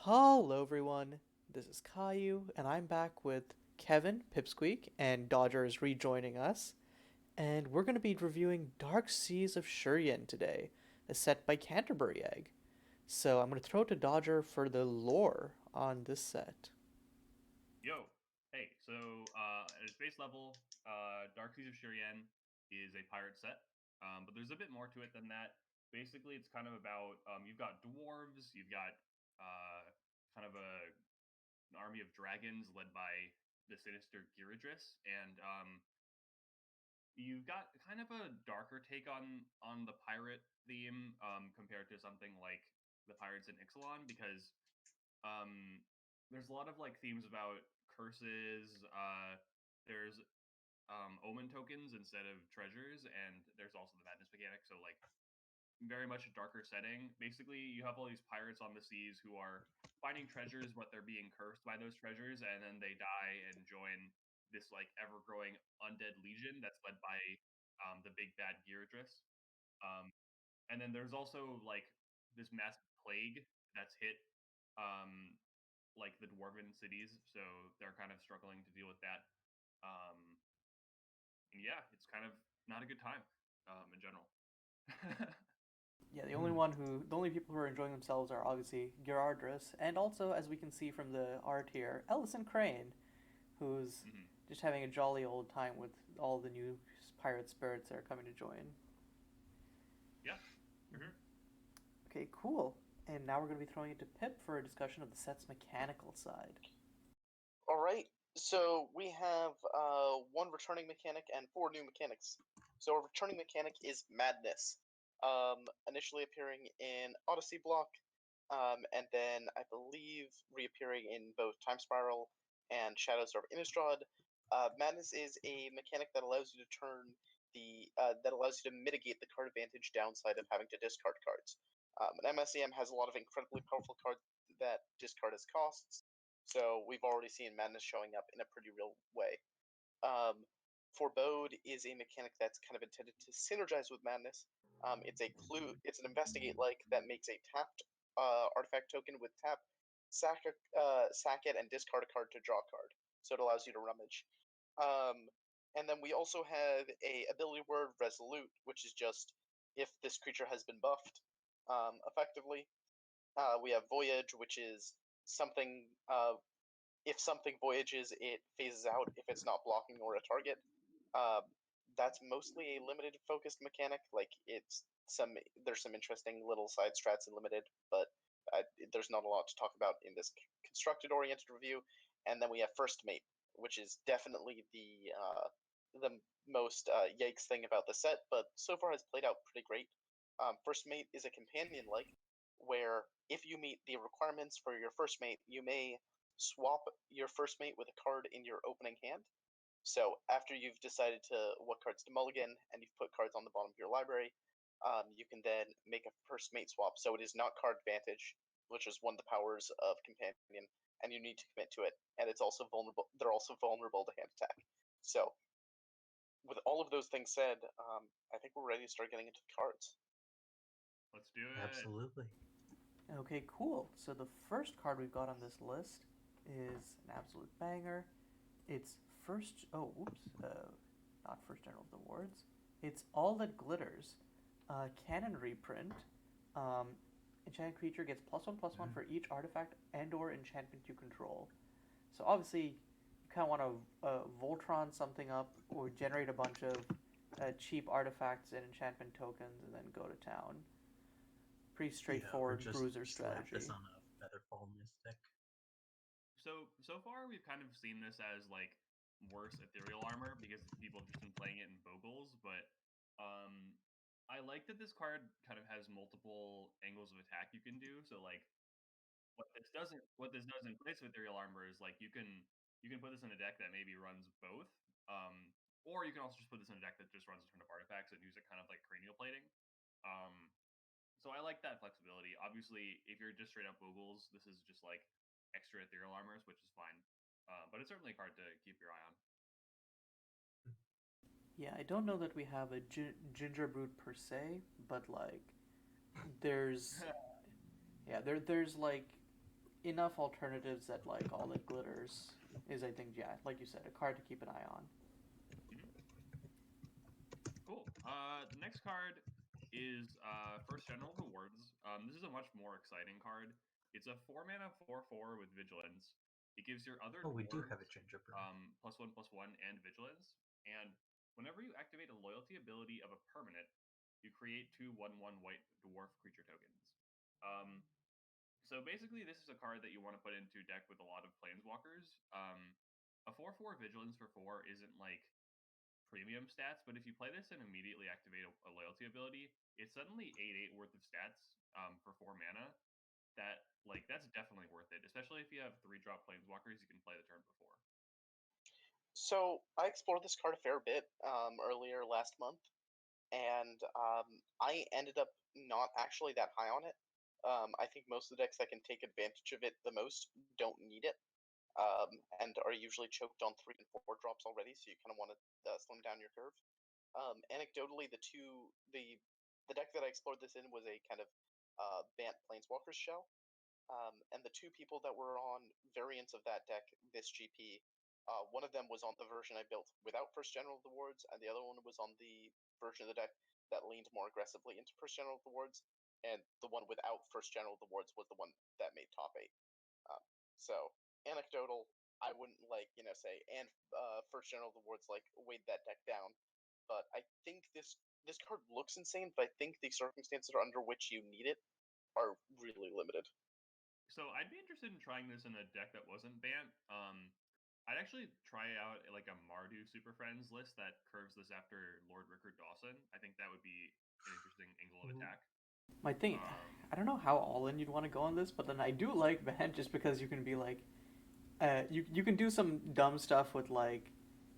Hello, everyone. This is Caillou, and I'm back with Kevin, Pipsqueak, and Dodger is rejoining us. And we're going to be reviewing Dark Seas of Shiryen today, a set by Canterbury Egg. So I'm going to throw it to Dodger for the lore on this set. Yo, hey, at its base level, Dark Seas of Shiryen is a pirate set, but there's a bit more to it than that. Basically, it's kind of about you've got dwarves, you've got kind of an army of dragons led by the sinister Giradris, and you've got kind of a darker take on the pirate theme compared to something like the pirates in Ixalan because um, there's a lot of like themes about curses. There's omen tokens instead of treasures, and there's also the madness mechanic. So like very much a darker setting. Basically, you have all these pirates on the seas who are finding treasures, but they're being cursed by those treasures, and then they die and join this like ever growing undead legion that's led by the big bad Giradris. Um, and then there's also like this massive plague that's hit um, like the dwarven cities, so they're kind of struggling to deal with that. Um, and yeah, it's kind of not a good time in general. Yeah, Hmm. the only people who are enjoying themselves are obviously Gerardrus, and also, as we can see from the art here, Ellison Crane, who's hmm just having a jolly old time with all the new pirate spirits that are coming to join. Yeah, for sure. Okay, cool. And now we're going to be throwing it to Pip for a discussion of the set's mechanical side. All right. So we have one returning mechanic and four new mechanics. So our returning mechanic is Madness, initially appearing in Odyssey block, and then I believe reappearing in both Time Spiral and Shadows of Innistrad. Madness is a mechanic that allows you to turn that allows you to mitigate the card advantage downside of having to discard cards. An MSEM has a lot of incredibly powerful cards that discard as costs, so we've already seen Madness showing up in a pretty real way. Um, Forebode is a mechanic that's kind of intended to synergize with Madness. It's a clue. It's an investigate like that makes a tapped artifact token with tap, sack it, and discard a card to draw a card. So it allows you to rummage. Um, and then we also have a ability word Resolute, which is just if this creature has been buffed, effectively. We have Voyage, which is something. If something voyages, it phases out if it's not blocking or a target. Uh, that's mostly a limited focused mechanic. Like there's some interesting little side strats in limited, but there's not a lot to talk about in this constructed oriented review. And then we have First Mate, which is definitely the most yikes thing about the set, but so far has played out pretty great. First Mate is a companion like, where if you meet the requirements for your First Mate, you may swap your First Mate with a card in your opening hand. So after you've decided to what cards to mulligan and you've put cards on the bottom of your library, you can then make a First Mate swap. So it is not card advantage, which is one of the powers of Companion, and you need to commit to it. And it's also vulnerable. They're also vulnerable to hand attack. So with all of those things said, I think we're ready to start getting into the cards. Let's do it. Absolutely. Okay, cool. So the first card we've got on this list is an absolute banger. It's first. Oh, oops. Not first general of the wards. It's All That Glitters. Canon reprint. Um, enchanted creature gets +1/+1 for each artifact and/or enchantment you control. So obviously, you kind of want to Voltron something up or generate a bunch of cheap artifacts and enchantment tokens, and then go to town. Pretty Yeah, or straightforward just bruiser slap this strategy. on a Featherfall Mystic. So far we've kind of seen this as like worse ethereal armor because people have just been playing it in Bogles, but um I like that this card kind of has multiple angles of attack you can do. So like what this does in place of ethereal armor is like you can put this in a deck that maybe runs both. Or you can also just put this in a deck that just runs a ton of artifacts and use it kind of like cranial plating. Um so I like that flexibility. Obviously, if you're just straight up Bogles, this is just like extra ethereal armors, which is fine. But it's certainly a card to keep your eye on. Yeah, I don't know that we have a ginger brute per se, but like there's yeah there's like enough alternatives that like all that glitters is, I think, yeah, like you said, a card to keep an eye on. Cool. The next card is First General Rewards. This is a much more exciting card. It's a 4-mana 4/4 with Vigilance. It gives your other Oh, we do dwarves have a gingerbread. +1/+1 and Vigilance. And whenever you activate a loyalty ability of a permanent, you create 2 1/1 white dwarf creature tokens. So basically, this is a card that you want to put into deck with a lot of planeswalkers. A 4/4 Vigilance for 4 isn't like premium stats, but if you play this and immediately activate a loyalty ability, it's suddenly 8/8 worth of stats for 4 mana. That's definitely worth it, especially if you have 3-drop planeswalkers you can play the turn before. So I explored this card a fair bit earlier last month, and I ended up not actually that high on it. I think most of the decks that can take advantage of it the most don't need it, and are usually choked on 3 and 4 drops already, so you kind of want to slim down your curve. Anecdotally, the deck that I explored this in was a kind of Bant Planeswalkers shell, and the 2 people that were on variants of that deck this GP, one of them was on the version I built without First General of the Wards, and the other one was on the version of the deck that leaned more aggressively into First General of the Wards, and the one without First General of the Wards was the one that made top 8. So anecdotal, I wouldn't say, and First General of the Wards weighed that deck down, but I think this card looks insane, but I think the circumstances under which you need it are really limited. So I'd be interested in trying this in a deck that wasn't Bant. I'd actually try out like a Mardu Super Friends list that curves this after Lord Rickard Dawson. I think that would be an interesting angle of attack. My thing, I don't know how all in you'd want to go on this, but then I do like Bant just because you can be like, you can do some dumb stuff with like,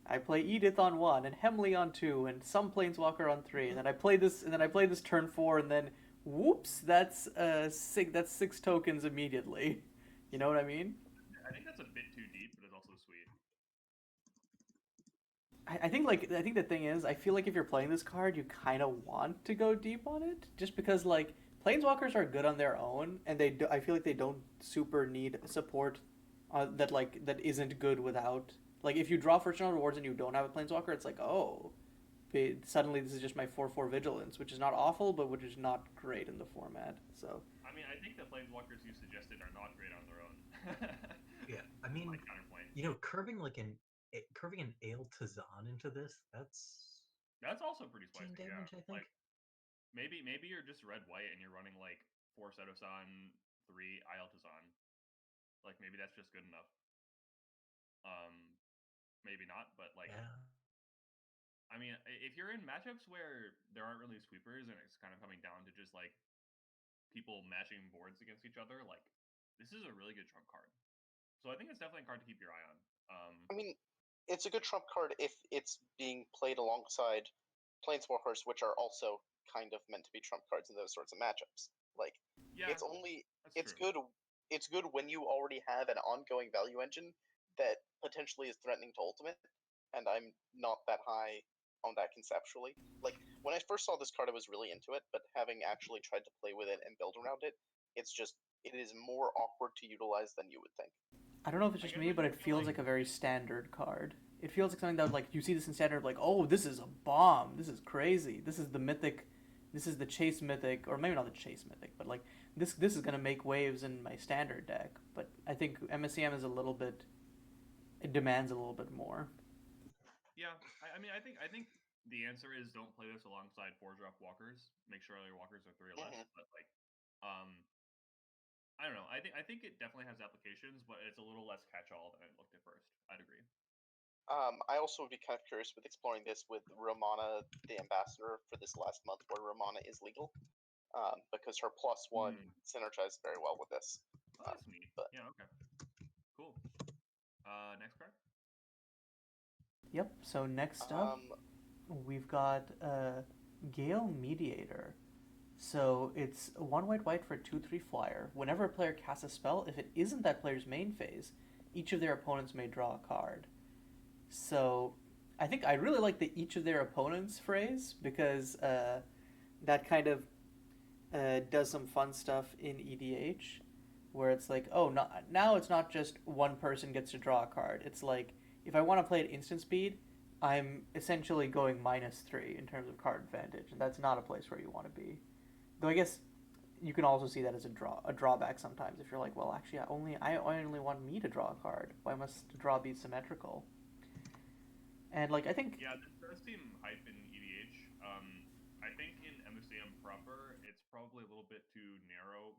I play Edith on 1 and Hemley on 2 and some Planeswalker on 3, and then I play this turn 4, and then whoops, that's 6 tokens immediately. You know what I mean? I think that's a bit too deep, but it's also sweet. I think the thing is, I feel like if you're playing this card, you kind of want to go deep on it, just because like Planeswalkers are good on their own, and I feel like they don't super need support that isn't good without. Like if you draw First General Rewards and you don't have a Planeswalker, it's like, oh, suddenly this is just my 4/4 Vigilance, which is not awful, but which is not great in the format. So I mean, I think the Planeswalkers you suggested are not great on their own. Yeah, I mean, curving an Ale Tazan into this, that's also pretty spicy. damage, Yeah. I think. Like, maybe you're just red-white and you're running like 4 Sedosan, 3 Isle Tazan. Like maybe that's just good enough. Maybe not, but like, yeah. I mean, if you're in matchups where there aren't really sweepers and it's kind of coming down to just like people mashing boards against each other, like this is a really good trump card. So I think it's definitely a card to keep your eye on. I mean, it's a good trump card if it's being played alongside Planeswalkers, which are also kind of meant to be trump cards in those sorts of matchups. Like, Yeah, it's true. good. It's good when you already have an ongoing value engine that potentially is threatening to ultimate, and I'm not that high on that conceptually. Like when I first saw this card, I was really into it, but having actually tried to play with it and build around it, it is more awkward to utilize than you would think. I don't know if it's just me, but it feels like a very standard card. It feels like something that like you see this in standard, like, oh, this is a bomb. This is crazy. This is the mythic. This is the chase mythic, or maybe not the chase mythic, but like this is gonna make waves in my standard deck. But I think MSEM is it demands a little bit more. Yeah, I mean, I think the answer is don't play this alongside 4-drop walkers. Make sure all your walkers are 3 or less. But like, I don't know. I think it definitely has applications, but it's a little less catch-all than it looked at first. I'd agree. I also would be kind of curious with exploring this with Romana, the ambassador, for this last month, where Romana is legal, because her +1 synergized very well with this. Oh, that's neat. But yeah, okay, cool. Next card. Yep. So next up, we've got Gale Mediator. So it's 1 white for a 2/3 flyer. Whenever a player casts a spell, if it isn't that player's main phase, each of their opponents may draw a card. So I think I really like the each of their opponents phrase, because that kind of does some fun stuff in EDH, where it's like, oh, now it's not just one person gets to draw a card. It's like, if I want to play at instant speed, I'm essentially going -3 in terms of card advantage, and that's not a place where you want to be. Though I guess you can also see that as a drawback sometimes if you're like, well, actually, I only want me to draw a card. Why must the draw be symmetrical? And like I think Yeah, this does seem hype in EDH. I think in MSEM proper, it's probably a little bit too narrow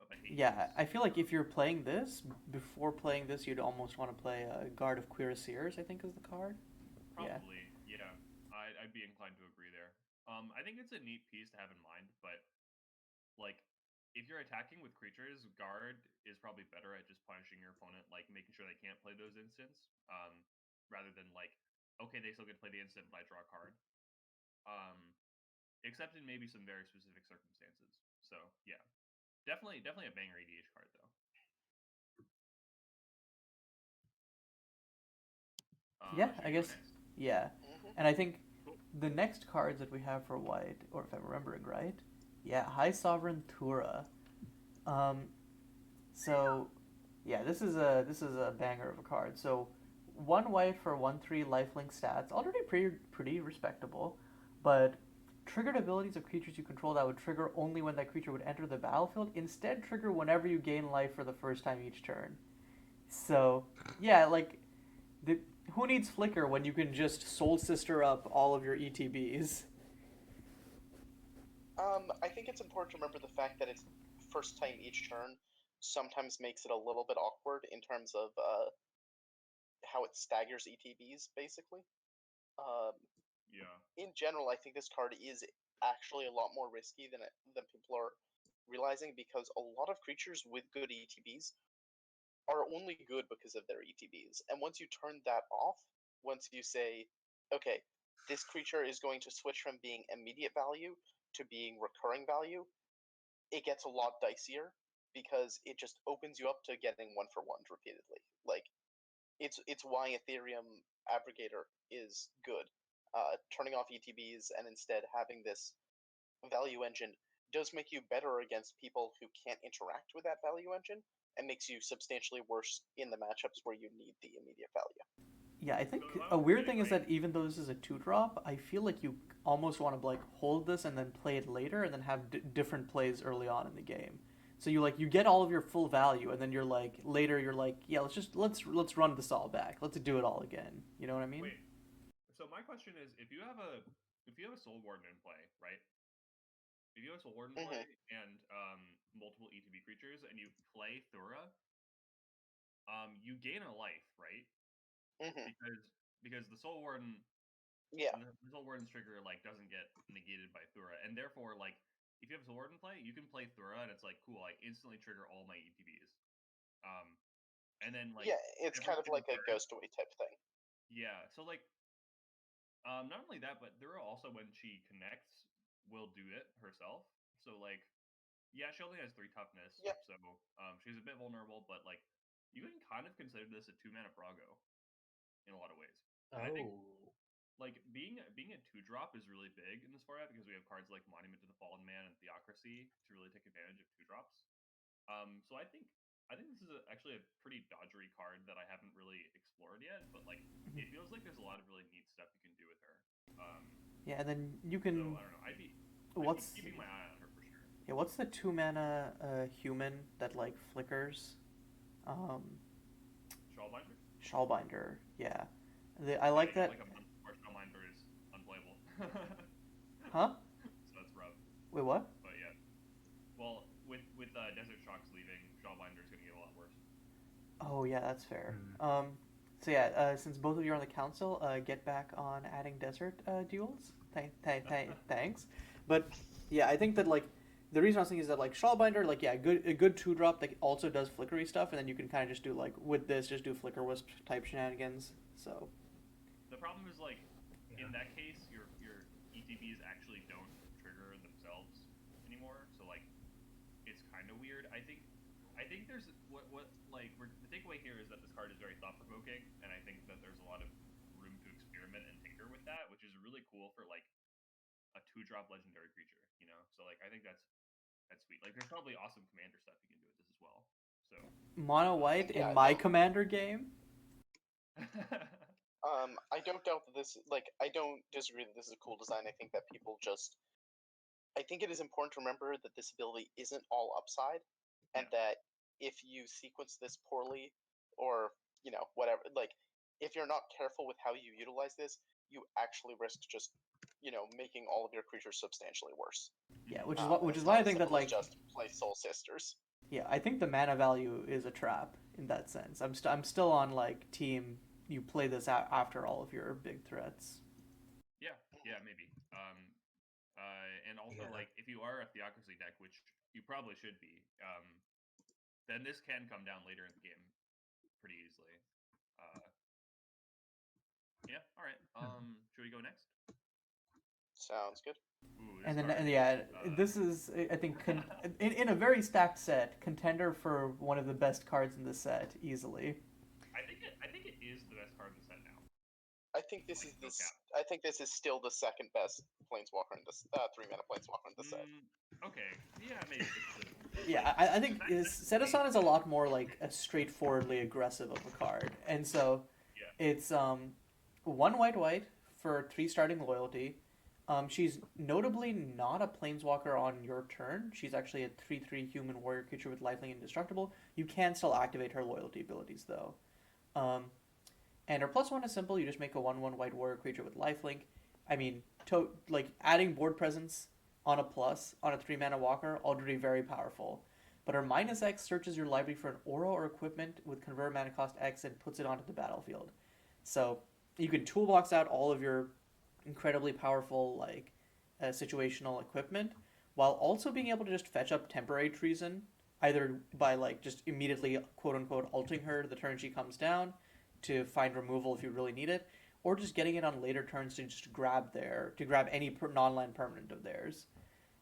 of a hate. yeah, I feel like if you're playing this before playing this, you'd almost want to play Guard of Cuirassiers, I think is the card. Probably, yeah. I'd be inclined to agree there. I think it's a neat piece to have in mind, but like if you're attacking with creatures, guard is probably better at just punishing your opponent, like making sure they can't play those instants, rather than like, okay, they still get to play the instant, but I draw a card. Except in maybe some very specific circumstances. So yeah, definitely a banger EDH card though. Yeah, Should I we go guess. next? Yeah, Hmm. and I think Cool. the next cards that we have for white, or if I'm remembering right, yeah, High Sovereign Tura. Um, so yeah, this is a banger of a card. So 1 white for 1/3 lifelink stats, already pretty respectable, but triggered abilities of creatures you control that would trigger only when that creature would enter the battlefield. Instead, trigger whenever you gain life for the first time each turn. So yeah, like the, who needs Flicker when you can just Soul Sister up all of your ETBs? I think it's important to remember the fact that it's first time each turn sometimes makes it a little bit awkward in terms of how it staggers ETBs, basically. Um, Yeah. in general, I think this card is actually a lot more risky than people are realizing because a lot of creatures with good ETBs are only good because of their ETBs. And once you turn that off, once you say, okay, this creature is going to switch from being immediate value to being recurring value, it gets a lot dicier because it just opens you up to getting 1-for-1s repeatedly. Like it's why Ethereum Abrogator is good. Turning off ETBs and instead having this value engine does make you better against people who can't interact with that value engine and makes you substantially worse in the matchups where you need the immediate value. Yeah, I think So if I a was weird playing, thing is like, that even though this is a 2 drop, I feel like you almost want to like hold this and then play it later, and then have different plays early on in the game. So you get all of your full value, and then you're like later you're like, yeah, let's run this all back. Let's do it all again. You know what I mean? wait. So my question is, if you have a Soul Warden in play, right? If you have a Soul Warden in Hmm. play and multiple ETB creatures, and you play Thura, you gain a life, right? Hmm. Because the Soul Warden Yeah. the Soul Warden's trigger like doesn't get negated by Thura, and therefore like if you have Soul Warden play, you can play Thura, and it's like cool, I instantly trigger all my ETBs. Um, and then like Yeah, it's every kind of single like a turn, ghost away type thing. yeah. So like not only that, but Thura also when she connects will do it herself. So like yeah, she only has 3 toughness, Yep. so she's a bit vulnerable, but like you can kind of consider this a 2 mana Prago in a lot of ways. And I think Oh. like being a 2 drop is really big in this format because we have cards like Monument to the Fallen Man and Theocracy to really take advantage of 2 drops. So I think this is actually a pretty dodgery card that I haven't really explored yet, but like it feels like there's a lot of really neat stuff you can do with her. Um, Yeah, and then you so can. I don't know. I'd be What's keeping my eye on her for sure. yeah? What's the 2 mana human that like flickers? Um, Shawlbinder. Shawlbinder. Yeah, I like You have that. like a month where Shawlbinder is unplayable. Huh? So that's rough. Wait, what? But yeah. Well, with Desert Shocks leaving, Shawbinder's gonna get a lot worse. Oh yeah, that's fair. Hmm. So yeah, since both of you are on the council, get back on adding desert duels. Thanks. But yeah, I think that like the reason I was thinking is that like Shawlbinder, like yeah, a good 2 drop that also does flickery stuff, and then you can kind of just do like with this, just do flicker wisp type shenanigans. So The problem is like Yeah. in that case, your ETBs actually don't trigger themselves anymore. So like it's kind of weird. I think there's what like the takeaway here is that this card is very thought provoking, and I think that there's a lot of room to experiment and tinker with that, which is really cool for like a 2 drop legendary creature. You know, so like I think that's that's sweet. Like, there's probably awesome commander stuff you can do with this as well. So. Mono white Yeah, in my no. commander game. I don't doubt that this, like, I don't disagree that this is a cool design. I think that people just, I think it is important to remember that this ability isn't all upside, and that if you sequence this poorly, or, you know, whatever, like, if you're not careful with how you utilize this, you actually risk just, you know, making all of your creatures substantially worse. Yeah, which It's is not why I as think that, simple as like, just play Soul Sisters. yeah, I think the mana value is a trap in that sense. I'm still on like team. You play this after all of your big threats. Yeah, maybe. And also, Yeah. like, if you are a Theocracy deck, which you probably should be, then this can come down later in the game pretty easily. Yeah, all right. Should we go next? Sounds good. Ooh, And then, card yeah, is, this is, I think, in a very stacked set, contender for one of the best cards in the set, easily. I think it is the best card in the set now. I think this is this. I think this is still the second best Planeswalker in this 3-mana Planeswalker in the set. Okay, yeah, maybe. Yeah, I think Sedasan is a lot more like a straightforwardly aggressive of a card, and so it's 1 white for 3 starting loyalty. She's notably not a planeswalker on your turn. She's actually a 3/3 human warrior creature with lifelink indestructible. You can still activate her loyalty abilities though. And her +1 is simple. You just make a 1/1 white warrior creature with lifelink. I mean, like adding board presence on a plus on a 3-mana walker already very powerful. But her -X searches your library for an aura or equipment with convert mana cost X and puts it onto the battlefield. So you can toolbox out all of your incredibly powerful like situational equipment while also being able to just fetch up temporary treason, either by like just immediately quote unquote ulting her the turn she comes down to find removal if you really need it, or just getting it on later turns to just grab any non-land permanent of theirs.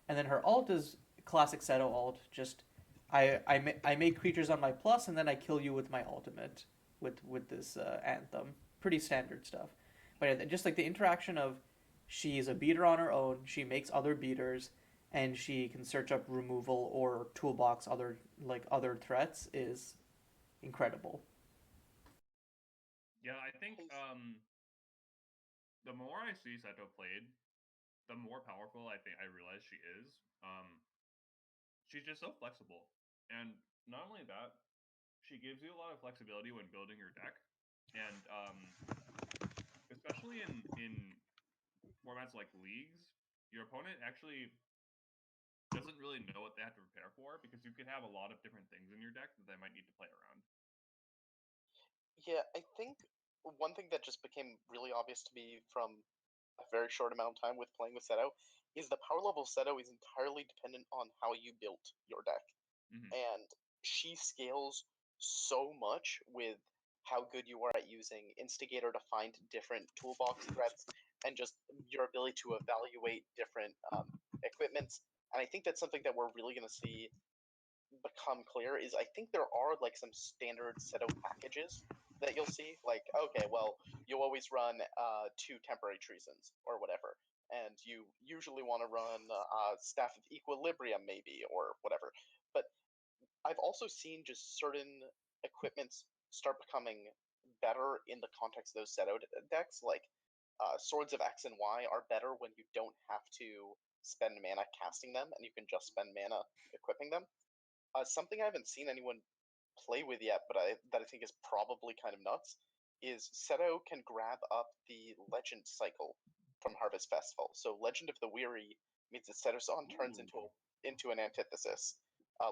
And then her ult is classic Seto ult, just I make creatures on my plus and then I kill you with my ultimate with this anthem. Pretty standard stuff. But just like the interaction of she's a beater on her own, she makes other beaters, and she can search up removal or toolbox other threats is incredible. Yeah, I think the more I see Seto played, the more powerful I realize she is. She's just so flexible, and not only that, she gives you a lot of flexibility when building your deck, and especially in formats like leagues, your opponent actually doesn't really know what they have to prepare for, because you could have a lot of different things in your deck that they might need to play around. Yeah, I think one thing that just became really obvious to me from a very short amount of time with playing with Seto is the power level of Seto is entirely dependent on how you built your deck. Mm-hmm. And she scales so much with how good you are at using Instigator to find different toolbox threats and just your ability to evaluate different equipments. And I think that's something that we're really going to see become clear is I think there are like some standard Seto packages that you'll see. Like, okay, well, you always run 2 temporary treasons or whatever, and you usually want to run Staff of Equilibrium maybe or whatever. But I've also seen just certain equipments start becoming better in the context of those Seto decks. Like Swords of X and Y are better when you don't have to spend mana casting them, and you can just spend mana equipping them. Something I haven't seen anyone play with yet, but that I think is probably kind of nuts, is Seto can grab up the Legend cycle from Harvest Festival. So Legend of the Weary means that Seto-san turns into an antithesis.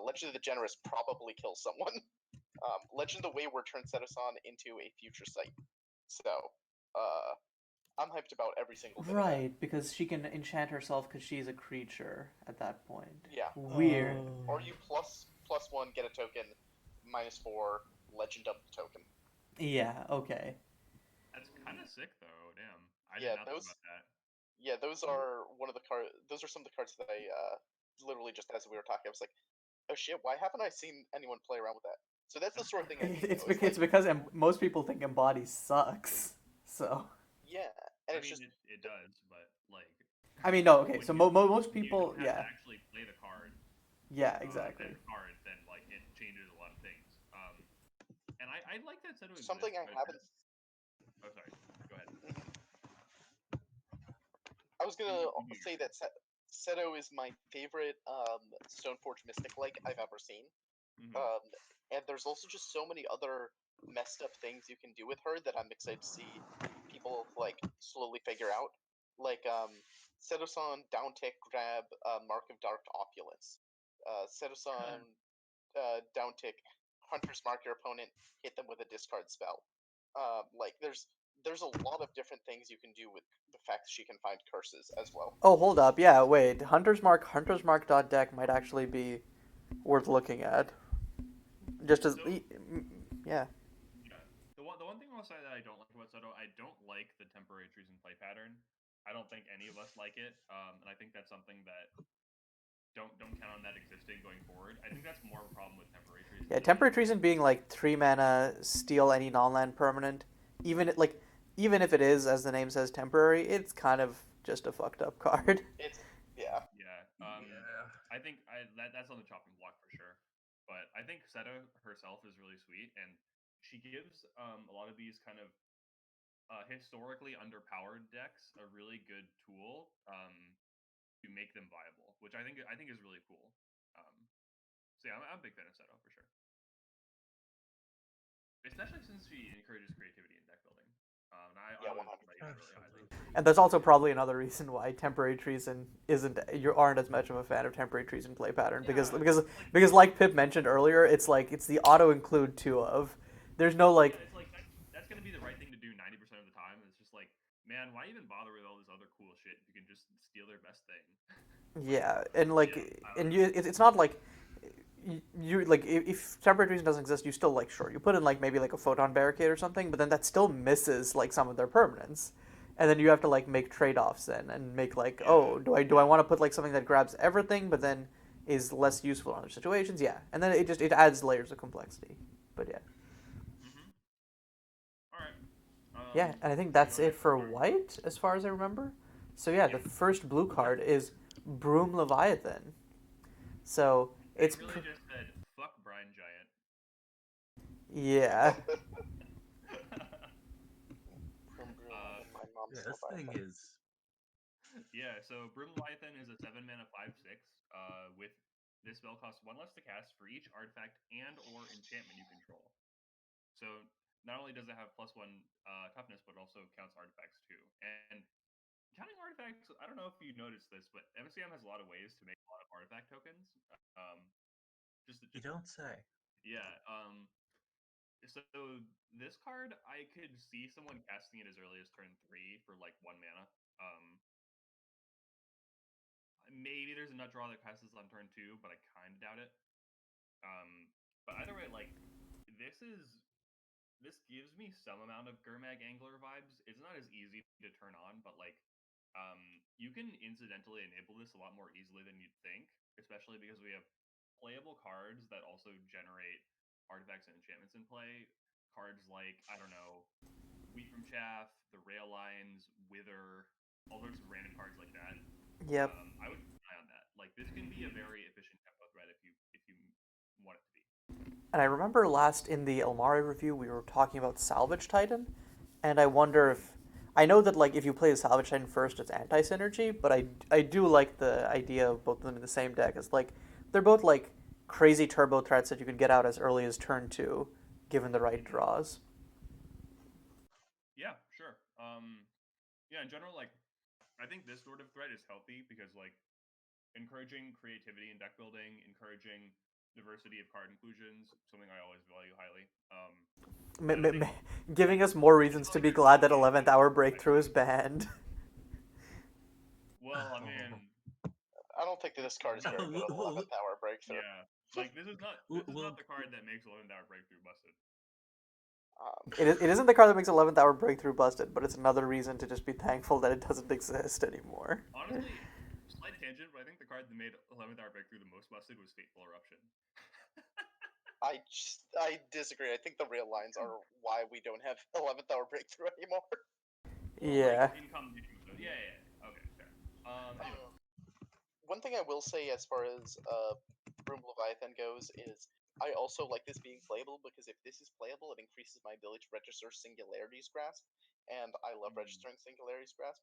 Legend of the Generous probably kills someone. Legend of the Wayward turns Seto-san into a future sight. So, I'm hyped about every single bit Right, of that. because she can enchant herself because she's a creature at that point. Yeah. Weird. Or you +1 get a token, -4 Legend up the token. Yeah. Okay. That's kind of sick, though. Damn, I Yeah, did not think about that. Yeah, those are one of the cards. Those are some of the cards that I literally just as we were talking, I was like, oh shit, why haven't I seen anyone play around with that? So that's the sort of thing I mean. It's because most people think Embody sucks. So. Yeah, and I it's mean, just it does, but like. I mean, no. Okay, when so you- most when you people, don't have yeah. to actually play the card. Yeah, exactly. That card, then like it changes a lot of things. And I like that Seto exists. Something I haven't. Oh, sorry. Go ahead. I was gonna say that Seto is my favorite Stoneforge Mystic like I've ever seen. Mm-hmm. And there's also just so many other messed up things you can do with her that I'm excited to see people like slowly figure out. Like Seto-san down tick grab Mark of Dark Opulence. Seto-san down tick Hunter's Mark your opponent, hit them with a discard spell. Like there's a lot of different things you can do with the fact that she can find curses as well. Oh, hold up. Yeah, wait. Hunter's Mark dot deck might actually be worth looking at. Just as, So, yeah. Yeah. The one thing I'll say that I don't like about Seto, I don't like the temporary treason play pattern. I don't think any of us like it, and I think that's something that don't count on that existing going forward. I think that's more of a problem with temporary treason. Yeah, Temporary Treason being like 3 mana, steal any non-land permanent, even if it is, as the name says, temporary, it's kind of just a fucked up card. It's yeah. Yeah. I think that's on the chopping block for sure. But I think Seto herself is really sweet, and she gives a lot of these kind of historically underpowered decks a really good tool to make them viable, which I think is really cool. So yeah, I'm a big fan of Seto for sure, especially since she encourages creativity in deck building. I Yeah, always 100%. rate it really highly. And there's also probably another reason why Temporary Treason you aren't as much of a fan of Temporary Treason play pattern because like Pip mentioned earlier, it's the auto include 2 of. There's no like. Yeah, it's like that's gonna be the right thing to do 90% of the time. It's just like, man, why even bother with all this other cool shit? You can just steal their best thing. Yeah, and like, and it's not like you like if Temporary Treason doesn't exist, you still like sure you put in like maybe like a photon barricade or something, but then that still misses like some of their permanents, and then you have to like make trade offs then and make like do I want to put like something that grabs everything but then is less useful in other situations? Yeah, and then it adds layers of complexity. But yeah. Mm-hmm. All right. Yeah, and I think that's it for white as far as I remember. So yeah, the first blue card is Broom Leviathan. So it's really just said fuck Brine Giant. Yeah. This thing is. Yeah, so Broom Leviathan is a 7 mana 5/6. With this spell costs 1 less to cast for each artifact and or enchantment you control. So not only does it have +1 toughness, but also counts artifacts too. And counting artifacts, I don't know if you noticed this, but MSEM has a lot of ways to make a lot of artifact tokens. You don't say. Yeah. So this card, I could see someone casting it as early as turn 3 for like 1 mana. Maybe there's a nut draw that passes on turn 2, but I kind of doubt it. But either way, like this gives me some amount of Gurmag Angler vibes. It's not as easy to turn on, but like you can incidentally enable this a lot more easily than you'd think, especially because we have playable cards that also generate artifacts and enchantments in play. Cards like, I don't know, Wheat from Chaff, the Rail Lines, Wither, all sorts of random cards like that. Yep. I would keep an eye on that. Like this can be a very efficient tempo threat if you want it to be. And I remember last in the Elmari review we were talking about Salvage Titan, and I wonder if I know that like if you play the Salvage Titan first, it's anti-synergy, but I do like the idea of both of them in the same deck. It's like they're both like crazy turbo threats that you could get out as early as turn 2, given the right draws. Yeah, sure. Yeah, in general, like I think this sort of threat is healthy because like encouraging creativity in deck building, encouraging diversity of card inclusions, something I always value highly. Giving us more reasons to be glad that 11th Hour Breakthrough is banned. Well, I mean, I don't think this card is very good at 11th Hour Breakthrough. Yeah, like this is not the card that makes 11th Hour Breakthrough busted. It isn't the card that makes 11th Hour Breakthrough busted, but it's another reason to just be thankful that it doesn't exist anymore. Honestly, slight tangent, but I think the card that made 11th Hour Breakthrough the most busted was Fateful Eruption. I disagree. I think the real lines are why we don't have 11th Hour Breakthrough anymore. Yeah. Like, in combination with yeah. Okay, fair. One thing I will say as far as Broom Leviathan goes is I also like this being playable because if this is playable, it increases my ability to register Singularity's Grasp, and I love registering Singularity's Grasp.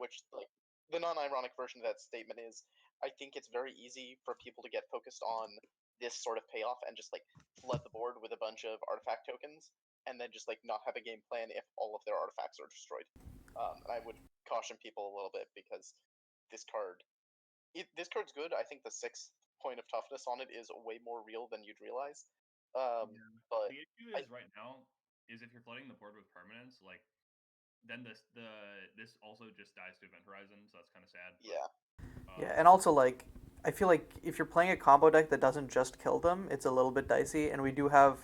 Which, like, the non-ironic version of that statement is, I think it's very easy for people to get focused on this sort of payoff and just like flood the board with a bunch of artifact tokens, and then just like not have a game plan if all of their artifacts are destroyed. And I would caution people a little bit because this card's good. I think the 6th point of toughness on it is way more real than you'd realize. But the issue is right now is if you're flooding the board with permanents, like then this also just dies to Event Horizon, so that's kind of sad. Yeah. Yeah, and also like I feel like if you're playing a combo deck that doesn't just kill them, it's a little bit dicey, and we do have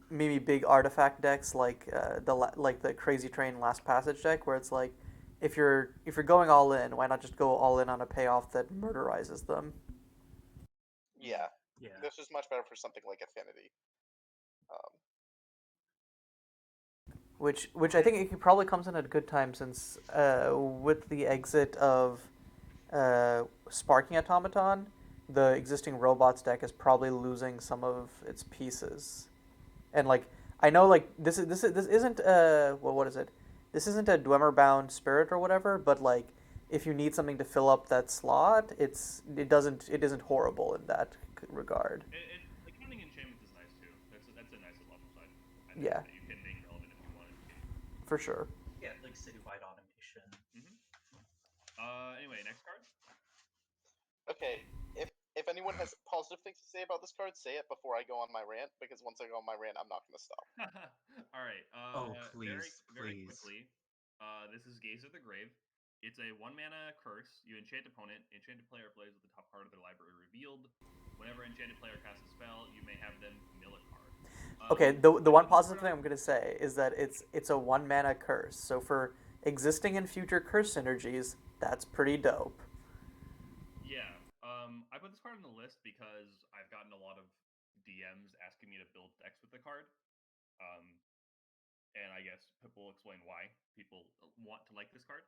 maybe big artifact decks like the Crazy Train Last Passage deck, where it's like if you're going all in, why not just go all in on a payoff that murderizes them? Yeah. Yeah. This is much better for something like Affinity. Which I think it probably comes in at a good time since with the exit of Sparking Automaton, the existing robots deck is probably losing some of its pieces, and like I know like this isn't what is it? This isn't a Dwemer bound spirit or whatever, but like if you need something to fill up that slot, it isn't horrible in that regard. Like counting enchantments is nice too. That's a nice level side. Yeah. That you can make relevant if you wanted to. For sure. Yeah, like citywide automation. Anyway, next card. Okay, if anyone has positive things to say about this card, say it before I go on my rant, because once I go on my rant, I'm not going to stop. All right. Oh, please, very please. quickly. This is Gaze of the Grave. It's a 1-mana curse. You enchant opponent. Enchanted player plays with the top card of their library revealed. Whenever enchanted player casts a spell, you may have them mill a card. Okay, the one positive thing I'm gonna say is that it's a 1-mana curse. So for existing and future curse synergies, that's pretty dope. Yeah. I put this card on the list because I've gotten a lot of DMs asking me to build decks with the card. And I guess we'll explain why people want to like this card.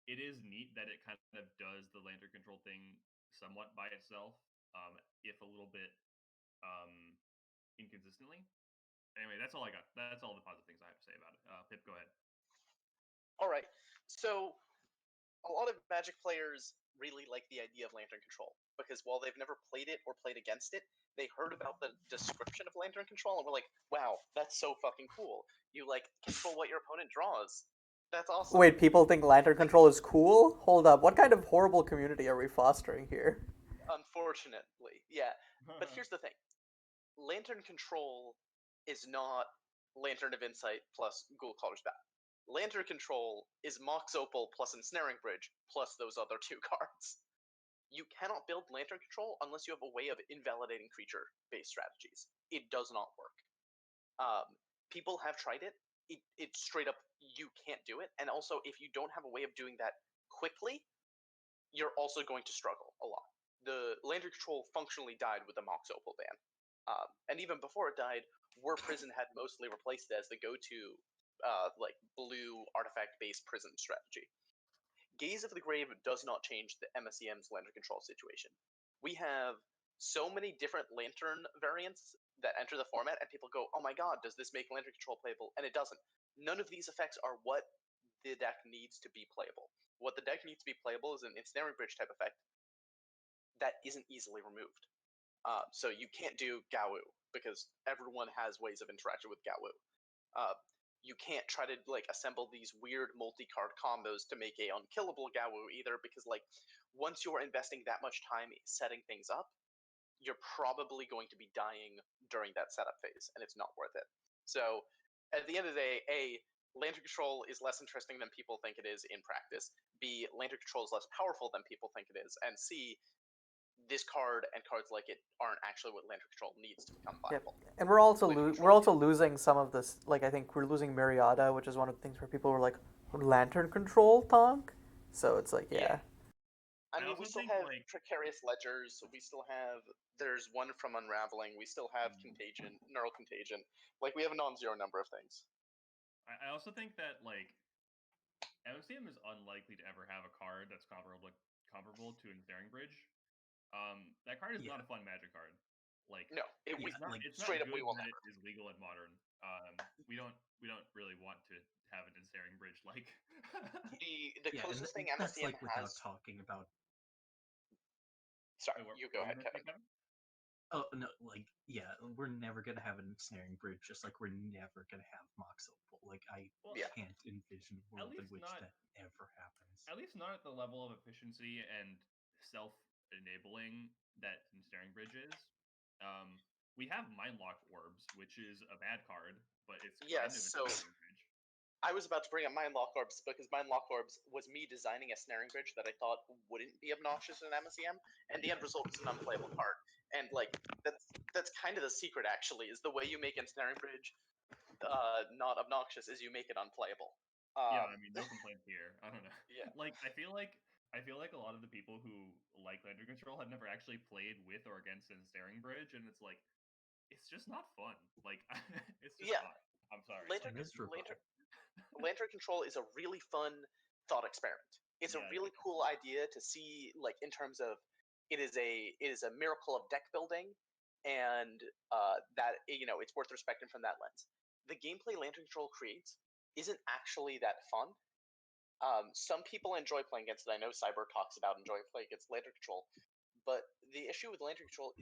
It is neat that it kind of does the lantern control thing somewhat by itself, if a little bit inconsistently. Anyway, that's all I got. That's all the positive things I have to say about it. Pip, go ahead. All right, so a lot of Magic players really like the idea of lantern control because while they've never played it or played against it, they heard about the description of lantern control and were like, "Wow, that's so fucking cool! You like control what your opponent draws. That's awesome." Wait, people think lantern control is cool? Hold up, what kind of horrible community are we fostering here? Unfortunately, yeah. But here's the thing: lantern control is not Lantern of Insight plus Ghoul Caller's Bat. Lantern control is Mox Opal plus Ensnaring Bridge plus those other 2 cards. You cannot build lantern control unless you have a way of invalidating creature-based strategies. It does not work. People have tried it. It straight up, you can't do it. And also, if you don't have a way of doing that quickly, you're also going to struggle a lot. The lantern control functionally died with the Mox Opal ban. And even before it died, War Prison had mostly replaced it as the go-to like blue artifact-based prison strategy. Gaze of the Grave does not change the MSEM's lantern control situation. We have so many different lantern variants that enter the format, and people go, "Oh my god, does this make lantern control playable?" And it doesn't. None of these effects are what the deck needs to be playable. What the deck needs to be playable is an Ensnaring Bridge type effect that isn't easily removed. So you can't do Gawu because everyone has ways of interaction with Gawu. You can't try to like assemble these weird multi-card combos to make a unkillable Gawu either, because like once you're investing that much time setting things up, you're probably going to be dying during that setup phase, and it's not worth it. So at the end of the day, A, lantern control is less interesting than people think it is in practice. B, lantern control is less powerful than people think it is. And C, this card and cards like it aren't actually what lantern control needs to become viable. Yep. And we're also losing some of this. Like I think we're losing Myriada, which is one of the things where people were like, lantern control, Tonk. So it's like, yeah. I mean, we still have Precarious Ledgers. We still have. There's one from Unraveling. We still have Contagion, Neural Contagion. Like we have a non-zero number of things. I also think that like MSEM is unlikely to ever have a card that's comparable to Ensnaring Bridge. That card is Yeah. not a fun Magic card. Like, No, it's not. like, It's straight not up we good will that never. it is legal and modern. We don't really want to have an ensnaring bridge like. The yeah, and closest thing that's MSEM like without has. talking about. Sorry, Wait, you what go were ahead, you gonna say, Kevin. Oh no, like yeah, we're never gonna have an ensnaring bridge, just like we're never gonna have Mox Opal. Like I Well, Yeah. can't envision a world in least which not- that ever happens. At least not at the level of efficiency and self-enabling that ensnaring bridge is. We have Mindlock Orbs, which is a bad card, but it's kind Yes, of so- an ensnaring bridge. I was about to bring up Mindlock Orbs because Mindlock Orbs was me designing a snaring bridge that I thought wouldn't be obnoxious in MSEM, and the end result is an unplayable card. And like that's kind of the secret, actually, is the way you make ensnaring bridge not obnoxious is you make it unplayable. Yeah, I mean, no complaints here. I don't know. Yeah. Like, I feel like a lot of the people who like Lantern Control have never actually played with or against an ensnaring bridge, and it's like, it's just not fun. Like, it's just Yeah. not. I'm sorry. Lantern, Miserable. Lantern Control is a really fun thought experiment. It's Yeah, a really cool idea to see, like, in terms of it is a miracle of deck building, and that it's worth respecting from that lens. The gameplay Lantern Control creates isn't actually that fun. Some people enjoy playing against it. I know Cyber talks about enjoying playing against Lantern Control, but the issue with Lantern Control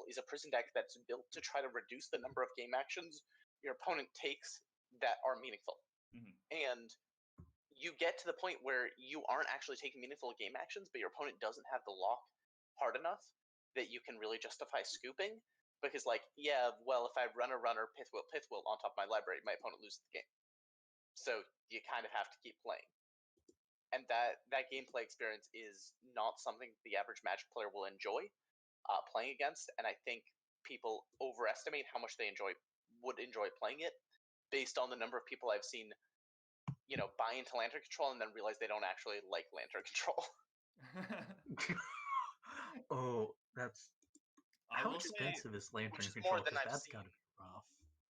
is a prison deck that's built to try to reduce the number of game actions your opponent takes that are meaningful. Mhm. And you get to the point where you aren't actually taking meaningful game actions, but your opponent doesn't have the lock hard enough that you can really justify scooping. Because, like, yeah, well, if I run a runner, Pith Will on top of my library, my opponent loses the game. So you kind of have to keep playing. And that gameplay experience is not something the average Magic player will enjoy playing against. And I think people overestimate how much they would enjoy playing it based on the number of people I've seen buy into Lantern Control and then realize they don't actually like Lantern Control. Oh, that's I how will say, expensive is Lantern is more Control? than Because I've that's seen. gotta be rough.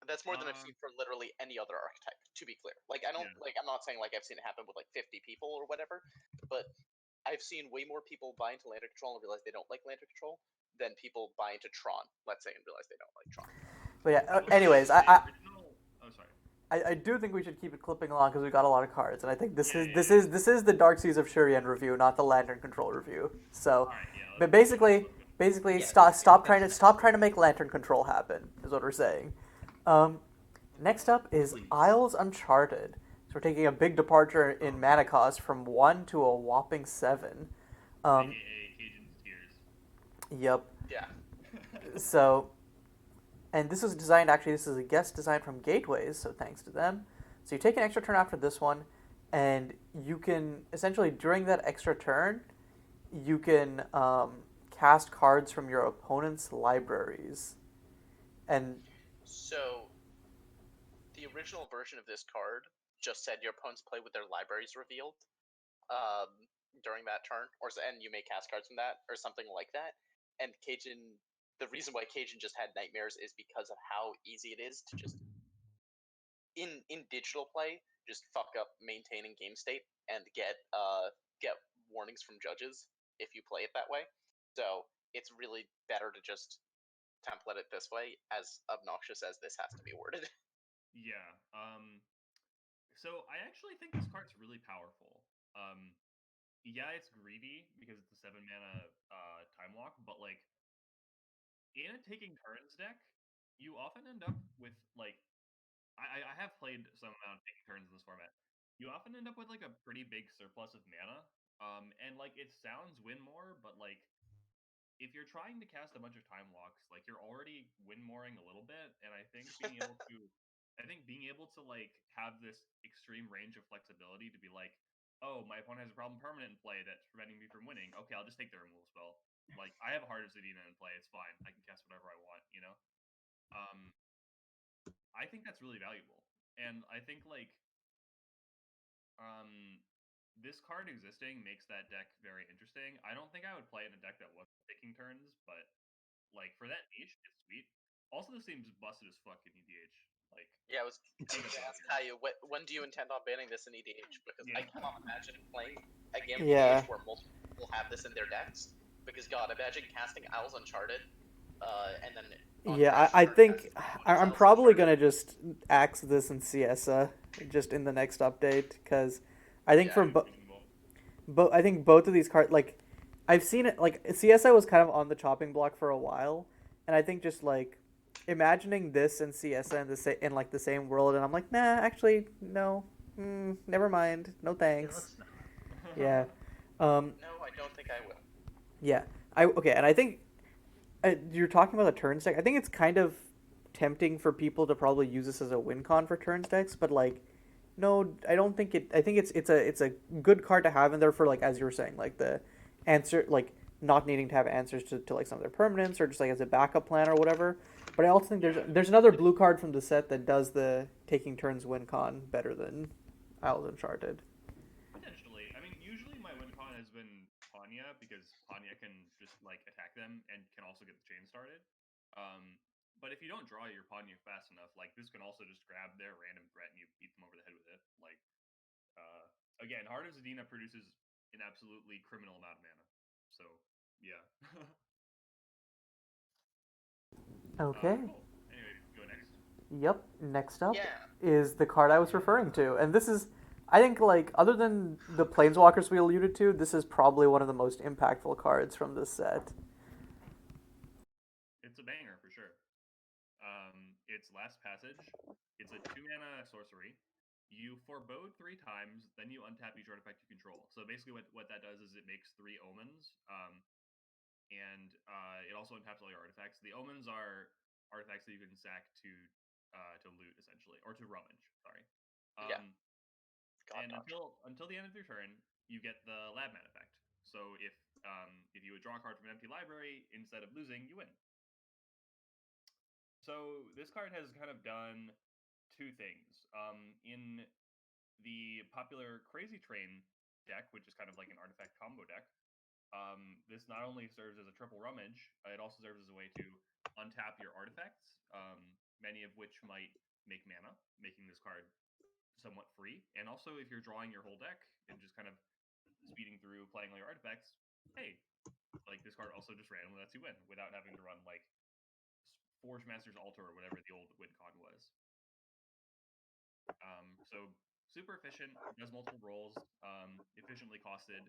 That's more than I've seen for literally any other archetype, to be clear. Like, I don't, Yeah. like, I'm not saying, like, I've seen it happen with, like, 50 people or whatever, but I've seen way more people buy into Lantern Control and realize they don't like Lantern Control than people buy into Tron, let's say, and realize they don't like Tron. But yeah, I will anyways, say the original- Oh, sorry. I do think we should keep it clipping along because we've got a lot of cards, and I think this Yeah, is the Dark Seas of Shiryen review, not the Lantern Control review. So, Alright, yeah. but basically, Yeah, stop that's trying to make Lantern Control happen is what we're saying. Next up is Please. Isles Uncharted. So we're taking a big departure in mana cost from 1 to a whopping 7. AKA Cajun's Tears. Yep. Yeah. So, and this is designed, actually, this is a guest design from Gateways, so thanks to them. So you take an extra turn after this one, and you can, essentially, during that extra turn, you can cast cards from your opponent's libraries. And So, the original version of this card just said your opponents play with their libraries revealed during that turn, and you may cast cards from that, or something like that. And the reason why Cajun just had Nightmares is because of how easy it is to just, in digital play, just fuck up maintaining game state and get warnings from judges if you play it that way. So it's really better to just template it this way, as obnoxious as this has to be worded. Yeah. So I actually think this card's really powerful. Yeah, it's greedy because it's a 7 mana time walk, but like in a taking turns deck, you often end up with like I have played some amount of taking turns in this format. You often end up with like a pretty big surplus of mana. And like it sounds win more, but like if you're trying to cast a bunch of time walks, like you're already win mooring a little bit, and I think being able to like have this extreme range of flexibility to be like, oh, my opponent has a problem permanent in play that's preventing me from winning. Okay, I'll just take the removal spell. Like I have a Heart of Zadina in play, it's fine. I can cast whatever I want, you know? I think that's really valuable. And I think like this card existing makes that deck very interesting. I don't think I would play in a deck that wasn't taking turns, but like for that niche, it's sweet. Also, this seems busted as fuck in EDH. Like, Yeah, I was going to ask you, when do you intend on banning this in EDH? Because I cannot imagine playing a game of EDH where multiple people have this in their decks. Because God, imagine casting Owls Uncharted, and then Yeah, I think I'm probably gonna just axe this in CSA just in the next update because I think for I think both of these cards, like I've seen it, like CSA was kind of on the chopping block for a while, and I think just like imagining this and CSA in in like the same world, and I'm like, nah, actually no, never mind, no thanks. Yeah, No, I don't think I will. yeah, okay, and I think you're talking about the turns deck. I think it's kind of tempting for people to probably use this as a win con for turns decks, but like, no, I don't think it. I think it's a good card to have in there for like as you were saying, like the answer, like not needing to have answers to like some of their permanents or just like as a backup plan or whatever. But I also think there's another blue card from the set that does the taking turns win con better than Owls Uncharted. Potentially. I mean, usually my win con has been Panya because Panya can just like attack them and can also get the chain started. But if you don't draw your Panya fast enough, like this can also just grab their random threat and you beat them over the head with it. Like, again, Heart of Zadina produces an absolutely criminal amount of mana. So, yeah. Okay. Cool. Anyway, go next. Yep. Next up Yeah. is the card I was referring to, and this is, I think, like other than the Planeswalkers we alluded to, this is probably one of the most impactful cards from this set. It's a banger for sure. It's Last Passage. It's a 2-mana sorcery. You forebode 3 times, then you untap each artifact you control. So basically, what that does is it makes 3 omens, and it also untaps all your artifacts. The omens are artifacts that you can sack to loot essentially, or to rummage. Sorry. Yeah. And until the end of your turn, you get the lab man effect. So if you would draw a card from an empty library, instead of losing, you win. So this card has kind of done 2 things. In the popular Crazy Train deck, which is kind of like an artifact combo deck, this not only serves as a triple rummage, it also serves as a way to untap your artifacts, many of which might make mana, making this card somewhat free. And also, if you're drawing your whole deck and just kind of speeding through playing all your artifacts, hey, like this card also just randomly lets you win without having to run like Forge Master's Altar or whatever the old win con was. So super efficient, does multiple roles, efficiently costed,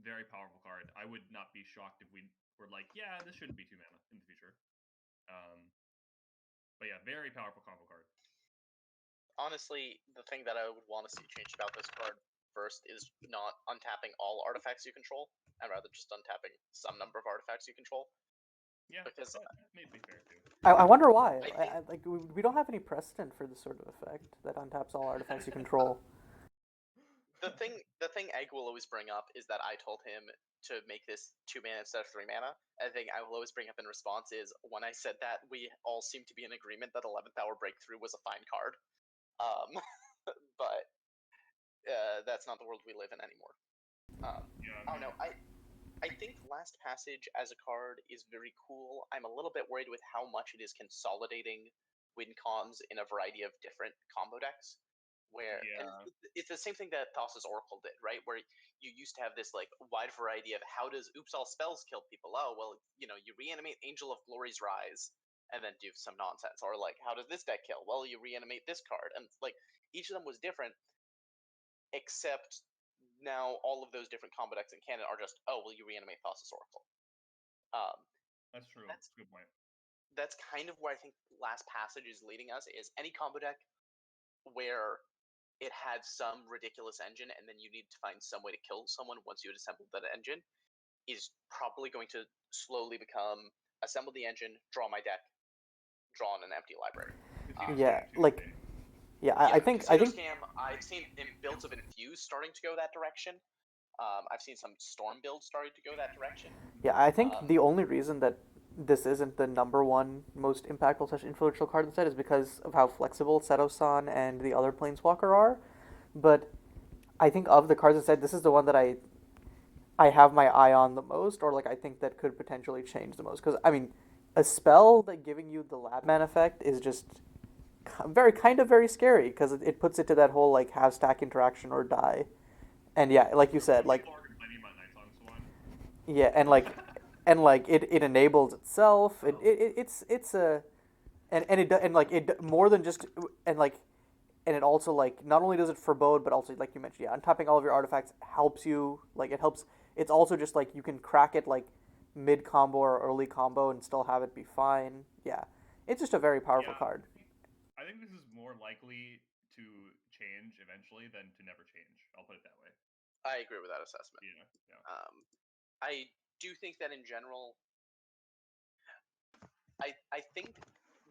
very powerful card. I would not be shocked if we were like, yeah, this shouldn't be 2 mana in the future. But yeah, very powerful combo card. Honestly, the thing that I would want to see changed about this card first is not untapping all artifacts you control, and rather just untapping some number of artifacts you control. Yeah, because that may be fair too. I wonder why. I think- like we don't have any precedent for this sort of effect that untaps all artifacts you control. The thing Egg will always bring up is that I told him to make this 2 mana instead of 3 mana. And the thing I will always bring up in response is when I said that, we all seem to be in agreement that 11th Hour Breakthrough was a fine card. But that's not the world we live in anymore. I don't know. I think Last Passage as a card is very cool. I'm a little bit worried with how much it is consolidating win cons in a variety of different combo decks. And it's the same thing that Thassa's Oracle did, right? Where you used to have this like wide variety of how does Oops All Spells kill people? Oh, well, you reanimate Angel of Glory's Rise and then do some nonsense. Or like, how does this deck kill? Well, you reanimate this card. And like each of them was different, except now all of those different combo decks in canon are just, oh, well, you reanimate Thassa's Oracle. That's true. That's a good point. That's kind of where I think Last Passage is leading us, is any combo deck where it had some ridiculous engine and then you need to find some way to kill someone once you had assembled that engine is probably going to slowly become assemble the engine, draw my deck, draw on an empty library. I think Scam, I've seen builds of Infuse starting to go that direction. I've seen some Storm builds starting to go that direction. Yeah, I think the only reason that this isn't the number one most impactful / influential card in the set is because of how flexible Seto-san and the other Planeswalker are. But I think of the cards in the set, this is the one that I have my eye on the most, or like I think that could potentially change the most. Because I mean, a spell that giving you the Lab Man effect is just very scary because it puts it to that whole like have stack interaction or die. And yeah, like you said, like Yeah, and like it enables itself. Oh. It's a and it and like more than just and like and it also like not only does it forebode, but also like you mentioned, yeah, untapping all of your artifacts helps you. Like it helps. It's also just like you can crack it like mid combo or early combo and still have it be fine. Yeah, it's just a very powerful Yeah, card. I think this is more likely to change eventually than to never change. I'll put it that way. I agree with that assessment. Yeah, yeah. I do think that in general, I think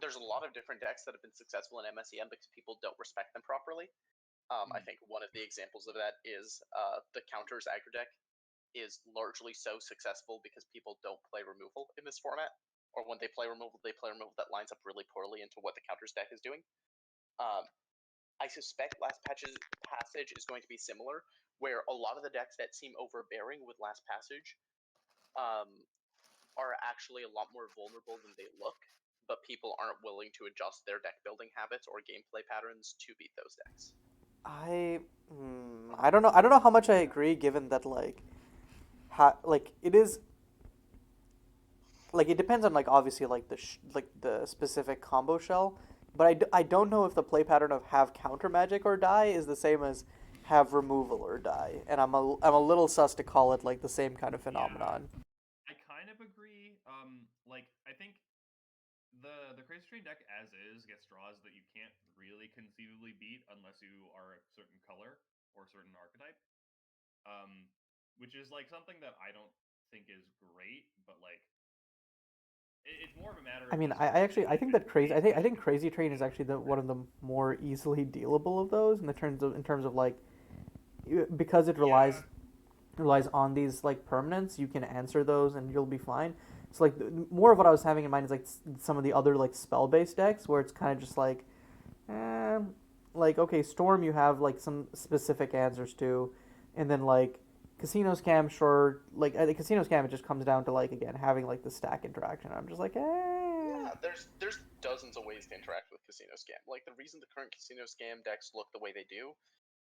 there's a lot of different decks that have been successful in MSEM because people don't respect them properly. I think one of the examples of that is the counters aggro deck is largely so successful because people don't play removal in this format, or when they play removal that lines up really poorly into what the counters deck is doing. I suspect Last Passage is going to be similar, where a lot of the decks that seem overbearing with Last Passage are actually a lot more vulnerable than they look, but people aren't willing to adjust their deck building habits or gameplay patterns to beat those decks. I don't know. I don't know how much I agree, given that like it is like it depends on like obviously like like the specific combo shell, but I don't know if the play pattern of have counter magic or die is the same as have removal or die, and I'm a little sus to call it like the same kind of Yeah, phenomenon. I kind of agree. Like I think the Crazy Train deck as is gets draws that you can't really conceivably beat unless you are a certain color or certain archetype. Um, which is like something that I don't think is great, but like it's more of a matter I of mean, just I actually I think that crazy I think Crazy Train is getting actually the people one of around. the more easily dealable of those in terms of like because it Yeah, relies on these like permanents, you can answer those and you'll be fine. So like more of what I was having in mind is like some of the other like spell based decks where it's kind of just eh, like okay, Storm you have like some specific answers to, and then like Casino Scam, sure, like the Casino Scam it just comes down to like again having like the stack interaction. I'm just like Yeah, there's dozens of ways to interact with Casino Scam. Like the reason the current Casino Scam decks look the way they do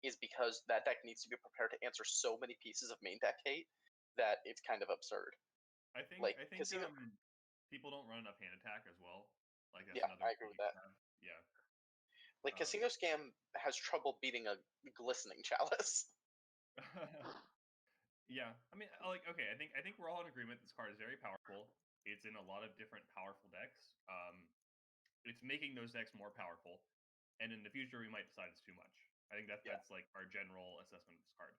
is because that deck needs to be prepared to answer so many pieces of main deck hate that it's kind of absurd. I think Like I think Casino, people don't run enough hand attack as well. Like that's yeah, another I agree thing with you that. can have. Yeah. Like Um, Casino Scam has trouble beating a glistening chalice. yeah. I mean, like, okay. I think we're all in agreement. This card is very powerful. It's in a lot of different powerful decks. It's making those decks more powerful, and in the future we might decide it's too much. I think Yeah. that's like our general assessment of this card.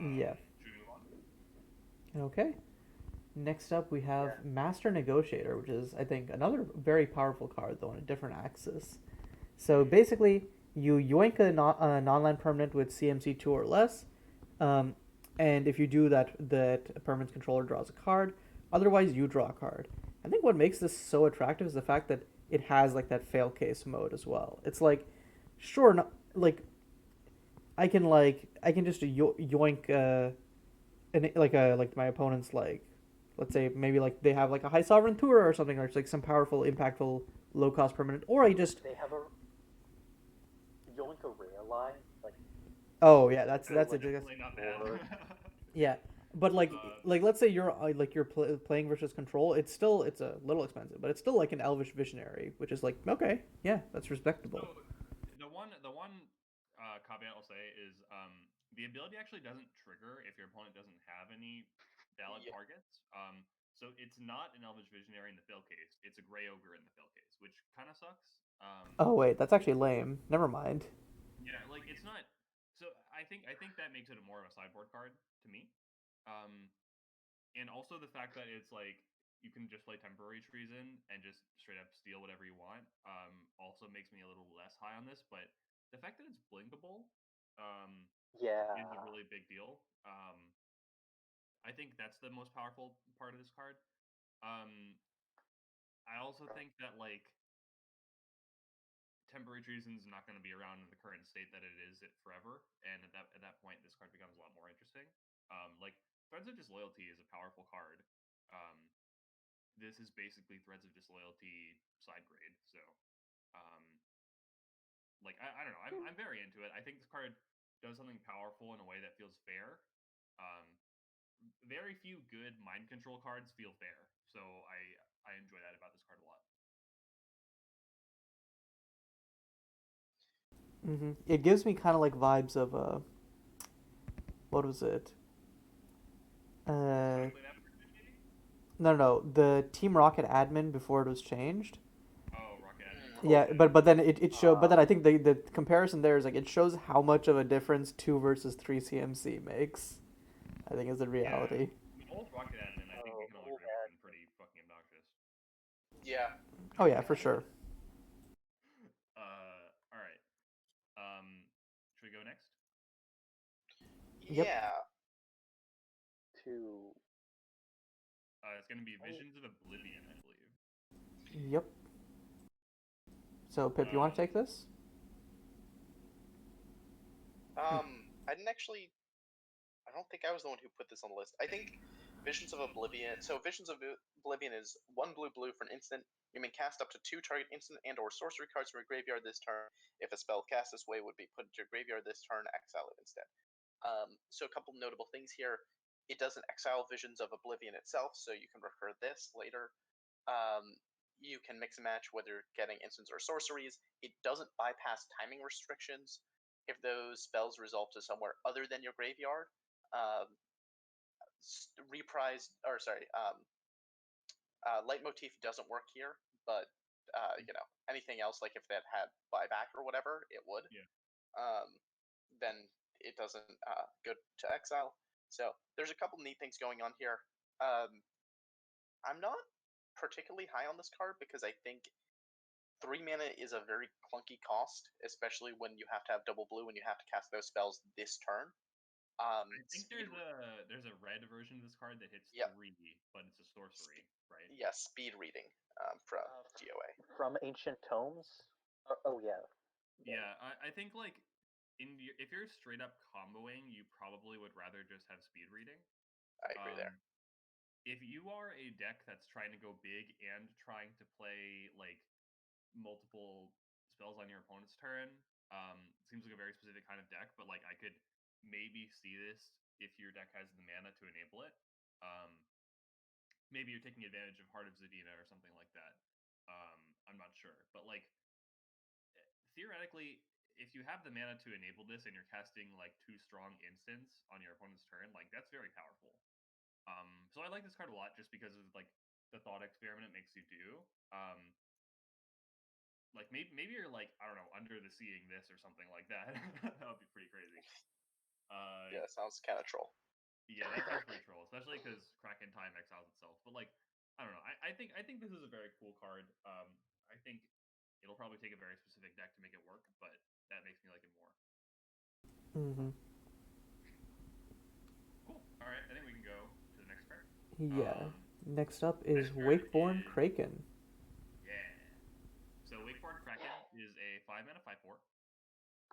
yeah. Should we move on? Okay. Next up, we have Yeah. Master Negotiator, which is, I think, another very powerful card, though, on a different axis. So basically, you yoink a non-land permanent with CMC 2 or less, um, and if you do that, that permanent's controller draws a card. Otherwise, you draw a card. I think what makes this so attractive is the fact that it has like that fail case mode as well. It's like, sure, no, I can just yoink like my opponent's like let's say maybe like they have like a high sovereign tour or something or it's like some powerful impactful low cost permanent or I just They have a Yoink a rare line, like oh yeah so that's That's it like definitely not bad. or yeah but uh, like let's say you're like you're playing versus control it's a little expensive but it's still like an elvish visionary which is like okay yeah that's so respectable. the one caveat I'll say is the ability actually doesn't trigger if your opponent doesn't have any valid Yeah. targets. So it's not an Elvish Visionary in the fail case. It's a Gray Ogre in the fail case, which kind of sucks. Oh wait, that's actually lame, never mind. Yeah, like it's not. So I think that makes it a more of a sideboard card to me. Um, and also the fact that it's like you can just play temporary treason and just straight up steal whatever you want also makes me a little less high on this, but the fact that it's blinkable um, is a yeah. really big deal. I think that's the most powerful part of this card. um, I also think that like temporary treason is not going to be around in the current state that it is it forever, and at that point this card becomes a lot more interesting. Like Threads of Disloyalty is a powerful card. um, this is basically Threads of Disloyalty side grade. So, um, like I don't know, I'm very into it. I think this card does something powerful in a way that feels fair. Um, very few good mind control cards feel fair. So I enjoy that about this card a lot. It gives me kind of like vibes of what was it? Uh, Play that version, maybe? no, the Team Rocket admin before it was changed. Oh, Rocket Admin. Yeah, Okay. but then it showed. But then I think the comparison there is like it shows how much of a difference 2 versus 3 CMC makes. I think is the reality. I mean, old Rocket Admin, I think we can all old agree has been pretty fucking obnoxious. Yeah. Oh yeah, for sure. All right. Should we go next? Yep. Yeah. To It's gonna be Visions of Oblivion, I believe. Yep. So Pip, you want to take this? I didn't actually. I don't think I was the one who put this on the list. I think Visions of Oblivion. So Visions of Oblivion is 1 blue for an instant. You may cast up to 2 target instant and/or sorcery cards from your graveyard this turn. If a spell cast this way would be put into your graveyard this turn, exile it instead. So a couple notable things here. It doesn't exile Visions of Oblivion itself, so you can recur this later. You can mix and match whether you're getting instants or sorceries. It doesn't bypass timing restrictions if those spells resolve to somewhere other than your graveyard. Leitmotif doesn't work here, but anything else, like if that had buyback or whatever, it would. Yeah. Then it doesn't go to exile. So there's a couple neat things going on here. I'm not particularly high on this card because I think 3 mana is a very clunky cost, especially when you have to have double blue and you have to cast those spells this turn. I think there's a red version of this card that hits 3, but it's a sorcery, right? Yeah, speed reading from DOA. From Ancient Tomes? Oh yeah. Yeah, I think like if you're straight up comboing, you probably would rather just have speed reading. I agree there. If you are a deck that's trying to go big and trying to play like multiple spells on your opponent's turn, seems like a very specific kind of deck. But like I could maybe see this if your deck has the mana to enable it. Maybe you're taking advantage of Heart of Zadina or something like that. I'm not sure, but like theoretically, if you have the mana to enable this and you're casting like 2 strong instants on your opponent's turn, like that's very powerful. So I like this card a lot just because of like the thought experiment it makes you do. Like maybe you're like, I don't know, under the seeing this or something like that. That would be pretty crazy. Yeah, sounds kind of troll. Yeah, that sounds pretty troll, especially because Kraken time exiles itself. But like, I don't know. I think this is a very cool card. I think it'll probably take a very specific deck to make it work, but that makes me like it more. Cool. All right, I think we can go to the next card. Yeah. Next up is Wakeboarn Kraken. Yeah. So Wakeboard Kraken is a 5 mana 5/4.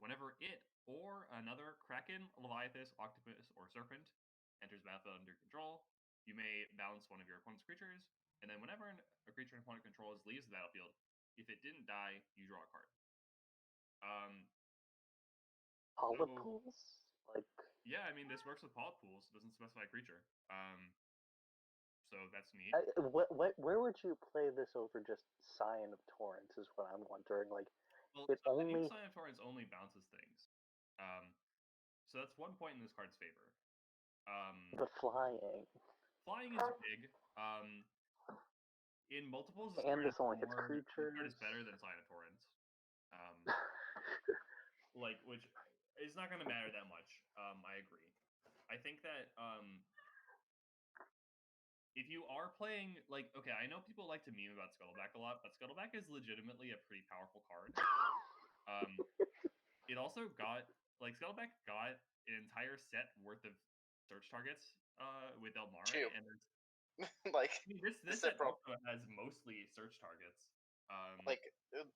Whenever it or another Kraken, Leviathan, Octopus, or Serpent enters battlefield under control, you may balance one of your opponent's creatures, and then whenever a creature an opponent controls leaves the battlefield, if it didn't die, you draw a card. Polyp pools? Like yeah, I mean this works with polyp pools. It doesn't specify a creature. So that's neat. Where would you play this over just Scion of Torrents is what I'm wondering. Like Well, it I only think Scion of Torrents only bounces things. So that's 1 point in this card's favor. the flying. Flying is big. In multiples, And this only hits creatures. This card is better than Scion of Torrents. Like, which is not going to matter that much. I agree. I think that if you are playing, like, okay, I know people like to meme about Scuttleback a lot, but Scuttleback is legitimately a pretty powerful card. It also got, like, Scuttleback got an entire set worth of search targets with Elmara, and there's like I mean, this set also has mostly search targets. Like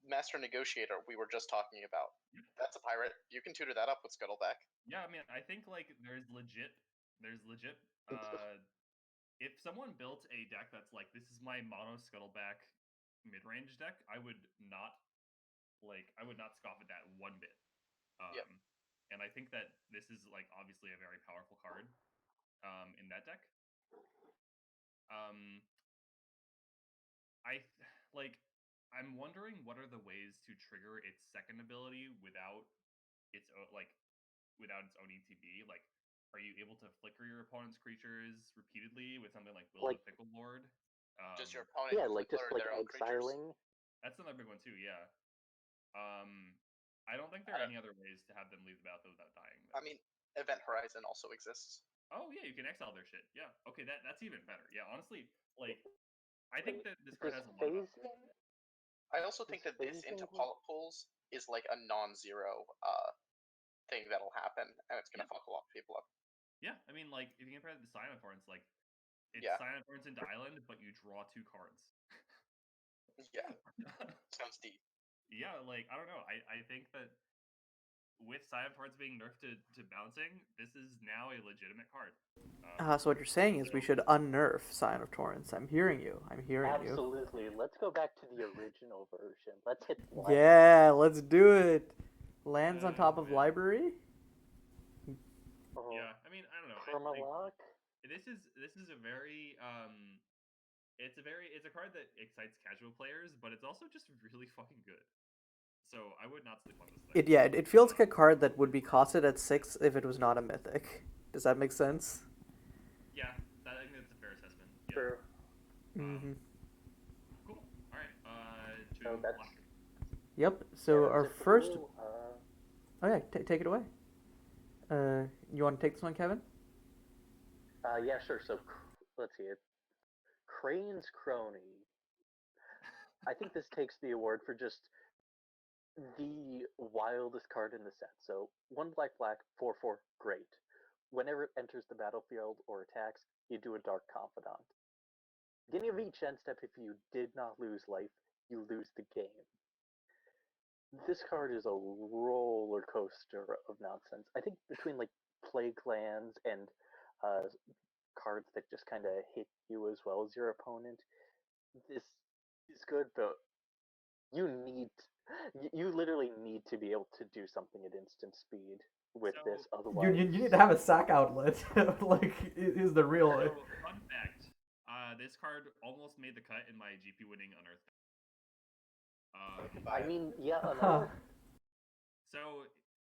Master Negotiator, we were just talking about. That's a pirate. You can tutor that up with Scuttleback. Yeah, I mean, I think like there's legit. If someone built a deck that's like, this is my mono Scuttleback mid-range deck, I would not scoff at that one bit. And I think that this is like obviously a very powerful card. in that deck. I'm wondering what are the ways to trigger its second ability without its without its own ETB. Like, are you able to flicker your opponent's creatures repeatedly with something like Will of the Fickle Lord? Does your opponent flicker their own creatures? exiling? That's another big one too. Yeah. I don't think there are any other ways to have them leave the battlefield without dying. Though. I mean, Event Horizon also exists. Oh yeah, you can exile their shit. Yeah. Okay, that's even better. Yeah, honestly, like I think that this card has a lot of I also think that this into Polyp Pools is like a non-zero thing that'll happen, and it's gonna fuck a lot of people up. Yeah, I mean, like if you compare it to Cyanothorns, like it's Cyanothorns into Island, but you draw 2 cards. Yeah, sounds deep. Yeah, like I don't know. I think that with Cyanothorns being nerfed to bouncing, this is now a legitimate card. So what you're saying is we should unnerf Scion of Torrents. I'm hearing you. Absolutely. Let's go back to the original version. Let's hit lands. Yeah, let's do it. Lands on top of library? Yeah, I mean, I don't know. Permalock? This is a very it's a card that excites casual players, but it's also just really fucking good. So I would not sleep on this thing. It feels like a card that would be costed at 6 if it was not a mythic. Does that make sense? Yeah, I think that's a fair assessment. Yeah. Sure. Cool. All right. Black. Yep. So our first. Oh yeah, take it away. You want to take this one, Kevin? Yeah, sure. So let's see it. Crane's Crony. I think this takes the award for just the wildest card in the set. So 1 black, 4/4, great. Whenever it enters the battlefield or attacks, you do a Dark Confidant. Beginning of each end step, if you did not lose life, you lose the game. This card is a roller coaster of nonsense. I think between like Plague Lands and cards that just kind of hit you as well as your opponent, this is good, but you literally need to be able to do something at instant speed with this, otherwise you need to have a sack outlet. Like is the real fun fact. This card almost made the cut in my GP winning Unearth. I mean, yeah, Unearth. So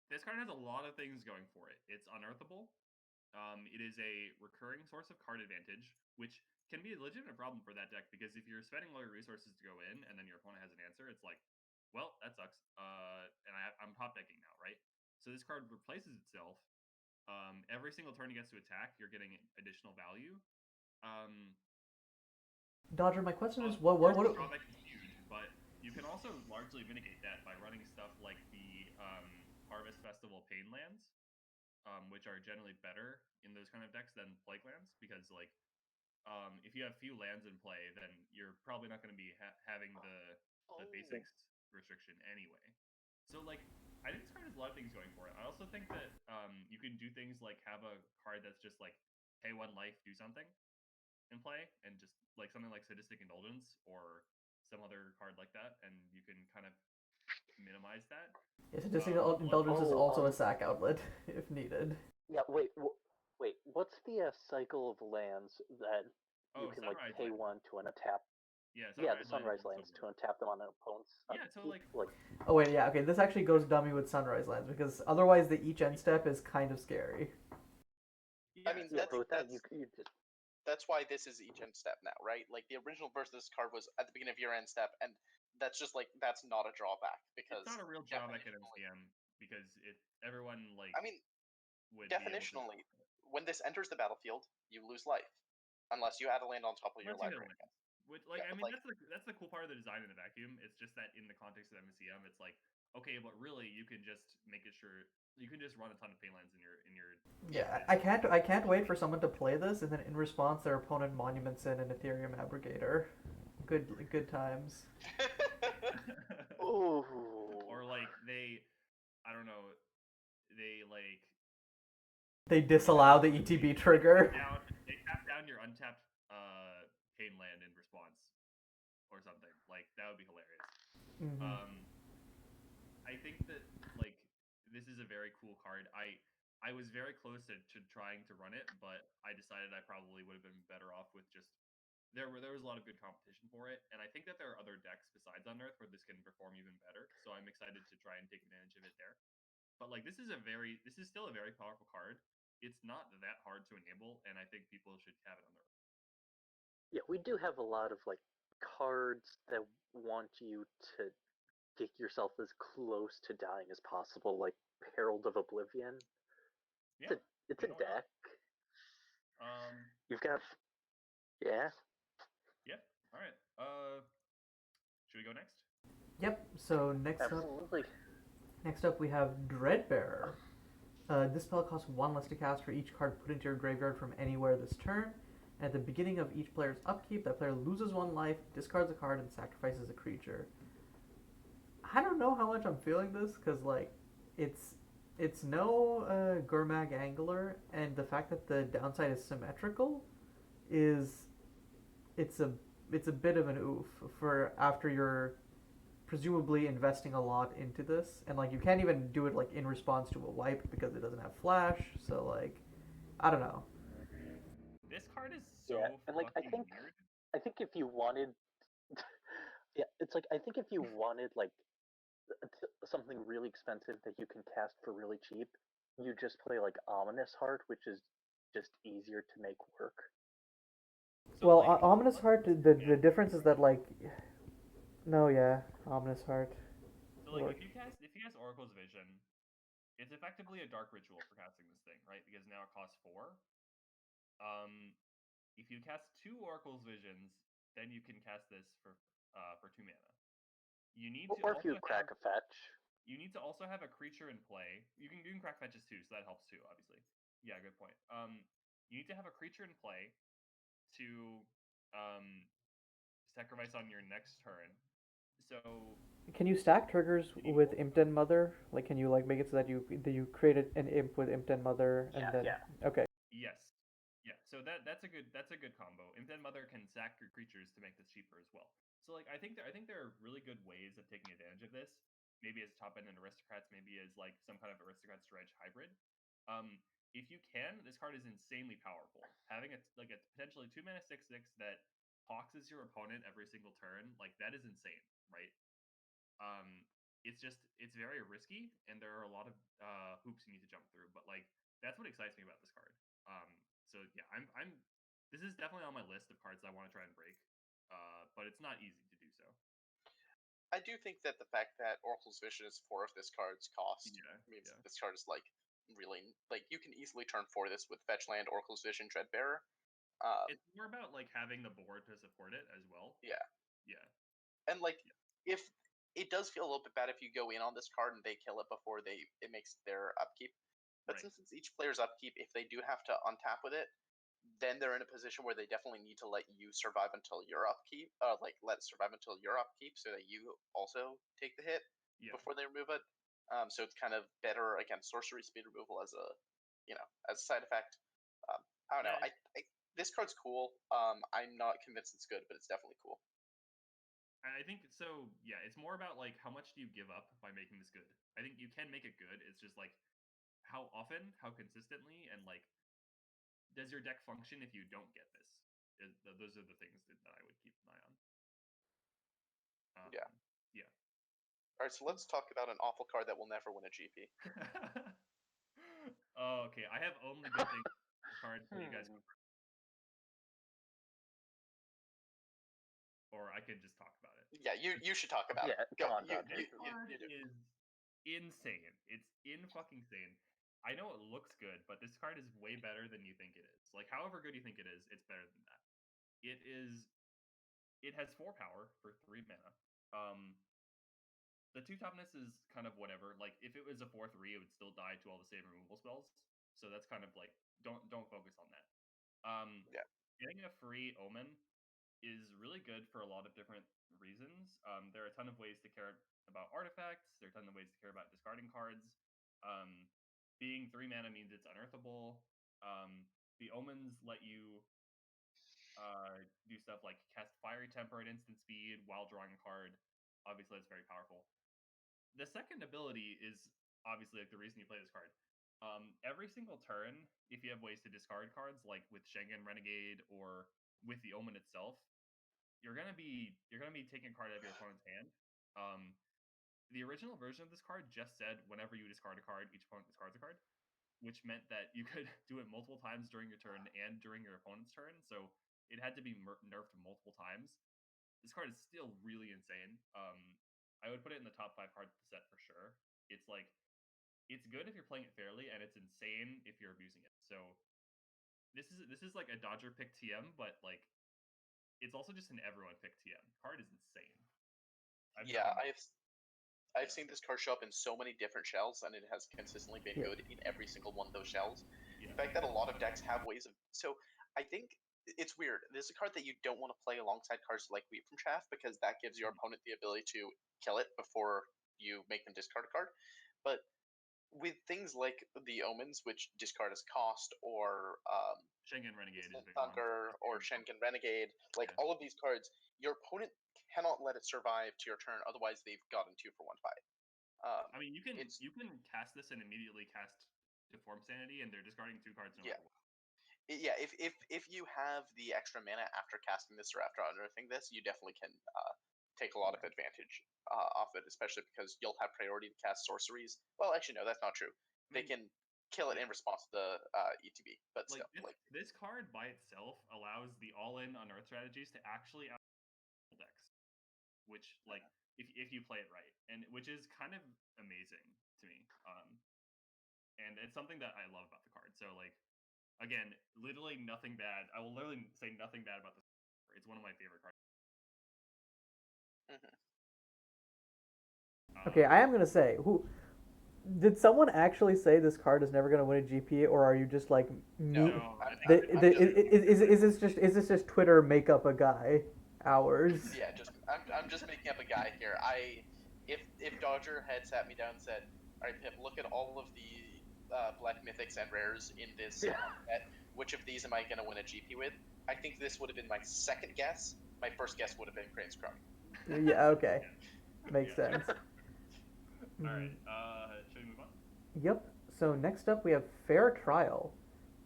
this card has a lot of things going for it. It's unearthable. It is a recurring source of card advantage, which can be a legitimate problem for that deck because if you're spending all your resources to go in and then your opponent has an answer, it's like, well, that sucks. And I'm top decking now, right? So this card replaces itself. Every single turn it gets to attack, you're getting additional value. Dodger, my question is, what drawback is huge, but you can also largely mitigate that by running stuff like the Harvest Festival Pain Lands, which are generally better in those kind of decks than Plague Lands, because like if you have few lands in play, then you're probably not going to be having the basics restriction anyway. So like I think this card has a lot of things going for it. I also think that you can do things like have a card that's just like pay 1 life, do something in play, and just like something like Sadistic Indulgence or some other card like that, and you can kind of minimize that. Yeah, Sadistic Indulgence is also a sack outlet if needed. Yeah, wait. What's the cycle of lands that you can like pay 1 to untap? Yeah, the Sunrise lands to untap them on an opponent's. Yeah, so like. Oh wait, yeah, okay. This actually goes dummy with Sunrise lands because otherwise the each end step is kind of scary. Yeah, I mean, that's why this is each end step now, right? Like the original version of this card was at the beginning of your end step, and that's just like that's not a drawback because it's not a real drawback at MSEM because everyone like. I mean, definitionally, when this enters the battlefield, you lose life unless you add a land on top of your library. Which, like, I mean, that's the cool part of the design in the vacuum. It's just that in the context of MSEM, it's like, okay, but really, you can just make it sure you can just run a ton of Painlands in your. Yeah, I can't wait for someone to play this, and then in response, their opponent monuments in an Ethereum Abrogator. Good times. Ooh. Or like I don't know, they disallow the ETB trigger. They tap down your untapped Painland in response, or something. Like that would be hilarious. Mm-hmm. I think that like this is a very cool card. I was very close to trying to run it, but I decided I probably would have been better off with just there was a lot of good competition for it, and I think that there are other decks besides Unearth where this can perform even better. So I'm excited to try and take advantage of it there. But like this is still a very powerful card. It's not that hard to enable, and I think people should have it on their own. Yeah, we do have a lot of like cards that want you to get yourself as close to dying as possible, like Herald of Oblivion. Yeah, It's a you know what? deck. Um, You've got yeah. yeah. All right. Should we go next? Yep. So Absolutely. next up we have Dreadbearer. This spell costs 1 less to cast for each card put into your graveyard from anywhere this turn. At the beginning of each player's upkeep, that player loses 1 life, discards a card, and sacrifices a creature. I don't know how much I'm feeling this because like it's no Gurmag Angler, and the fact that the downside is symmetrical is it's a it's a bit of an oof for after you're presumably investing a lot into this, and like you can't even do it like in response to a wipe because it doesn't have flash. So like I don't know. This card is so Yeah, and like fucking weird. I think if you wanted, yeah, it's like I think if you wanted like something really expensive that you can cast for really cheap, you just play like Ominous Heart, which is just easier to make work. So, Well, like, Ominous Heart. The yeah. difference is that like no, yeah, Ominous Heart. So like if you cast Oracle's Vision, it's effectively a dark ritual for casting this thing, right? Because now it costs 4. If you cast 2 Oracle's Visions, then you can cast this for 2 mana. You need to Or if you also crack a fetch. you need to also have a creature in play. You can crack fetches too, so that helps too, obviously. Yeah, good point. You need to have a creature in play to sacrifice on your next turn. So Can you stack triggers with Imp Den Mother? Like, can you like make it so that you create an imp with Imp Den Mother and then okay. yes, yeah. So that's a good combo. Imp Den Mother can sack your creatures to make this cheaper as well. So like I think there are really good ways of taking advantage of this. Maybe as top end and aristocrats, maybe as like some kind of aristocrats dredge hybrid. If you can, this card is insanely powerful. Having a potentially 2 mana 6/6 that poxes your opponent every single turn, like that is insane, right? It's very risky, and there are a lot of hoops you need to jump through. But like that's what excites me about this card. So yeah, I'm this is definitely on my list of cards I want to try and break, but it's not easy to do so. I do think that the fact that Oracle's Vision is 4 of this card's cost means that this card is like really like you can easily turn 4 this with Fetch Land, Oracle's Vision, Dreadbearer. It's more about like having the board to support it as well. Yeah. Yeah. And like if it does feel a little bit bad if you go in on this card and they kill it before it makes their upkeep. But Right. since it's each player's upkeep, if they do have to untap with it, then they're in a position where they definitely need to let you survive until your upkeep. Let it survive until your upkeep, so that you also take the hit before they remove it. So it's kind of better against sorcery speed removal as a side effect. I don't know. This card's cool. I'm not convinced it's good, but it's definitely cool. I think so. Yeah, it's more about like how much do you give up by making this good. I think you can make it good. It's just like how often, how consistently, and like does your deck function if you don't get this? Those are the things that I would keep an eye on. Yeah. Yeah. All right, so let's talk about an awful card that will never win a GP. Oh, okay. I have only good things cards that you guys go first. Or I could just talk about it. Yeah, you should talk about it. Go on, you is insane. It's fucking insane. I know it looks good, but this card is way better than you think it is. Like, however good you think it is, it's better than that. It has 4 power for 3 mana. The 2 toughness is kind of whatever. Like, if it was a 4/3, it would still die to all the same removal spells. So that's kind of like don't focus on that. Getting a free Omen is really good for a lot of different reasons. There are a ton of ways to care about artifacts. There are a ton of ways to care about discarding cards. Being 3 mana means it's unearthable. The Omens let you do stuff like cast Fiery Temper at instant speed while drawing a card. Obviously, that's very powerful. The second ability is obviously like the reason you play this card. every single turn, if you have ways to discard cards, like with Schengen Renegade or with the Omen itself, you're gonna be taking a card out of your opponent's hand. The original version of this card just said whenever you discard a card, each opponent discards a card, which meant that you could do it multiple times during your turn and during your opponent's turn. So it had to be nerfed multiple times. This card is still really insane. I would put it in the top 5 cards of the set for sure. It's like it's good if you're playing it fairly, and it's insane if you're abusing it. So this is like a dodger pick TM, but like it's also just an everyone pick TM. Card is insane. Yeah, I've seen this card show up in so many different shells, and it has consistently been good in every single one of those shells. Yeah. The fact that a lot of decks have ways of I think it's weird. This is a card that you don't want to play alongside cards like Weep from Chaff, because that gives your opponent the ability to kill it before you make them discard a card. But with things like the Omens, which discard as cost, or Schengen Renegade is a big Thunker, or Schengen Renegade, like all of these cards, your opponent cannot let it survive to your turn, otherwise they've gotten 2 for 1 fight. I mean, you can cast this and immediately cast Deform Sanity, and they're discarding 2 cards no matter what. Yeah, if you have the extra mana after casting this or after unearthing this, you definitely can take a lot of advantage off it, especially because you'll have priority to cast sorceries. Well, actually, no, that's not true. They can kill it in response to the ETB, but like, still, this card by itself allows the all-in unearth strategies to actually out decks, which like if you play it right, and which is kind of amazing to me. And it's something that I love about the card. So like, again, literally nothing bad. I will literally say nothing bad about this. It's one of my favorite cards. Okay, I am gonna say, who did someone actually say this card is never gonna win a GP, or are you just like me? No, Is this just Twitter make up a guy? Hours. Yeah, I'm just making up a guy here. If Dodger had sat me down and said, "All right, Pip, look at all of the black mythics and rares in this set. Which of these am I gonna win a GP with?" I think this would have been my second guess. My first guess would have been Crane's Crony. Yeah. Okay. Makes sense. All right. Should we move on? Yep. So next up we have Fair Trial.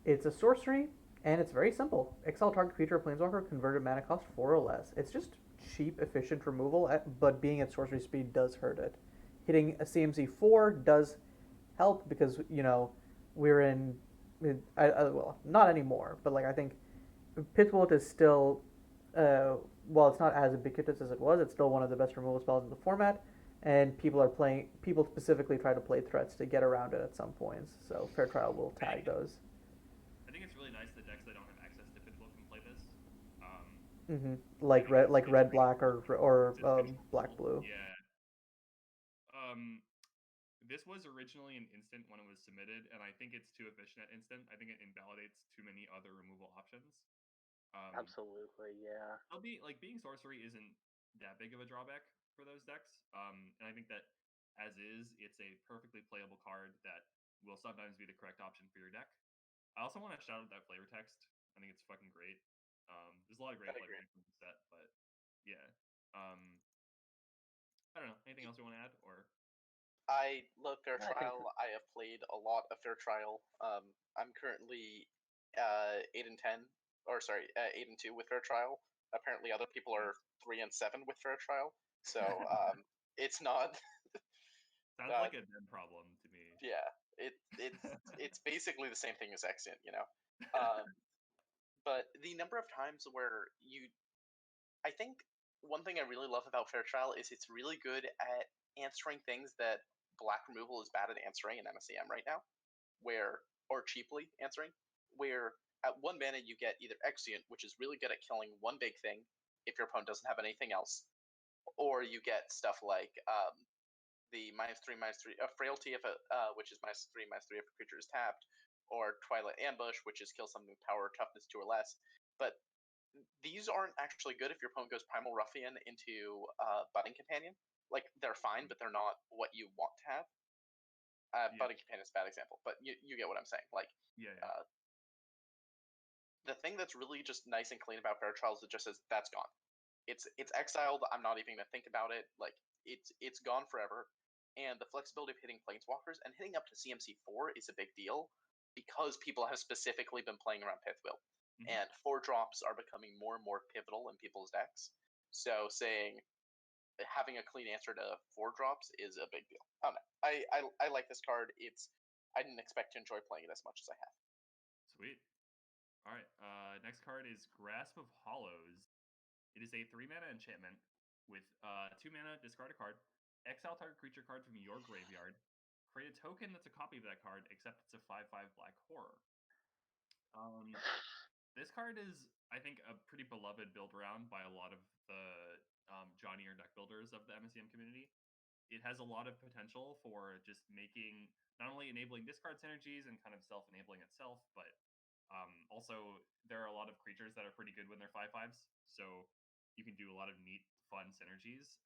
It's a sorcery, and it's very simple. Exile target creature or planeswalker, converted mana cost 4 or less. It's just cheap, efficient removal, but being at sorcery speed does hurt it. Hitting a CMC 4 does help because, we're in... well, not anymore, but like I think Pitbolt is still... while it's not as ubiquitous as it was, it's still one of the best removal spells in the format, and people specifically try to play threats to get around it at some points, so Fair Trial will tag those. I think it's really nice that decks that don't have access to Pitbull can play this. Like red black or black blue. Yeah. This was originally an instant when it was submitted, and I think it's too efficient at instant. I think it invalidates too many other removal options. Absolutely, yeah. Being sorcery isn't that big of a drawback for those decks. And I think that as is, it's a perfectly playable card that will sometimes be the correct option for your deck. I also want to shout out that flavor text. I think it's fucking great. There's a lot of great flavor text in the set, but yeah. I don't know. Anything else you want to add, or? I love Fair Trial. I have played a lot of Fair Trial. I'm currently 8 and 10, or sorry, 8 and 2 with Fair Trial. Apparently, other people are 3 and 7 with Fair Trial. So it's not. Sounds like a dead problem to me. Yeah, it's basically the same thing as Extant, But the number of times where I think one thing I really love about Fair Trial is it's really good at answering things that black removal is bad at answering in MSEM right now, or cheaply answering, where at 1 mana you get either Exeunt, which is really good at killing one big thing if your opponent doesn't have anything else, or you get stuff like the -3/-3 Frailty which is -3/-3 if a creature is tapped, or Twilight Ambush, which is kill something with power or toughness 2 or less. But these aren't actually good if your opponent goes Primal Ruffian into Budding Companion. Like, they're fine, but they're not what you want to have. Budding Companion is a bad example, but you get what I'm saying. Like, the thing that's really just nice and clean about Fair Trial is it just says, that's gone. It's exiled, I'm not even going to think about it. Like, it's gone forever. and the flexibility of hitting Planeswalkers and hitting up to CMC 4 is a big deal because people have specifically been playing around Pithwheel. And 4-drops are becoming more and more pivotal in people's decks. So saying having a clean answer to 4-drops is a big deal. I don't know. I like this card. I didn't expect to enjoy playing it as much as I have. Sweet. All right. Next card is Grasp of Hollows. It is a 3-mana enchantment with 2 mana, discard a card, exile target creature card from your graveyard, create a token that's a copy of that card, except it's a 5/5 black horror. This card is, I think, a pretty beloved build around by a lot of the Johnnier deck builders of the MSEM community. It has a lot of potential for just making, not only enabling discard synergies and kind of self-enabling itself, but also there are a lot of creatures that are pretty good when they're 5/5s, so you can do a lot of neat, fun synergies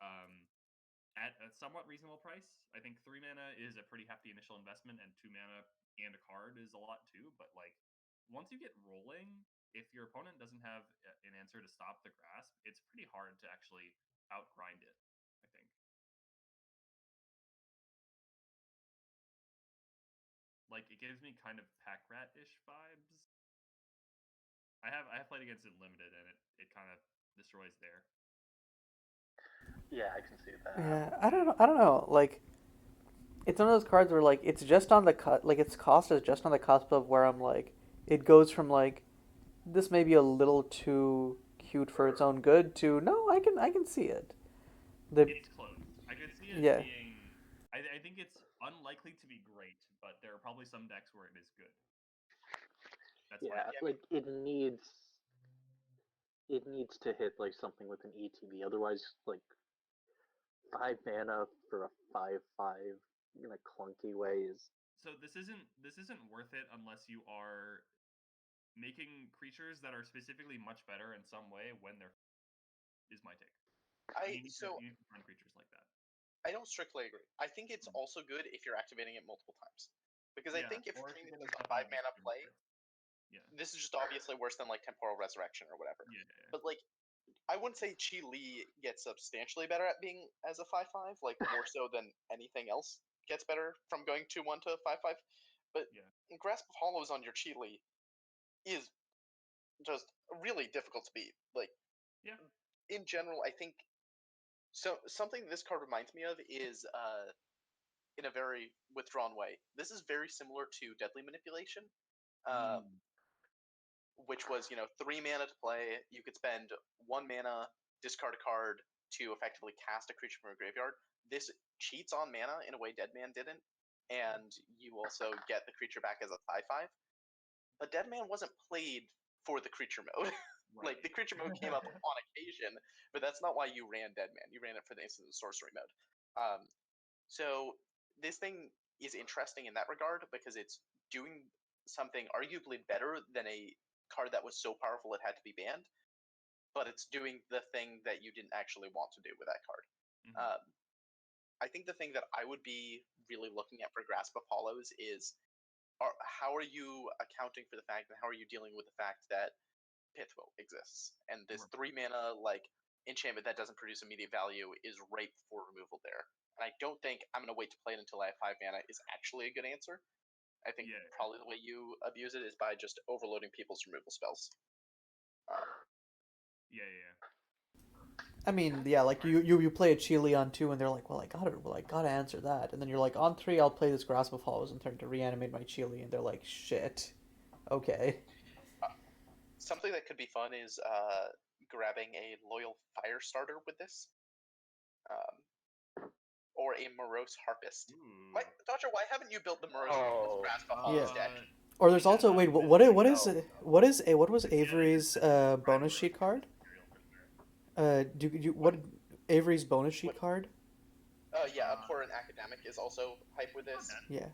at a somewhat reasonable price. I think 3 mana is a pretty hefty initial investment, and 2 mana and a card is a lot too. But like, once you get rolling, if your opponent doesn't have an answer to stop the grasp, it's pretty hard to actually outgrind it, I think. Like, it gives me kind of pack rat-ish vibes. I have played against it limited, and it kind of destroys there. Yeah, I can see that. Yeah, I don't know. Like, it's one of those cards where like it's just on the cut. Like its cost is just on the cusp of where I'm like, it goes from like, this may be a little too cute for its own good to no, I can see it. It's close. I could see it Yeah. being. I think it's unlikely to be great, but there are probably some decks where it is good. That's Yeah, why. like it needs to hit like something with an ETB. Otherwise, like 5 mana for a 5/5 in a clunky way is. So this isn't worth it unless you are making creatures that are specifically much better in some way when they're. Is my take. You need to find creatures like that. I don't strictly agree. I think it's also good if you're activating it multiple times. Because I think if you're treating it as a 5 mana play, this is just obviously worse than like Temporal Resurrection or whatever. Yeah. But like, I wouldn't say Chi Li gets substantially better at being as a 5/5, like more so than anything else gets better from going 2/1 to 5/5. But Grasp of Hollows on your Chi Li is just really difficult to beat. Like, in general, I think something this card reminds me of is in a very withdrawn way. This is very similar to Deadly Manipulation, which was 3 mana to play. You could spend 1 mana, discard a card to effectively cast a creature from your graveyard. This cheats on mana in a way Deadman didn't, and you also get the creature back as a 5/5. But Deadman wasn't played for the creature mode. Like, the creature mode came up on occasion, but that's not why you ran Deadman. You ran it for the instant sorcery mode. So this thing is interesting in that regard because it's doing something arguably better than a card that was so powerful it had to be banned, but it's doing the thing that you didn't actually want to do with that card. I think the thing that I would be really looking at for Grasp of Hollows is how are you accounting for the fact and how are you dealing with the fact that Pithwheel exists and this 3 mana like enchantment that doesn't produce immediate value is ripe for removal there. And I don't think I'm going to wait to play it until I have 5 mana is actually a good answer. I think probably the way you abuse it is by just overloading people's removal spells. I mean, yeah, like you play a Chile on 2 and they're like, well, I gotta answer that, and then you're like, on 3 I'll play this Grasp of Hollows and turn to reanimate my Chile, and they're like, shit, okay. Something that could be fun is grabbing a Loyal Firestarter with this. Or a Morose Harpist. Dodger, why haven't you built the Morose Grasp of Hollows deck? Or there's also what was Avery's bonus sheet card? What Avery's bonus sheet card? Abhorrent Academic is also hype with this. Yeah.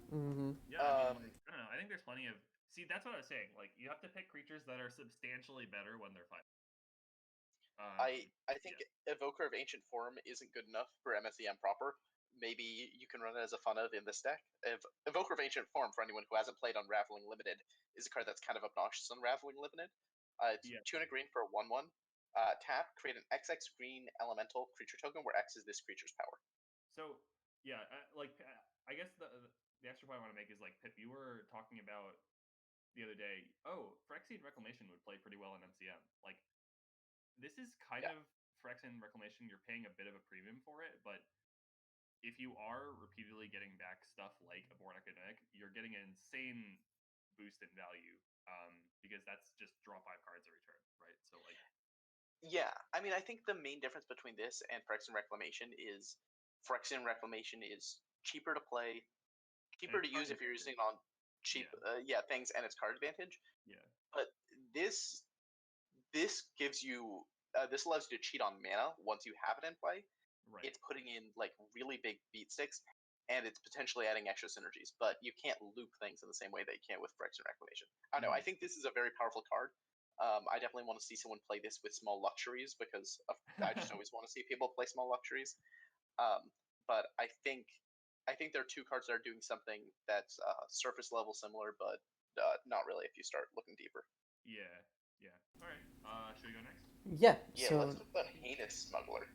Mm-hmm. I don't know. I think there's plenty of. See, that's what I was saying. Like, you have to pick creatures that are substantially better when they're 5. I think Evoker of Ancient Form isn't good enough for MSEM proper. Maybe you can run it as a fun of in this deck. Evoker of Ancient Form, for anyone who hasn't played Unraveling Limited, is a card that's kind of obnoxious on Unraveling Limited. It's 2 and a green for a 1/1. Tap, create an XX green elemental creature token where X is this creature's power. So Yeah, I guess the extra point I want to make is like Pip, you were talking about the other day. Oh, Phyrexian Reclamation would play pretty well in MCM. Like this is kind Yeah. of Phyrexian Reclamation. You're paying a bit of a premium for it, but if you are repeatedly getting back stuff like a Born Academic, you're getting an insane boost in value. Because that's just draw 5 cards every turn, right? So like, Yeah, I mean, I think the main difference between this and Phyrexian Reclamation is Phyrexian Reclamation is cheaper to play, cheaper to it's card use if you're advantage. using it on cheap, things, and it's card advantage. Yeah, But this gives you this allows you to cheat on mana once you have it in play. right. It's putting in like really big beat sticks, and it's potentially adding extra synergies. But you can't loop things in the same way that you can with Phyrexian Reclamation. I don't know. I think this is a very powerful card. I definitely want to see someone play this with small luxuries because I just always want to see people play small luxuries. But I think there are two cards that are doing something that's surface level similar, but not really if you start looking deeper. Yeah. All right. Should we go next? Yeah. Yeah, So let's talk about Heinous Smuggler.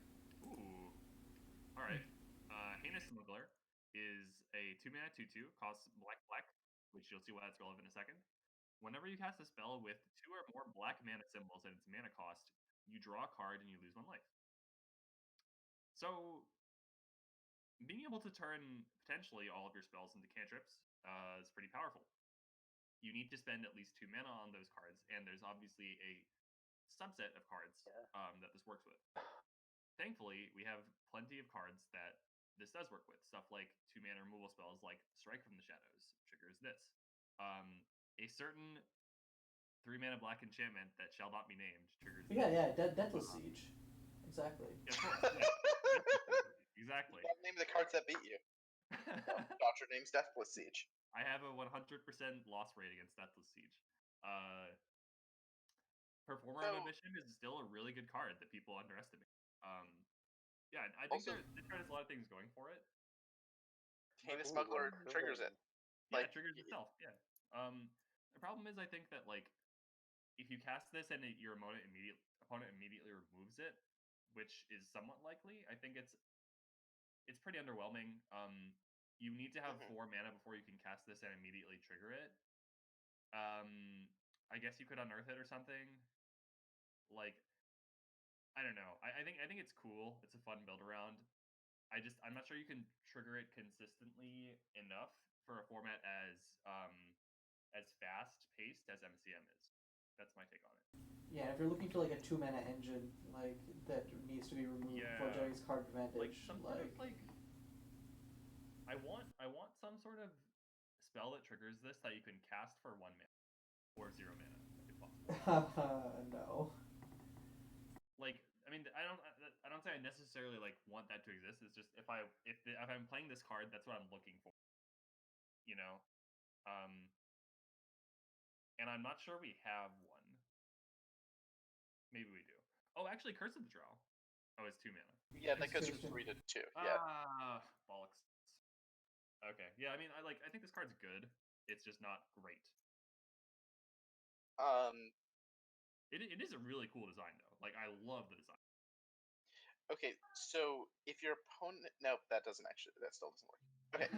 Ooh. All right. Heinous Smuggler is a 2-mana 2/2, costs black, which you'll see why that's relevant in a second. Whenever you cast a spell with 2 or more black mana symbols at its mana cost, you draw a card and you lose 1 life. So, being able to turn potentially all of your spells into cantrips is pretty powerful. You need to spend at least 2 mana on those cards, and there's obviously a subset of cards that this works with. Thankfully, we have plenty of cards that this does work with. Stuff like 2-mana removal spells like Strike from the Shadows triggers this. A certain 3-mana black enchantment that shall not be named triggers this. Deathless Siege. Exactly. Of course, yeah. Exactly. You gotta name the cards that beat you. Doctor names Deathless Siege. I have a 100% loss rate against Deathless Siege. Performer of Ambition is still a really good card that people underestimate. Yeah, I think Also- this card has a lot of things going for it. Heinous Smuggler triggers it. Yeah, Like, it triggers itself. Yeah. The problem is, I think that like, if you cast this and your opponent immediately removes it, which is somewhat likely, I think it's pretty underwhelming. You need to have 4 mana before you can cast this and immediately trigger it. I guess you could unearth it or something. Like, I don't know. I think it's cool. It's a fun build around. I'm not sure you can trigger it consistently enough for a format as fast paced as MSEM is. That's my take on it. Yeah, if you're looking for like a 2-mana engine like that needs to be removed before getting its card advantage, like some sort of like I want some sort of spell that triggers this that you can cast for 1 mana or 0 mana if possible. No. Like, I mean, I don't say I necessarily like want that to exist. It's just if I'm playing this card, that's what I'm looking for. You know, and I'm not sure we have one. Maybe we do. Oh, actually, Curse of the Drow. Oh, it's 2 mana. Yeah, that goes from 3 to 2. Yeah. Bollocks. Okay. Yeah, I mean, I think this card's good. It's just not great. It is a really cool design though. Like, I love the design. Okay, so if your opponent, nope, that still doesn't work. Okay,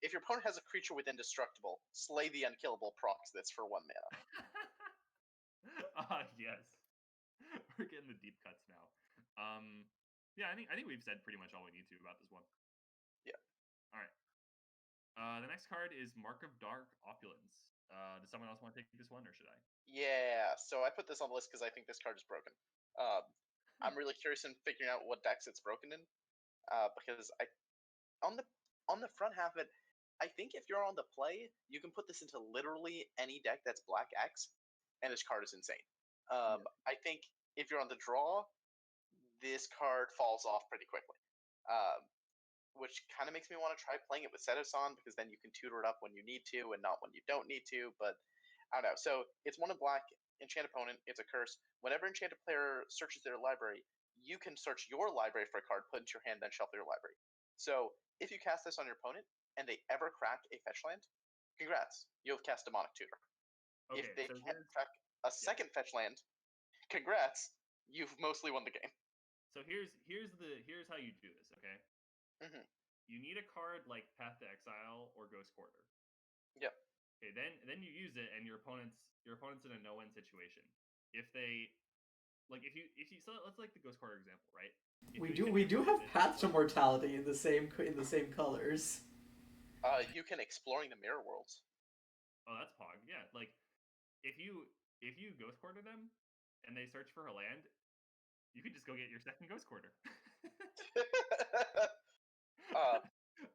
if your opponent has a creature with Indestructible, slay the unkillable procs this for 1 mana. Yes. We're getting the deep cuts now. Yeah, I think we've said pretty much all we need to about this one. Yeah. All right. The next card is Mark of Dark Opulence. Does someone else want to take this one, or should I? Yeah, so I put this on the list because I think this card is broken. I'm really curious in figuring out what decks it's broken in, because on the front half of it, I think if you're on the play, you can put this into literally any deck that's Black X, and this card is insane. I think if you're on the draw, this card falls off pretty quickly. Which kind of makes me want to try playing it with Sedosan, because then you can tutor it up when you need to and not when you don't need to, but I don't know. So it's 1 in black, enchant opponent, it's a curse. Whenever enchanted player searches their library, you can search your library for a card, put into your hand, then shuffle your library. So if you cast this on your opponent and they ever crack a fetch land, congrats, you have cast Demonic Tutor. Okay, if they can't crack a second fetch land, congrats, you've mostly won the game. So here's how you do this, okay? you need a card like Path to Exile or Ghost Quarter. Yep. Okay, then you use it, and your opponent's in a no-win situation. If they if you so let's like the Ghost Quarter example, right? If We you do can have this- Paths to Mortality in the same colors. You can Exploring the Mirror Worlds. Oh, that's Pog. Yeah, like if you Ghost Quarter them and they search for a land, you can just go get your second Ghost Quarter.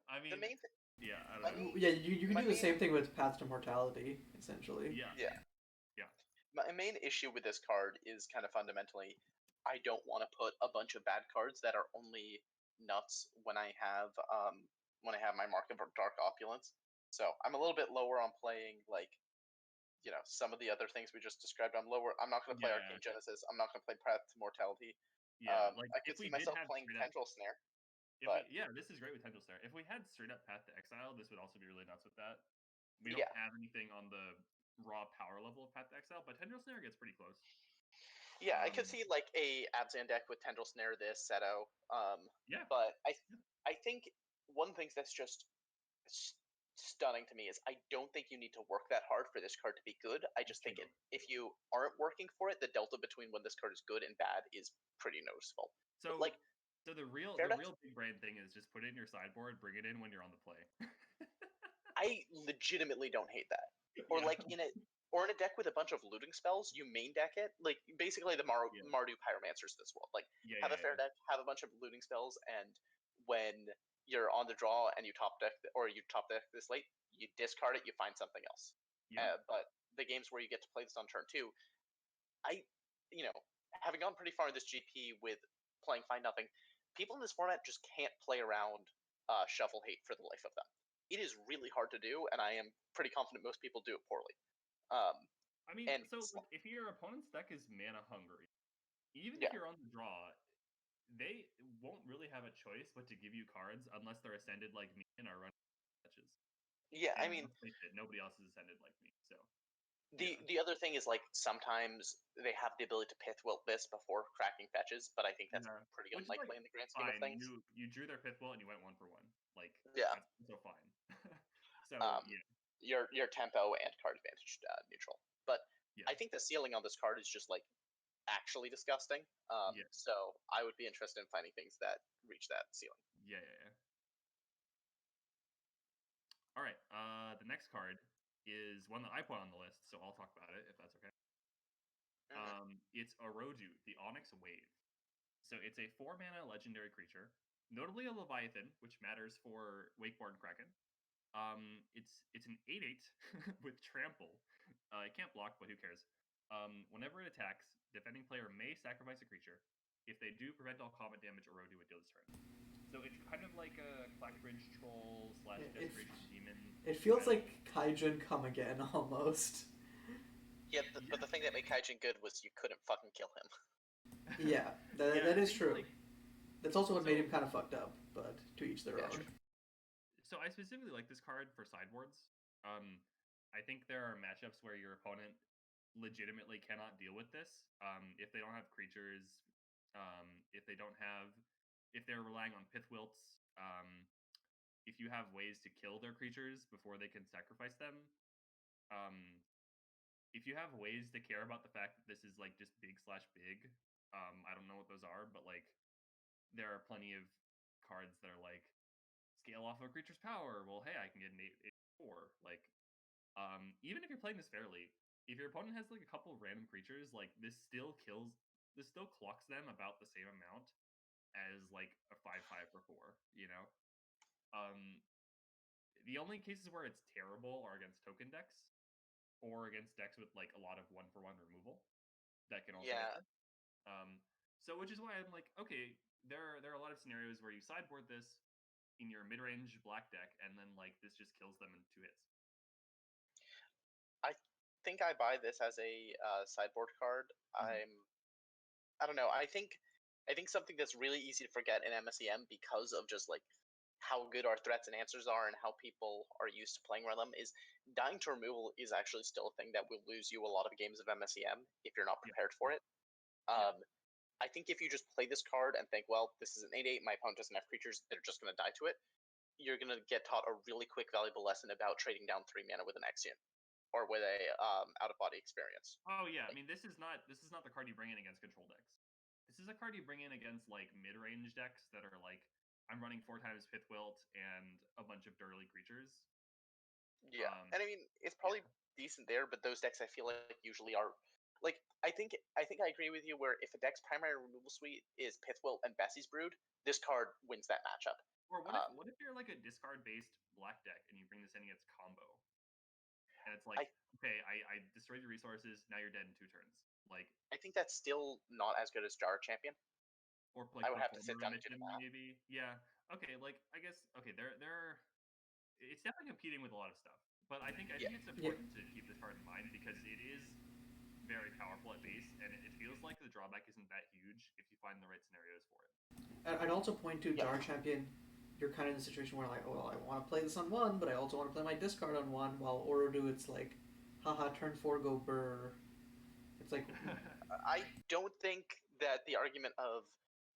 I mean, The main thing. yeah, I my don't know. main- Yeah, you can My do the main- same thing with Paths to Mortality, essentially. Yeah. My main issue with this card is kind of fundamentally, I don't want to put a bunch of bad cards that are only nuts when I have my Mark of Dark Opulence. So I'm a little bit lower on playing some of the other things we just described. I'm lower. I'm not going to play Yeah. Arcane Genesis. I'm not going to play Path to Mortality. Yeah, I could see myself playing Tendril Snare. This is great with Tendril Snare. If we had straight up Path to Exile, this would also be really nuts with that. We don't Yeah. have anything on the raw power level of Path to Exile, but Tendril Snare gets pretty close. Yeah, I could see like a Abzan deck with Tendril Snare, this Seto. Yeah. But I think one thing that's just stunning to me is I don't think you need to work that hard for this card to be good. I just think True. if you aren't working for it, the delta between when this card is good and bad is pretty noticeable. So But, so the real fair enough. big brain thing is just put it in your sideboard, bring it in when you're on the play. I legitimately don't hate that. Or Yeah. like in a deck with a bunch of looting spells, you main deck it, like basically the Yeah. Mardu Pyromancers this world. Like Yeah, have a fair deck, have a bunch of looting spells, and when you're on the draw and you top deck this late, you discard it, you find something else. Yeah. But the games where you get to play this on turn 2, having gone pretty far in this GP with playing Find Nothing, people in this format just can't play around Shuffle Hate for the life of them. It is really hard to do, and I am pretty confident most people do it poorly. I mean, and- so like, if your opponent's deck is mana hungry, even Yeah. if you're on the draw, they won't really have a choice but to give you cards unless they're ascended like me and are running fetches. Yeah, I And mean, let's face it, nobody else is ascended like me, so the other thing is like sometimes they have the ability to Pith Wilt this before cracking fetches, but I think that's Yeah. pretty Which is, unlikely like, in the grand scheme of fine. things. You drew their fifth will and you went 1-for-1. Like, Yeah. that's so fine. So Your tempo and card advantage neutral, but Yeah. I think the ceiling on this card is just like actually disgusting. Yeah. So I would be interested in finding things that reach that ceiling. Yeah. All right. The next card is one that I put on the list, so I'll talk about it if that's okay. It's a Roju, the Onyx Wave. So it's a 4-mana legendary creature, notably a Leviathan, which matters for Wakeboarn Kraken. It's an 8/8 with trample. It can't block, but who cares? Whenever it attacks, defending player may sacrifice a creature. If they do, prevent all combat damage Roju would deal this turn. So it's kind of like a Clackbridge Troll / Desperation Demon. It feels like Kaijin Come Again almost. Yeah, but the thing that made Kaijin good was you couldn't fucking kill him. Yeah, that I is think, true. like, That's also what made him kind of fucked up, but to each their Yeah, own. sure. So I specifically like this card for sideboards. I think there are matchups where your opponent legitimately cannot deal with this. If they don't have creatures, if they're relying on Pith Wilts, if you have ways to kill their creatures before they can sacrifice them, if you have ways to care about the fact that this is like just big / big, I don't know what those are, but like there are plenty of cards that are like scale off a creature's power. Well, hey, I can get an 8/4. Like, even if you're playing this fairly, if your opponent has like a couple random creatures, like this still clocks them about the same amount as like a 5/5 for 4. You know, the only cases where it's terrible are against token decks or against decks with like a lot of 1/1 removal that can also hit Yeah. them. So which is why I'm like, okay, there are a lot of scenarios where you sideboard this in your mid-range black deck, and then like this just kills them in 2 hits. I think I buy this as a sideboard card. I don't know. I think something that's really easy to forget in MSEM because of just like how good our threats and answers are and how people are used to playing around them is dying to removal is actually still a thing that will lose you a lot of games of MSEM if you're not prepared for it. I think if you just play this card and think, well, this is an 8/8, my opponent doesn't have creatures, they're just going to die to it, you're gonna get taught a really quick, valuable lesson about trading down 3 mana with an Axiom, or with a out of body experience. Oh yeah, I mean this is not the card you bring in against control decks. This is a card you bring in against like mid-range decks that are like, I'm running 4 times Pith Wilt and a bunch of dirtly creatures. Yeah, and I mean it's probably decent there, but those decks I feel like usually are like I think I agree with you where if a deck's primary removal suite is Pithwilt and Bessie's Brood, this card wins that matchup. Or what if you're like a discard based black deck and you bring this in against combo? And it's like, okay, I destroyed your resources, now you're dead in 2 turns. Like I think that's still not as good as Jar Champion. Or like I would have to sit down and do Remission, the math. maybe. Yeah. Okay, like I guess they're it's definitely competing with a lot of stuff. But I think it's important to keep this card in mind because it is very powerful at base, and it feels like the drawback isn't that huge if you find the right scenarios for it. I'd also point to Jar Champion. You're kind of in a situation where like, well, I want to play this on 1, but I also want to play my discard on 1. While Orodu, it's like, haha, turn 4, go burr. It's like I don't think that the argument of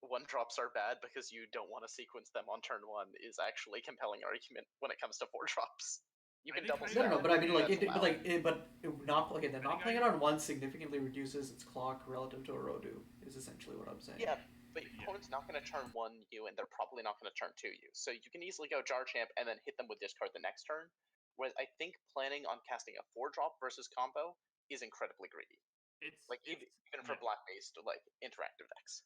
1-drops are bad because you don't want to sequence them on turn 1 is actually a compelling argument when it comes to 4-drops. You can double stack. No, but I mean, like, not okay. Then not playing it on 1 significantly reduces its clock relative to Orodu. Is essentially what I'm saying. Yeah, but your opponent's not going to turn 1 you, and they're probably not going to turn 2 you. So you can easily go Jar Champ and then hit them with discard the next turn. Whereas I think planning on casting a 4-drop versus combo is incredibly greedy. It's like even for black based like interactive decks.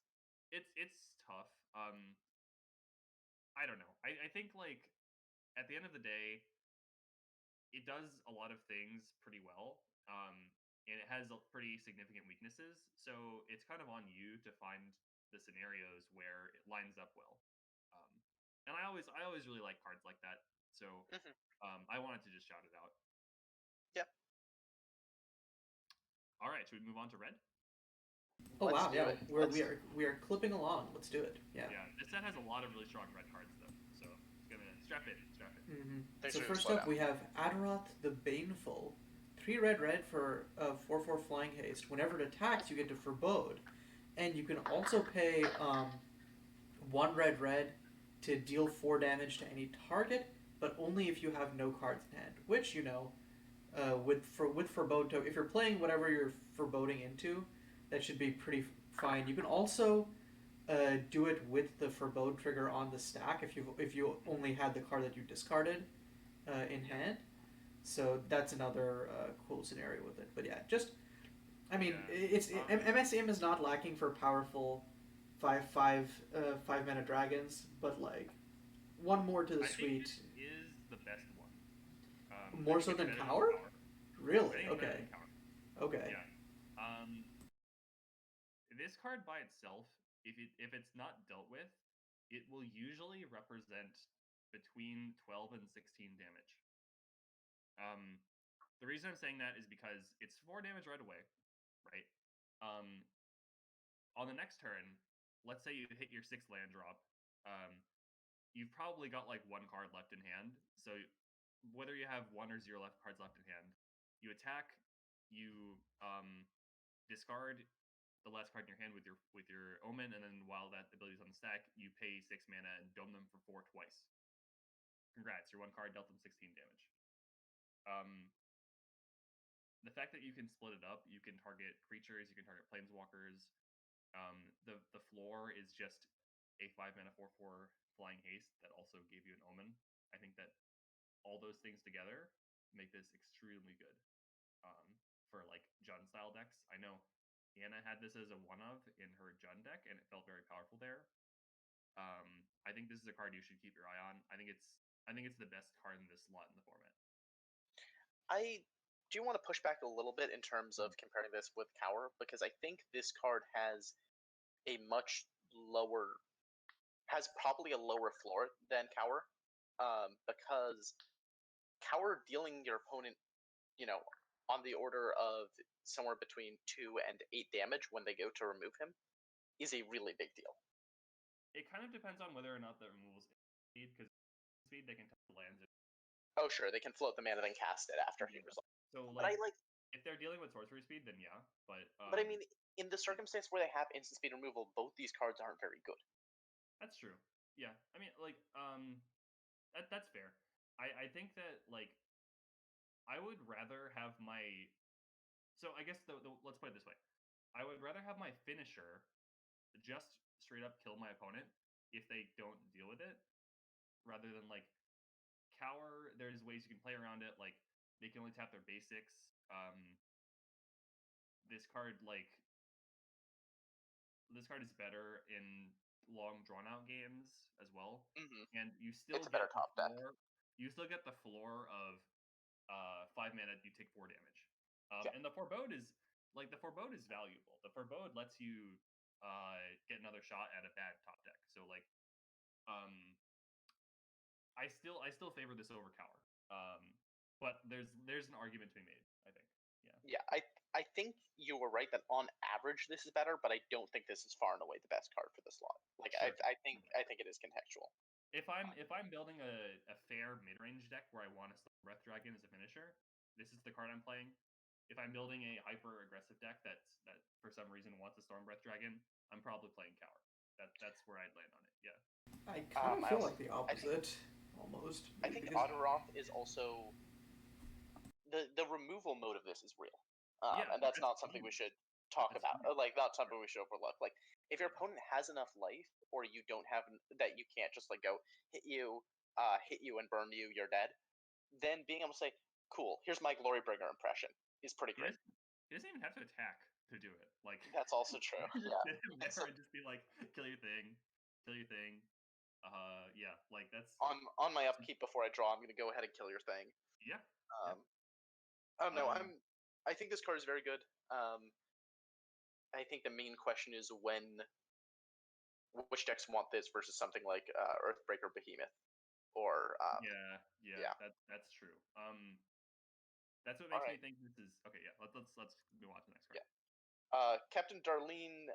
It's tough. I don't know. I think like at the end of the day, it does a lot of things pretty well. And it has pretty significant weaknesses. So it's kind of on you to find the scenarios where it lines up well. And I always really like cards like that. So I wanted to just shout it out. Yeah. All right, should we move on to red? Oh wow, yeah, we are clipping along. Let's do it. Yeah. Yeah, this set has a lot of really strong red cards though, so it's gonna strap it. Mm-hmm. So first up, we have Adaroth the Baneful, 3 red for 4/4 flying haste. Whenever it attacks, you get to forebode, and you can also pay 1 red to deal 4 damage to any target, but only if you have no cards in hand. Which with forebode, if you're playing whatever you're foreboding into, that should be pretty fine. You can also do it with the forebode trigger on the stack if you only had the card that you discarded in hand. So that's another cool scenario with it. But yeah, MSEM is not lacking for powerful 5 mana dragons, but like 1 more to the suite. Think this is the best one. More so than Power? Really? Okay. Yeah. This card by itself, if it's not dealt with, it will usually represent between 12 and 16 damage. The reason I'm saying that is because it's 4 damage right away, right? On the next turn, let's say you hit your 6th land drop, you've probably got like 1 card left in hand. So whether you have 1 or 0 cards left in hand, you attack, you discard the last card in your hand with your Omen, and then while that ability is on the stack, you pay 6 mana and dome them for 4 twice. Congrats, your 1 card dealt them 16 damage. The fact that you can split it up, you can target creatures, you can target planeswalkers. The floor is just a 5 mana 4/4 flying haste that also gave you an Omen. I think that all those things together make this extremely good for like Jund style decks. I know Anna had this as a one-of in her Jund deck, and it felt very powerful there. I think this is a card you should keep your eye on. I think it's the best card in this slot in the format. I do want to push back a little bit in terms of comparing this with Cower, because I think this card has probably a lower floor than Cower, because Cower dealing your opponent, on the order of somewhere between 2 and 8 damage when they go to remove him is a really big deal. It kind of depends on whether or not the removal's speed, because speed they can tell lands. Oh sure, they can float the mana then cast it after he resolves. So if they're dealing with sorcery speed, then yeah. But I mean, in the circumstance where they have instant speed removal, both these cards aren't very good. That's true. Yeah, I mean, That's fair. I think that like I would rather have my. So I guess let's put it this way. I would rather have my finisher just straight up kill my opponent if they don't deal with it, rather than like cower. There's ways you can play around it. Like they can only tap their basics. This card this card is better in long drawn out games as well, and you still It's a get better top deck. You still get the floor of 5 mana. You take 4 damage, Yeah. and the forebode is valuable. The forebode lets you get another shot at a bad top deck. So like, I still favor this over cower. But there's an argument to be made, I think. Yeah, I think you were right that on average this is better, but I don't think this is far and away the best card for the slot. Like Sure. I think it is contextual. If I'm building a fair mid range deck where I want a Breath Dragon as a finisher, this is the card I'm playing. If I'm building a hyper aggressive deck that for some reason wants a Storm Breath Dragon, I'm probably playing cower. That's where I'd land on it. Yeah. I kind of feel like the opposite, almost. I think Otteroth is also the removal mode of this is real, and that's not something we should talk about. Like, not something we should overlook. Like, if your opponent has enough life, or you don't have that, you can't just like go hit you and burn you, you're dead. Then being able to say, "Cool, here's my Glorybringer impression," is pretty great. He doesn't even have to attack to do it. Like, that's also true. Yeah, and just be like, kill your thing. Yeah, like that's on my upkeep before I draw. I'm gonna go ahead and kill your thing. Yeah. No, I think this card is very good. I think the main question is which decks want this versus something like Earthbreaker Behemoth, or yeah. That's true. That's what makes me think this is okay. Yeah, let's move on to the next card. Yeah. Captain Darlene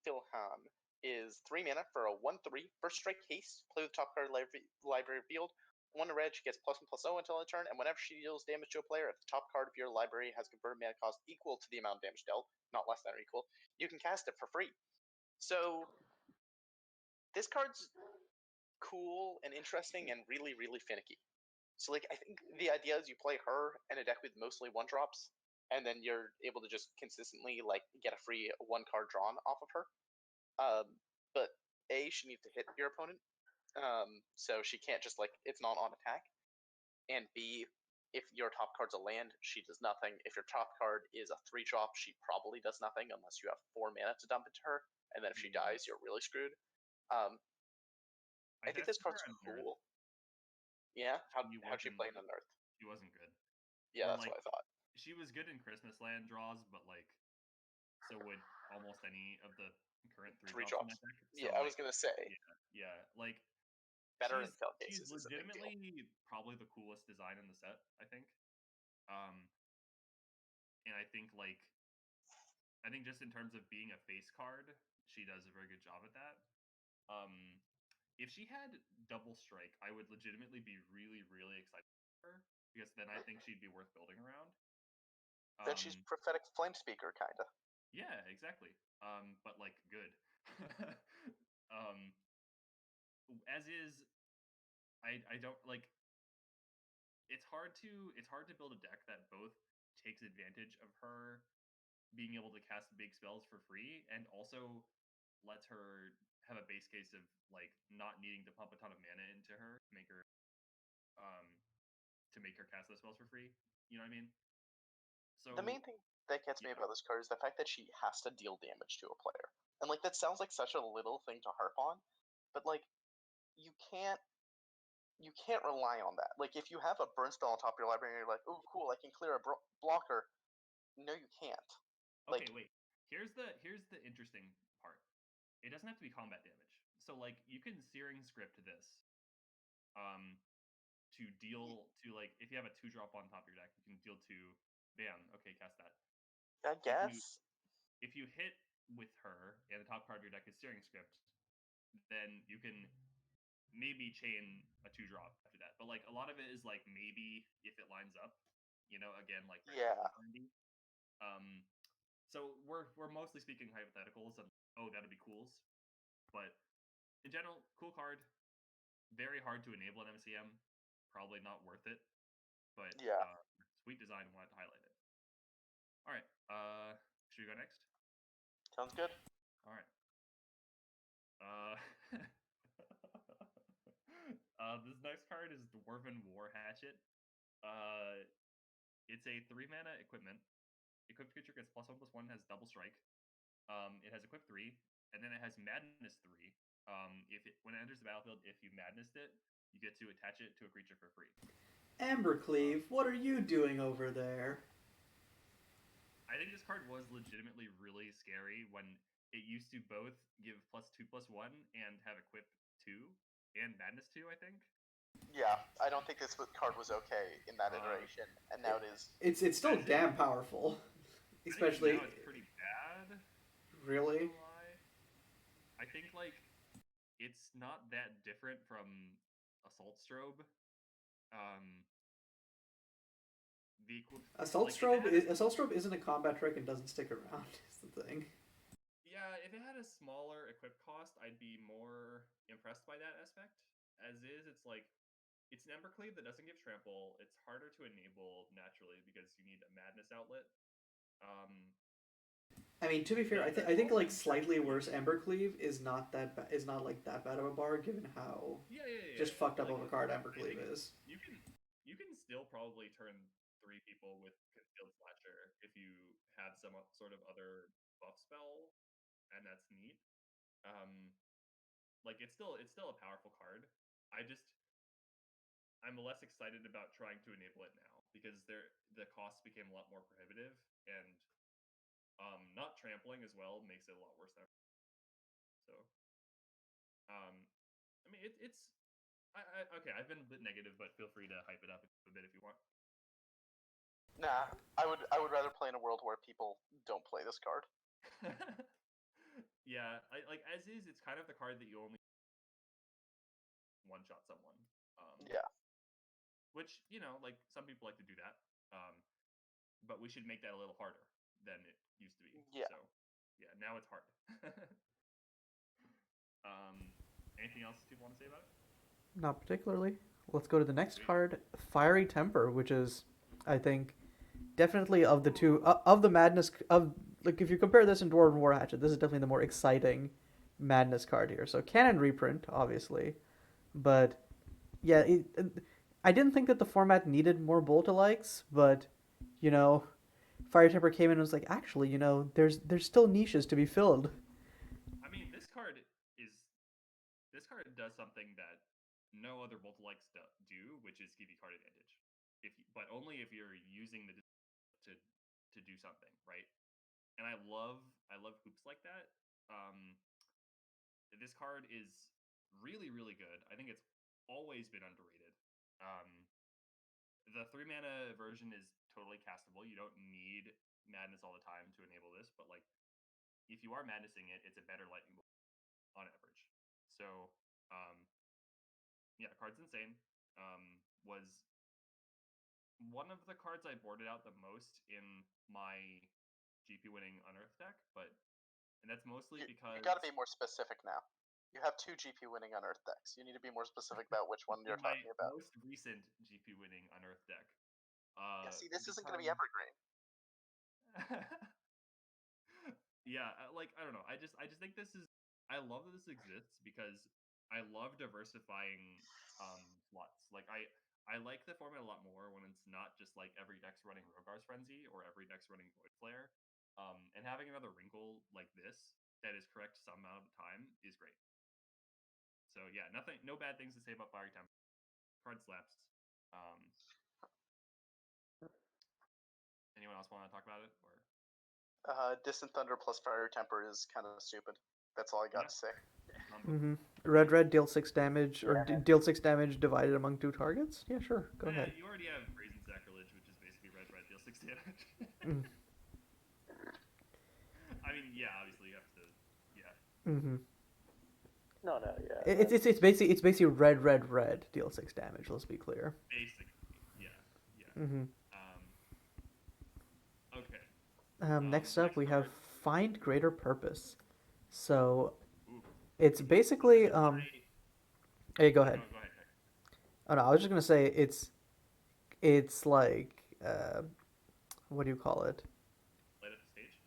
Philhan is 3 mana for a 1/3 first strike haste. Play with top card library field. 1 red, she gets +1/+0 until end turn, and whenever she deals damage to a player, if the top card of your library has converted mana cost equal to the amount of damage dealt, not less than or equal, you can cast it for free. So this card's cool and interesting and really, really finicky. So like, I think the idea is you play her in a deck with mostly 1-drops, and then you're able to just consistently like get a free 1 card drawn off of her. But A, she needs to hit your opponent. So she can't just like, it's not on attack. And B, if your top card's a land, she does nothing. If your top card is a 3-drop, she probably does nothing unless you have 4 mana to dump into her. And then if she dies, you're really screwed. I think this card's cool. Yeah? How'd she play in Unearthed? She wasn't good. Yeah, that's what I thought. She was good in Christmas Land draws, but like, so would almost any of the current 3-drops in that deck. So, yeah, I was gonna say. Yeah, like, better in Fell Cases. She's legitimately probably the coolest design in the set, I think. And I think just in terms of being a face card, she does a very good job at that. If she had double strike, I would legitimately be really, really excited for her, because then I think she'd be worth building around. Then she's prophetic flame speaker, kinda. Yeah, exactly. But like good. As is, I don't like. It's hard to build a deck that both takes advantage of her being able to cast big spells for free and also lets her have a base case of like not needing to pump a ton of mana into her to make her cast those spells for free. You know what I mean? So the main thing that gets me about this card is the fact that she has to deal damage to a player. And like, that sounds like such a little thing to harp on, but like, you can't rely on that. Like, if you have a burn spell on top of your library and you're like, oh cool, I can clear a blocker, no you can't. Okay, wait. Here's the interesting part. It doesn't have to be combat damage. So like, you can Searing Script this to deal to, like, if you have a 2-drop on top of your deck, you can deal 2. Bam. Okay, cast that. I guess. If you hit with her and the top card of your deck is Searing Script, then you can maybe chain a 2-drop after that. But like, a lot of it is like, maybe if it lines up, again, like, yeah. So we're mostly speaking hypotheticals and that'd be cools. But in general, cool card. very hard to enable an MSEM. Probably not worth it. But Yeah. Sweet design, wanted to highlight it. All right. Should we go next? Sounds good. All right. This next card is Dwarven War Hatchet. It's a 3-mana equipment. Equipped creature gets +1/+1, has double strike. It has equip 3, and then it has madness 3. When it enters the battlefield, if you madnessed it, you get to attach it to a creature for free. Ambercleave, what are you doing over there? I think this card was legitimately really scary when it used to both give +2/+1 and have equip 2 and madness 2, I think. Yeah, I don't think this card was okay in that iteration, and now it is. It's still damn powerful, especially. I think now it's pretty bad. Really? I think like it's not that different from Assault Strobe. Assault Strobe isn't a combat trick and doesn't stick around. Is the thing. Yeah, if it had a smaller equip cost, I'd be more impressed by that aspect. As is, it's like it's an Embercleave that doesn't give trample. It's harder to enable naturally because you need a madness outlet. I mean, to be fair, I think like slightly worse Embercleave is not like that bad of a bar given how just fucked up of a card Embercleave is. You can still probably turn 3 people with Concealed Slasher if you have some sort of other buff spell, and that's neat. Like it's still a powerful card. I'm less excited about trying to enable it now because the cost became a lot more prohibitive, and not trampling as well makes it a lot worse than ever. So, I mean, okay. I've been a bit negative, but feel free to hype it up a bit if you want. Nah, I would rather play in a world where people don't play this card. Yeah, like as is, it's kind of the card that you only one-shot someone. Yeah. Which, like some people like to do that. But we should make that a little harder than it used to be. Yeah. So, yeah, now it's hard. Anything else people want to say about it? Not particularly. Let's go to the next card, Fiery Temper, which is, I think, definitely of the two of the madness of like if you compare this and Dwarven War Hatchet, this is definitely the more exciting madness card here. So canon reprint, obviously, but yeah, I didn't think that the format needed more Boltalikes, but Fiery Temper came in and was like, actually, there's still niches to be filled. I mean, this card does something that no other Boltalikes do, which is give you card advantage. But only if you're using the to do something, right? And I love hoops like that. This card is really, really good. I think it's always been underrated. The 3-mana version is totally castable. You don't need madness all the time to enable this, but like if you are madnessing it, it's a better lightning bolt on average. So yeah, card's insane. Was one of the cards I boarded out the most in my GP winning Unearthed deck, and that's mostly because you got to be more specific now. You have 2 GP winning Unearthed decks. You need to be more specific about which one you're talking about. Most recent GP winning Unearthed deck. Yeah, see, this isn't going to be evergreen. Yeah, like I don't know. I just think this is. I love that this exists because I love diversifying slots. Like I like the format a lot more when it's not just like every deck's running Rogar's Frenzy or every deck's running Void Flare. And having another wrinkle like this that is correct some amount of the time is great. So yeah, no bad things to say about Fiery Temper. Card slaps. Anyone else want to talk about it? Or Distant Thunder plus Fiery Temper is kind of stupid. That's all I got to say. Red, deal 6 damage, or deal 6 damage divided among 2 targets? Yeah, sure. Go ahead. You already have Brazen Sacrilege, which is basically red, deal 6 damage. I mean, yeah, obviously you have to, yeah. Mm-hmm. No, yeah. It's basically red, deal 6 damage. Let's be clear. Basically, yeah. Mm-hmm. Okay. Next up, we have Find Greater Purpose. So, it's basically Hey, go ahead. No, go ahead. Oh no, I was just gonna say it's like what do you call it? Light up the stage.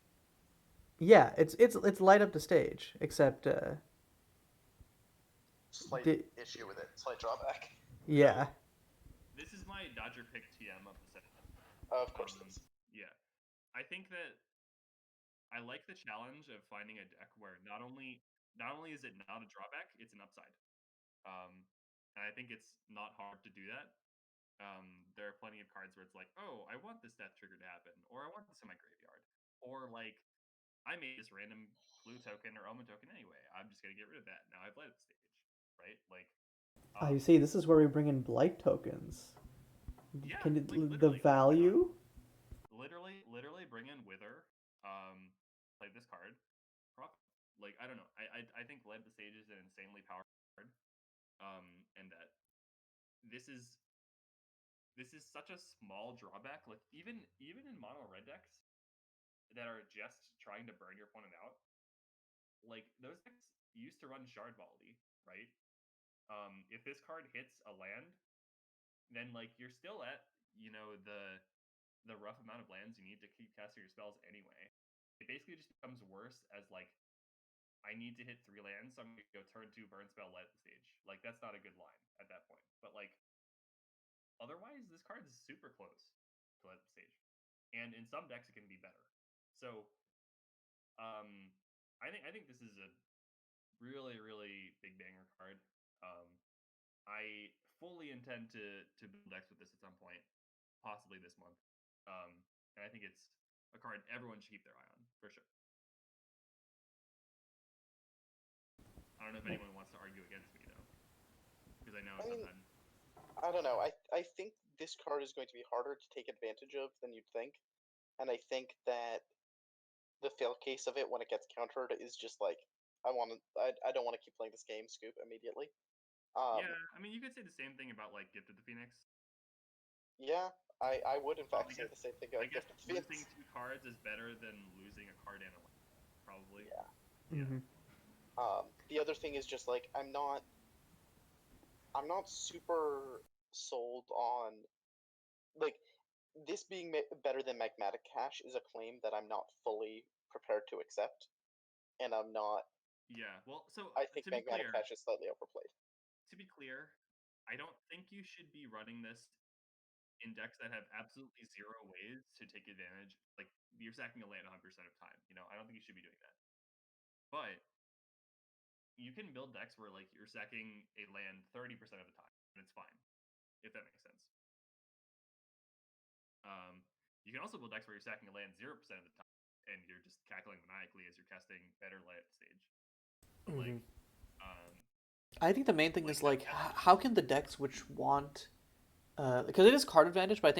Yeah, it's light up the stage, except Slight the issue with it. Slight drawback. yeah. This is my Dodger pick TM of the set. Of course it is. Yeah, I think that I like the challenge of finding a deck where not only is it not a drawback, it's an upside. And I think it's not hard to do that. There are plenty of cards where it's like, oh, I want this death trigger to happen, or I want this in my graveyard, or like, I made this random blue token or omen token anyway. I'm just gonna get rid of that. Now I've light up the stage, right? Like, I see. This is where we bring in blight tokens. yeah, Can like, the literally, value? literally bring in Wither. Play this card. Prop. Like, I don't know. I think light up the stage is an insanely powerful card. And that this is such a small drawback. Like even in mono red decks that are just trying to burn your opponent out, like those decks used to run Shard Baldy, right? If this card hits a land, then like you're still at the rough amount of lands you need to keep casting your spells anyway. It basically just becomes worse as like I need to hit 3 lands, so I'm gonna go turn 2 burn spell light up the stage. Like that's not a good line at that point. But like otherwise, this card is super close to light up the stage, and in some decks it can be better. So I think this is a really big banger card. I fully intend to build decks with this at some point, possibly this month. And I think it's a card everyone should keep their eye on for sure. I don't know if anyone wants to argue against me though, because I know sometimes. I don't know. I think this card is going to be harder to take advantage of than you'd think, and I think that the fail case of it when it gets countered is just like I don't want to keep playing this game. Scoop immediately. Yeah, I mean, you could say the same thing about like Gift of the Phoenix. Yeah, I would in Well, fact I say guess the same thing I about guess Gift of Phoenix. losing 2 cards is better than losing a card and a land, probably. Yeah. Yeah. Mhm. The other thing is just like I'm not super sold on like this being better than Magmatic Cash is a claim that I'm not fully prepared to accept, and I'm not. Yeah. Well, so I think to be Magmatic clear, Cash is slightly overplayed. I don't think you should be running this in decks that have absolutely 0 ways to take advantage. Like you're sacking a land 100% of time. I don't think you should be doing that. But you can build decks where like you're sacking a land 30% of the time, and it's fine, if that makes sense. You can also build decks where you're sacking a land 0% of the time, and you're just cackling maniacally as you're casting better light at the stage. But like, I think the main thing like is like that's how can the decks which want because it is card advantage, but I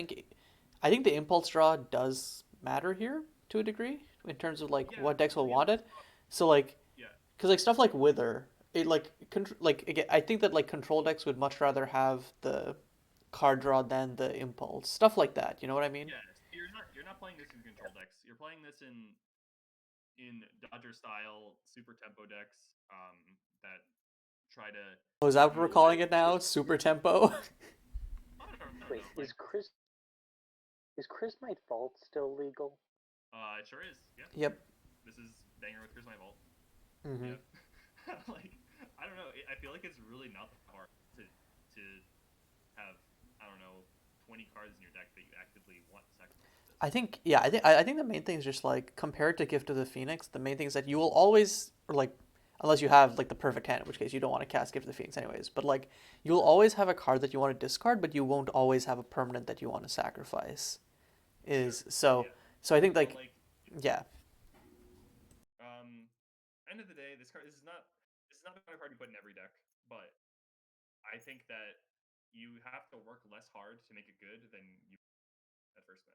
think the impulse draw does matter here to a degree in terms of like yeah, what decks will the want it. impulse draw- So like yeah, because like stuff like Wither, it like again, I think that like control decks would much rather have the card draw than the impulse stuff like that. You know what I mean? yes. You're not playing this in control decks. You're playing this in Dodger style super tempo decks that try to Oh, is that what do we're a lot calling of. it now? Super tempo. I don't Wait, know. Like, is Chrismite Vault still legal? it sure is. Yeah. Yep. This is banger with Chris My Vault. Mm-hmm. Yeah. Like, I don't know. I feel like it's really not that hard to have, I don't know, 20 cards in your deck that you actively want to sacrifice. I think the main thing is just like compared to Gift of the Phoenix, the main thing is that you will always or like unless you have like the perfect hand, in which case you don't want to cast Gift of the Phoenix anyways. But like you'll always have a card that you want to discard, but you won't always have a permanent that you want to sacrifice. Is so Yeah. so I think So, like like, yeah. end of the day, this is not the kind of card you put in every deck, but I think that you have to work less hard to make it good than you at first bet.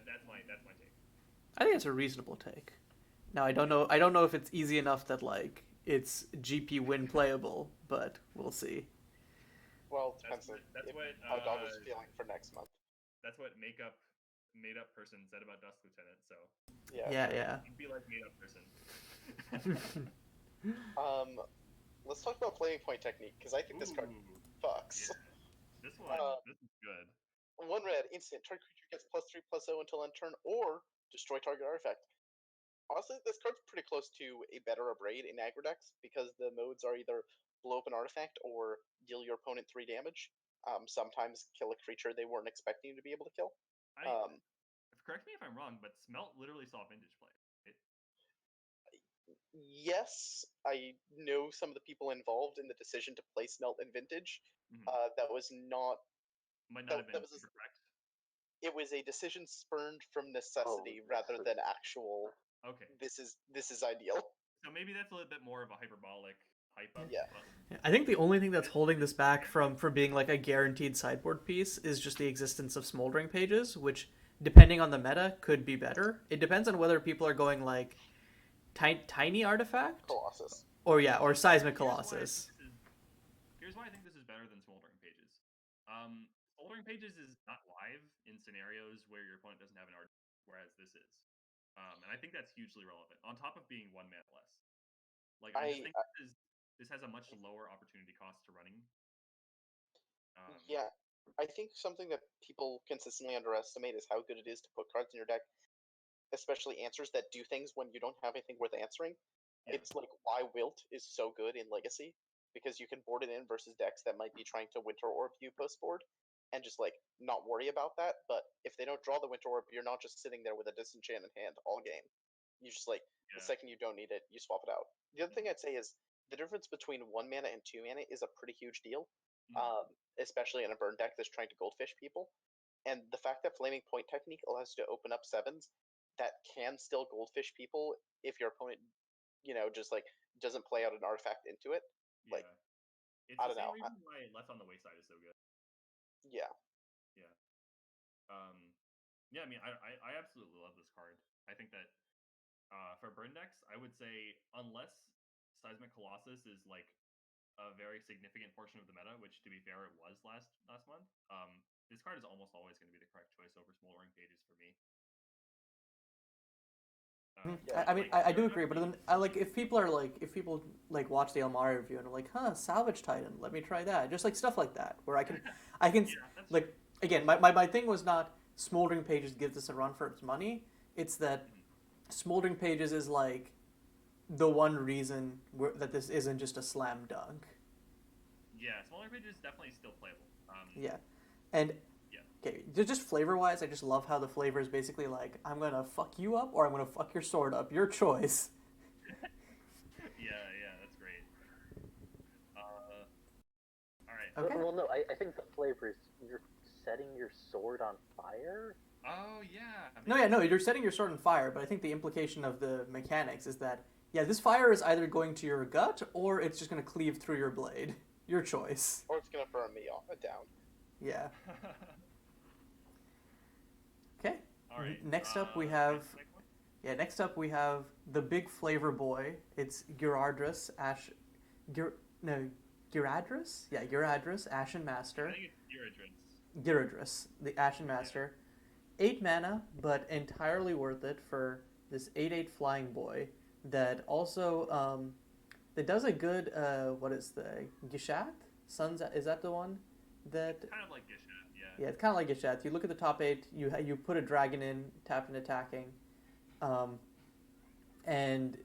That's my take. I think it's a reasonable take. Now I don't know if it's easy enough that like it's GP win playable, but we'll see. Well, it depends on That's what how God was feeling for next month. that's what made up person said about Dusk Lieutenant. So Yeah. Yeah. you'd be like made up person. Let's talk about playing point technique because I think this card Ooh, fucks. yeah. This one, Uh, this is good. 1 red, instant. Target creature gets +3/+0 until end turn, or destroy target artifact. Honestly, this card's pretty close to a better Abrade in aggro decks because the modes are either blow up an artifact or deal your opponent 3 damage. Sometimes kill a creature they weren't expecting to be able to kill. Correct me if I'm wrong, but Smelt literally saw Vintage play. Yes, I know some of the people involved in the decision to play Smelt in Vintage. That was not. Might not have been That was super correct. It was a decision spurned from necessity rather than actual. Okay. This is ideal. So maybe that's a little bit more of a hyperbolic hype up. Yeah. But... I think the only thing that's holding this back from being like a guaranteed sideboard piece is just the existence of Smoldering Pages, which, depending on the meta, could be better. It depends on whether people are going like tiny artifact, Colossus, or Seismic Colossus. Here's why I think this is better than Smoldering Pages. Smoldering Pages is not live in scenarios where your opponent doesn't have an artifact, whereas this is. And I think that's hugely relevant. On top of being 1 mana less, like I just think this has a much lower opportunity cost to running. Yeah, I think something that people consistently underestimate is how good it is to put cards in your deck, especially answers that do things when you don't have anything worth answering. Yeah. It's like why Wilt is so good in Legacy, because you can board it in versus decks that might be trying to Winter Orb you post board, and just like not worry about that. But if they don't draw the Winter Orb, you're not just sitting there with a disenchanted hand all game. You just like the second you don't need it, you swap it out. The other thing I'd say is the difference between 1 mana and 2 mana is a pretty huge deal, especially in a burn deck that's trying to goldfish people. And the fact that Flaming Point Technique allows you to open up 7s that can still goldfish people if your opponent, just like doesn't play out an artifact into it. Yeah. Like, it's I the don't know. Same reason why Left on the Wayside is so good. Yeah. Yeah. Yeah, I mean, I absolutely love this card. I think that for burn decks, I would say unless Seismic Colossus is like a very significant portion of the meta, which to be fair, it was last month. This card is almost always going to be the correct choice over Smoldering Pages for me. I do agree, but then if people watch the Elmari review and are like, Salvage Titan, let me try that, just like stuff like that, where I can like again, my thing was not Smoldering Pages gives this a run for its money. It's that Smoldering Pages is like the one reason that this isn't just a slam dunk. Yeah, Smoldering Pages is definitely still playable. Okay, just flavor-wise, I just love how the flavor is basically like, I'm going to fuck you up or I'm going to fuck your sword up. Your choice. Yeah, that's great. All right. Okay. Well, no, I think the flavor is you're setting your sword on fire? Oh, yeah. No, you're setting your sword on fire, but I think the implication of the mechanics is that, this fire is either going to your gut or it's just going to cleave through your blade. Your choice. Or it's going to burn me down. Yeah. Okay. All right. Next up we have the big flavor boy. It's Gyradris Ashen Master. I think it's Gyradris, the Ashen Master. 8 mana, but entirely worth it for this 8/8 flying boy that also that does a good what is the Gishat? Is that the one? That kind of like Gishat. Yeah, it's kind of like Gishat. You look at the top 8, you put a dragon in, tap and attacking, and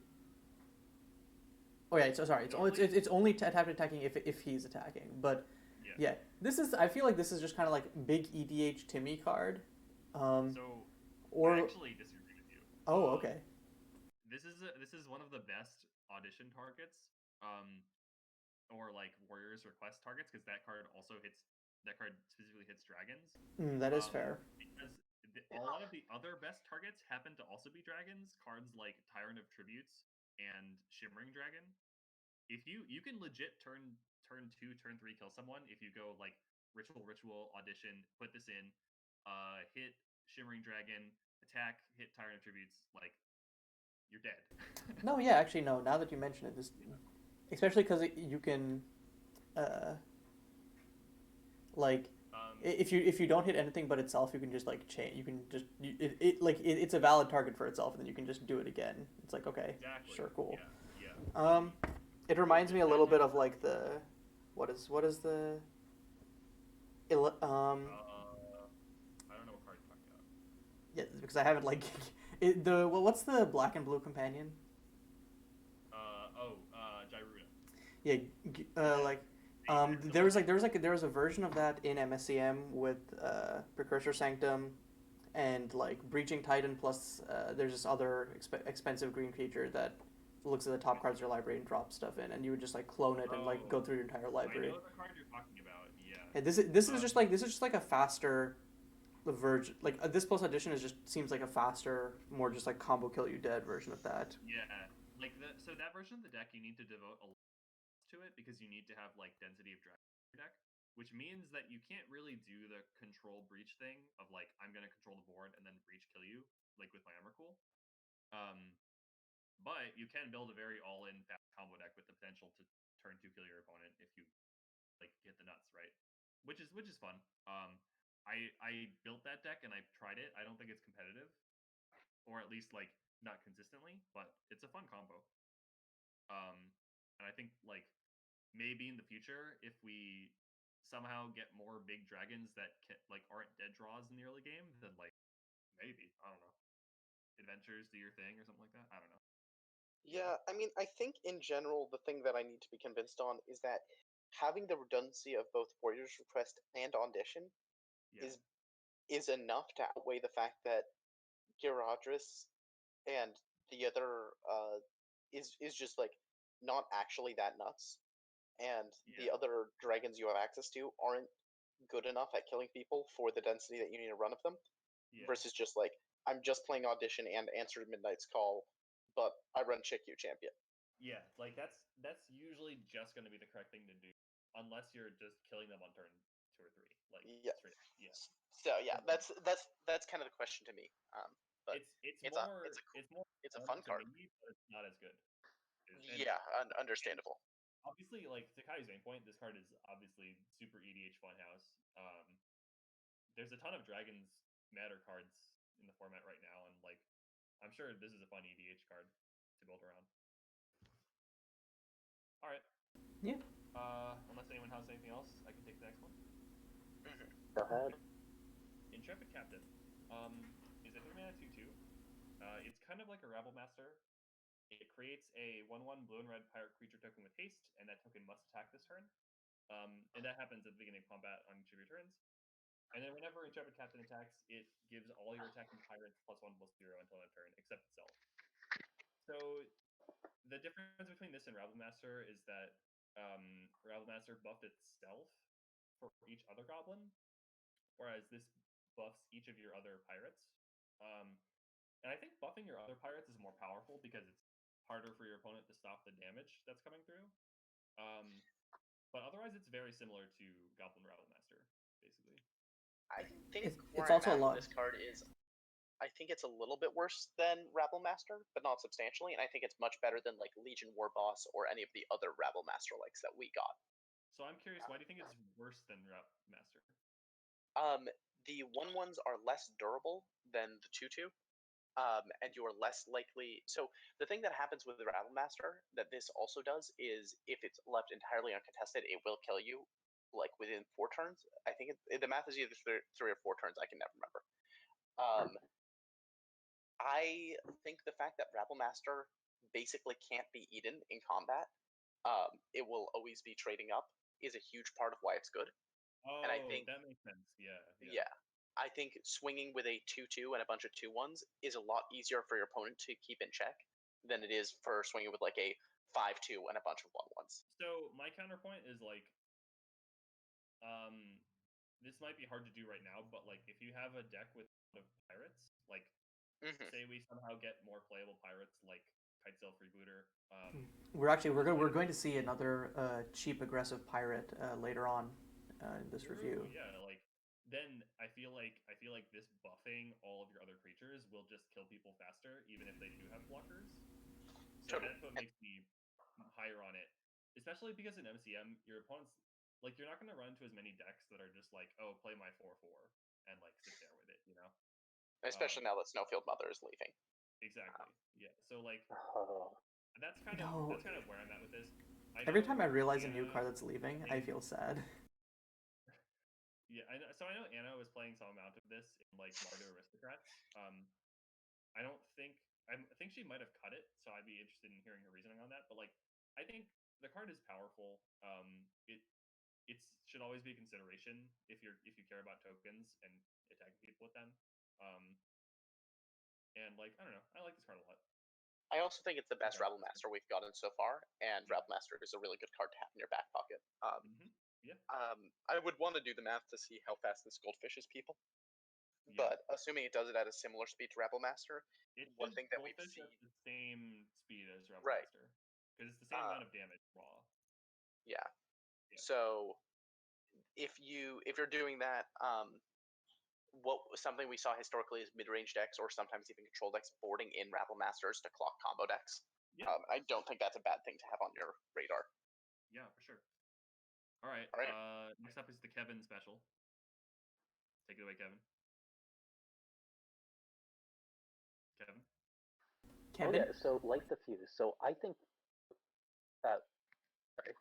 it's only tap and attacking if he's attacking. But I feel like this is just kind of like big EDH Timmy card. I actually disagree with you. Oh, okay. This is one of the best audition targets, or like Warriors Request targets, because that card specifically hits dragons. That is fair. Because a lot of the other best targets happen to also be dragons. Cards like Tyrant of Tributes and Shimmering Dragon. If you can legit turn 2, turn 3 kill someone if you go like ritual audition, put this in, hit Shimmering Dragon, attack, hit Tyrant of Tributes, like you're dead. No, actually no. Now that you mention it, this especially because you can. If you don't hit anything but itself, you can just like change. You can just it's a valid target for itself, and then you can just do it again. It's like okay, sure, cool. Yeah. It reminds me a little bit of like the what is the I don't know what card you're talking about. Yeah, because I haven't like what's the black and blue companion? Gyruda. Yeah, like there was a version of that in MSEM with Precursor Sanctum and like Breaching Titan plus there's this other expensive green creature that looks at the top cards of your library and drops stuff in, and you would just like clone it and like go through your entire I library. know the card you're talking about. Yeah. And this is just like a faster version. Like this plus edition is just seems like a faster, more just like combo kill you dead version of that. Yeah. Like so that version of the deck you need to devote a lot to it because you need to have like density of dragon in your deck, which means that you can't really do the control breach thing of like I'm gonna control the board and then breach kill you like with my Emrakul. But you can build a very all-in fast combo deck with the potential to turn 2 kill your opponent if you like hit the nuts right, which is fun. I built that deck and I've tried it. I don't think it's competitive, or at least like not consistently, but it's a fun combo. And I think like maybe in the future if we somehow get more big dragons that like aren't dead draws in the early game, then like maybe I don't know, adventures do your thing or something like that. I don't know. Yeah, I mean, I think in general, the thing that I need to be convinced on is that having the redundancy of both Warrior's Request and Audition Yeah. is enough to outweigh the fact that Gyrodris and the other is just like not actually that nuts, and the other dragons you have access to aren't good enough at killing people for the density that you need to run of them. Versus just like I'm just playing Audition and Answer to Midnight's Call, but I run Chick-U Champion. Yeah, like that's usually just going to be the correct thing to do, unless you're just killing them on turn 2 or 3. Like yeah. straight, yeah. So yeah, that's kind of the question to me. But it's a fun to card. me, but it's not as good. Yeah, understandable. Obviously, like to Kai's main point, this card is obviously super EDH funhouse. There's a ton of Dragons Matter cards in the format right now, and like I'm sure this is a fun EDH card to build around. All right. Yeah. Unless anyone has anything else, I can take the next one. Go ahead. Intrepid Captain. Is a 3-mana 2/2. It's kind of like a Rabble Master. It creates a 1/1 blue and red pirate creature token with haste, and that token must attack this turn. And that happens at the beginning of combat on each of your turns. And then whenever Intrepid Captain attacks, it gives all your attacking pirates +1/+0 until that turn, except itself. So the difference between this and Rabble Master is that Rabble Master buffed itself for each other goblin, whereas this buffs each of your other pirates. And I think buffing your other pirates is more powerful because it's harder for your opponent to stop the damage that's coming through. But otherwise, it's very similar to Goblin Rabble Master, basically. I think it's also a lot. This card is, I think it's a little bit worse than Rabble Master, but not substantially, and I think it's much better than like Legion War Boss or any of the other Rabble Master likes that we got. So I'm curious, why do you think it's worse than Rabble Master? The 1/1s are less durable than the 2/2. And you are less likely. So the thing that happens with the Rabble Master that this also does is if it's left entirely uncontested, it will kill you like within 4 turns. I think the math is either 3 or 4 turns. I can never remember. I think the fact that Rabble Master basically can't be eaten in combat, it will always be trading up, is a huge part of why it's good. Oh, and I think that makes sense. Yeah. I think swinging with a 2/2 and a bunch of 2/1s is a lot easier for your opponent to keep in check than it is for swinging with like a 5/2 and a bunch of 1/1s. So my counterpoint is like, this might be hard to do right now, but like if you have a deck with a lot of pirates, like say we somehow get more playable pirates like Kitesail Freebooter. We're going to see another cheap aggressive pirate later on in this review. Yeah, like then I feel like this buffing all of your other creatures will just kill people faster, even if they do have blockers. So that's what makes me higher on it, especially because in MCM your opponents like you're not going to run into as many decks that are just like, oh, play my 4/4 and like sit there with it, you know. Especially now that Snowfield Mother is leaving. Exactly. Yeah. So like that's kind of where I'm at with this. Every time I realize a new card that's leaving, I feel sad. Yeah, I know. So I know Anna was playing some amount of this in like Mardu Aristocrats. I don't think I think she might have cut it, so I'd be interested in hearing her reasoning on that. But like, I think the card is powerful. It should always be a consideration if you care about tokens and attacking people with them. Um, and like, I don't know, I like this card a lot. I also think it's the best Okay. Rabble Master we've gotten so far, and Rabble Master is a really good card to have in your back pocket. Yeah. I would want to do the math to see how fast this goldfishes people, Yeah. but assuming it does it at a similar speed to Rabble Master, It one should thing that we've goldfish seen, at the same speed as Rebel Right. Master because it's the same amount of damage raw. yeah. Yeah. So if you're doing that, something we saw historically is mid-range decks or sometimes even control decks boarding in Rabble Masters to clock combo decks. Yeah. I don't think that's a bad thing to have on your radar. Yeah, for sure. All right. All right. Next up is the Kevin special. Take it away, Kevin. Kevin. Oh yeah, so like the fuse. So I think sorry.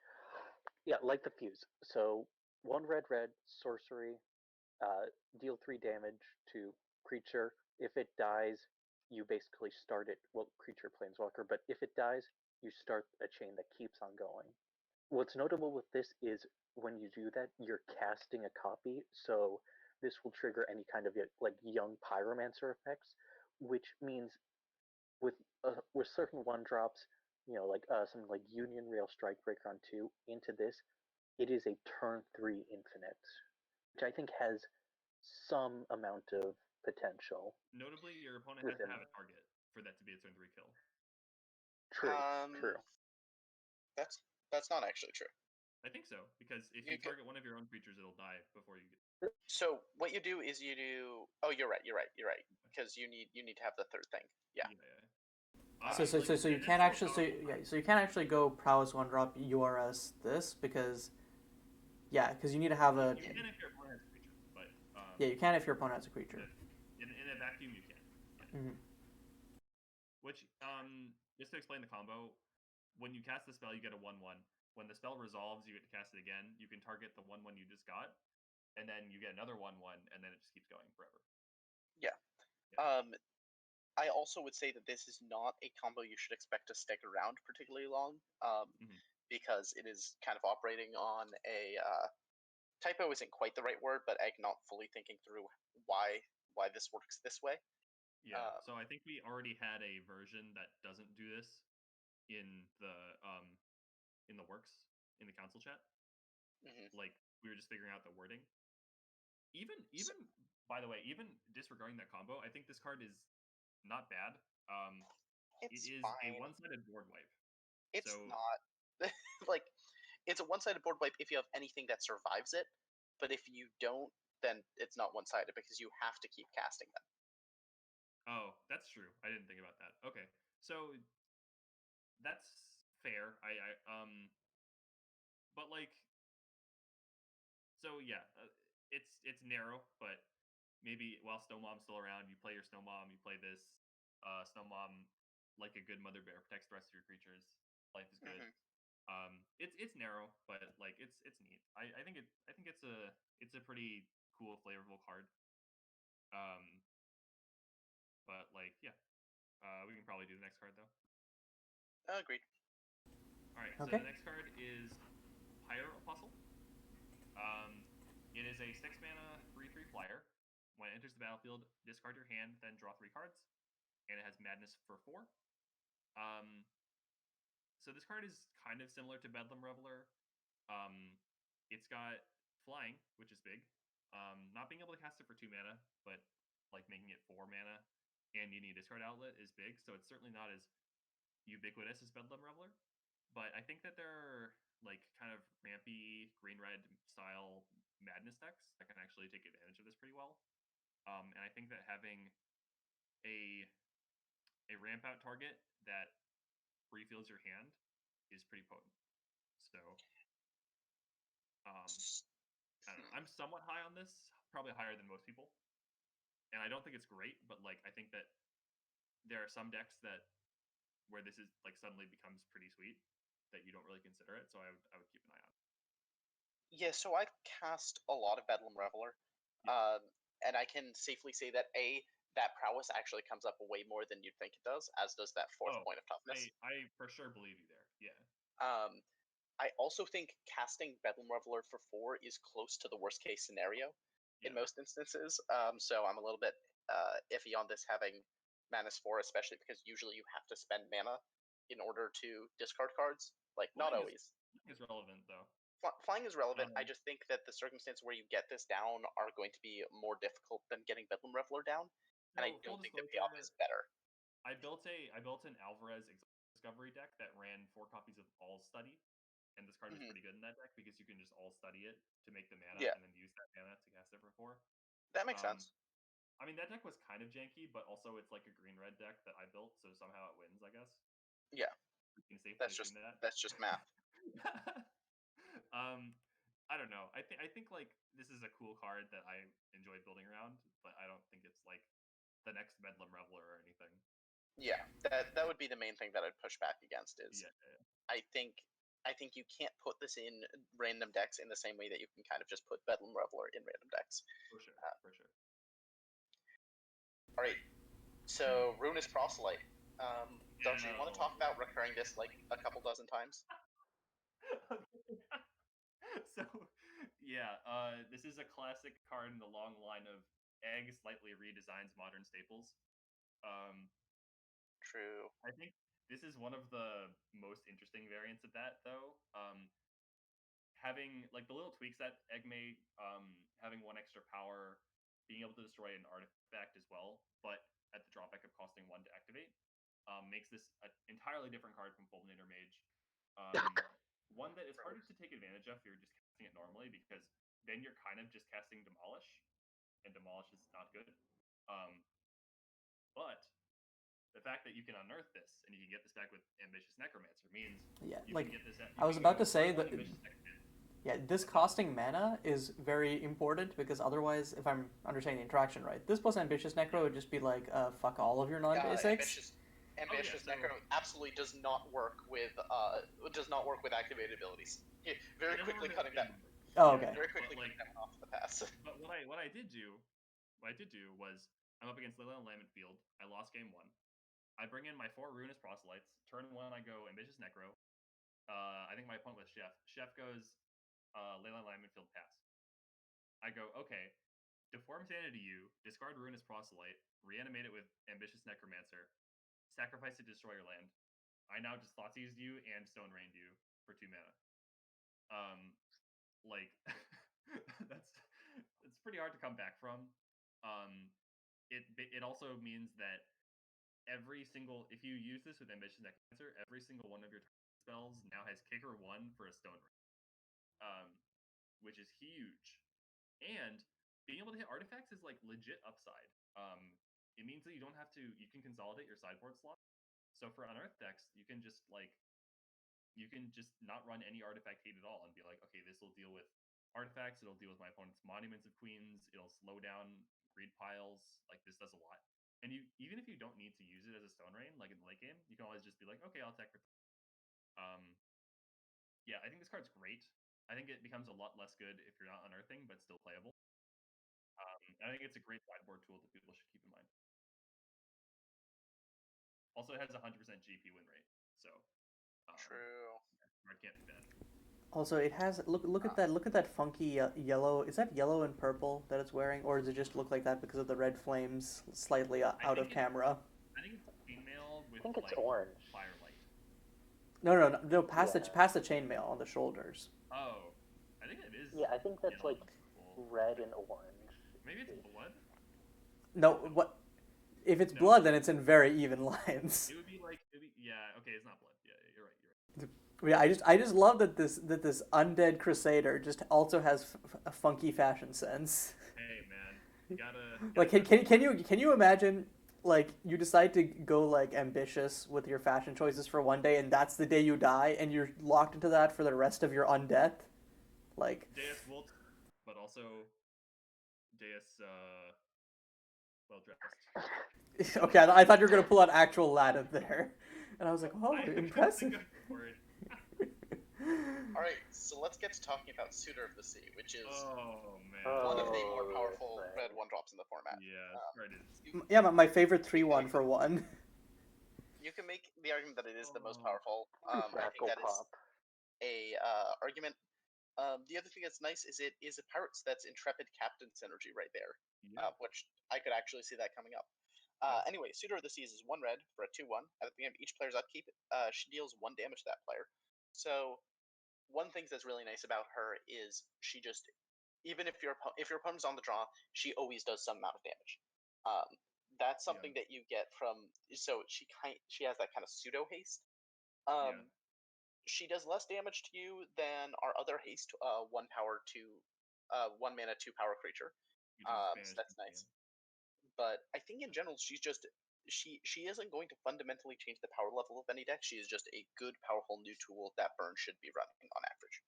Yeah, like the fuse. So 1 red sorcery, deal 3 damage to creature. If it dies, you basically start it. Well, creature planeswalker, but if it dies, you start a chain that keeps on going. What's notable with this is when you do that, you're casting a copy. So this will trigger any kind of like young pyromancer effects, which means with certain 1-drops, like something like Union Rail Strikebreaker on 2 into this, it is a turn 3 infinite, which I think has some amount of potential. Notably, your opponent has to have a target for that to be a turn 3 kill. True. True. That's not actually true. I think so, because if you target one of your own creatures, it'll die before you get. So what you do is you do. Oh, you're right. Because you need to have the third thing. Yeah. So you can't actually so you can't actually go prowess 1-drop URS this because you need to have a. You can if your opponent has a creature, but you can if your opponent has a creature. In a vacuum, you can. Yeah. Mm-hmm. Which just to explain the combo, when you cast the spell, you get a 1/1. When the spell resolves, you get to cast it again. You can target the 1/1 you just got, and then you get another 1/1, and then it just keeps going forever. Yeah. I also would say that this is not a combo you should expect to stick around particularly long, because it is kind of operating on a typo isn't quite the right word, but egg not fully thinking through why this works this way. Yeah. So I think we already had a version that doesn't do this in the works in the council chat. Like we were just figuring out the wording. Even by the way, even disregarding that combo, I think this card is not bad. It is fine. a one-sided board wipe. It's not like it's a one-sided board wipe if you have anything that survives it, but if you don't, then it's not one-sided because you have to keep casting them. Oh, that's true. I didn't think about that. Okay, so that's fair. But like, so yeah, it's narrow, but maybe while Snow Mom's still around, you play your Snow Mom, you play this Snow Mom like a good mother bear, protects the rest of your creatures. Life is good. It's narrow, but like it's neat. I think it's a pretty cool, flavorful card. But like yeah, we can probably do the next card though. Agreed. All right. Okay. So the next card is Pyro Apostle. It is a 6-mana 3/3 flyer. When it enters the battlefield, discard your hand, then draw 3 cards. And it has Madness for 4. So this card is kind of similar to Bedlam Reveler. It's got flying, which is big. Not being able to cast it for 2 mana, but like making it 4 mana, and you need a discard outlet is big. So it's certainly not as ubiquitous as Bedlam Reveler. But I think that there are like kind of rampy green-red style Madness decks that can actually take advantage of this pretty well. And I think that having a ramp out target that refills your hand is pretty potent. So I don't know. I'm somewhat high on this, probably higher than most people. And I don't think it's great, but like I think that there are some decks that where this is like suddenly becomes pretty sweet that you don't really consider it. So I would keep an eye on it. Yeah, so I cast a lot of Bedlam Reveler, and I can safely say that that prowess actually comes up way more than you'd think it does, as does that fourth point of toughness. I for sure believe you there. Yeah. I also think casting Bedlam Reveler for 4 is close to the worst case scenario in most instances. So I'm a little bit iffy on this having Manus 4, especially because usually you have to spend mana in order to discard cards. Like, not always. Flying is relevant, though. Flying is relevant. I just think that the circumstances where you get this down are going to be more difficult than getting Bedlam Reveler down, and I don't think the payoff is better. I built an Alvarez Discovery deck that ran 4 copies of All Study, and this card was pretty good in that deck because you can just all study it to make the mana and then use that mana to cast it for 4. That makes sense. I mean, that deck was kind of janky, but also it's like a green-red deck that I built, so somehow it wins, I guess. Yeah. You can safely That's just math. I don't know. I think like this is a cool card that I enjoy building around, but I don't think it's like the next Bedlam Reveler or anything. Yeah, that would be the main thing that I'd push back against is I think you can't put this in random decks in the same way that you can kind of just put Bedlam Reveler in random decks. For sure, for sure. All right, so Ruinous Proselyte. Don't you want to talk about recurring this like a couple dozen times? So, yeah, this is a classic card in the long line of Egg slightly redesigns modern staples. True. I think this is one of the most interesting variants of that, though. Having like the little tweaks that Egg made, having 1 extra power, being able to destroy an artifact as well, but at the drawback of costing 1 to activate, makes this an entirely different card from Fulminator Mage. One that is harder to take advantage of if you're just casting it normally, because then you're kind of just casting Demolish, and Demolish is not good. But the fact that you can unearth this and you can get this back with Ambitious Necromancer means you can get this. I was about to say that. Yeah, this costing mana is very important because otherwise, if I'm understanding the interaction right, this plus Ambitious Necro would just be like, fuck all of your non-basics. Ambitious Necro absolutely does not work with activated abilities. Very quickly cutting that. Oh, okay. Very quickly cutting that off the pass. But what I did do was I'm up against Lyman Field. I lost game 1. I bring in my 4 Ruinous Proselytes. Turn 1, I go Ambitious Necro. I think my opponent was Chef. Chef goes Lyman Field pass. I go, okay, Deform Sanity you, discard Ruinous Proselyte, reanimate it with Ambitious Necromancer, sacrifice it to destroy your land. I now just Thoughtseized you and Stone Rained you for 2 mana. Like, it's pretty hard to come back from. It also means that if you use this with Ambitious Necromancer, every single one of your spells now has Kicker 1 for a Stone Rain, which is huge. And being able to hit artifacts is like legit upside. It means that you can consolidate your sideboard slot. So for unearthed decks, you can just not run any artifact hate at all and be like, okay, this will deal with artifacts, it'll deal with my opponent's Monuments of Queens, it'll slow down greed piles, like this does a lot. And even if you don't need to use it as a Stone Rain, like in the late game, you can always just be like, okay, I'll attack for yeah, I think this card's great. I think it becomes a lot less good if you're not unearthing, but still playable. I think it's a great sideboard tool that people should keep in mind. Also, it has a 100% GP win rate, so true. Card can't be bad. Also, it has look at that funky yellow. Is that yellow and purple that it's wearing, or does it just look like that because of the red flames slightly out of camera? I think it's chainmail with. I think it's orange. Firelight. No. Past the chainmail on the shoulders. Oh, I think it is. Yeah, I think that's like red and orange. Maybe it's blood. No, what? If it's blood, then it's in very even lines. It would be like, yeah, okay, it's not blood. Yeah, you're right. Yeah, I just love that this undead crusader just also has a funky fashion sense. Hey man, you gotta like can you imagine, like, you decide to go like ambitious with your fashion choices for one day and that's the day you die and you're locked into that for the rest of your undeath? Like Deus Vult, but also Deus well dressed. Okay, I thought you were gonna pull out actual Latin there, and I was like, oh, impressive. All right, so let's get to talking about Suitor of the Sea, which is Oh man. one of the more Oh, powerful this red thing. 1-drops in the format. Yeah, right. Yeah, my favorite 3/1 for 1. You can make the argument that it is the most Oh. powerful. Pretty I think fractal that is pop. a argument. The other thing that's nice is it is a pirates that's Intrepid Captain synergy right there, Yeah. which I could actually see that coming up. Anyway, Suitor of the Seas is 1 red for a 2/1. At the beginning of each player's upkeep, she deals 1 damage to that player. So one thing that's really nice about her is she just, even if your opponent's on the draw, she always does some amount of damage. That's something that you get from, so she has that kind of pseudo haste. She does less damage to you than our other haste 1 power 2 1 mana 2 power creature. Which is So Spanish that's nice. But I think in general she's just she isn't going to fundamentally change the power level of any deck. She is just a good, powerful new tool that Burn should be running on average.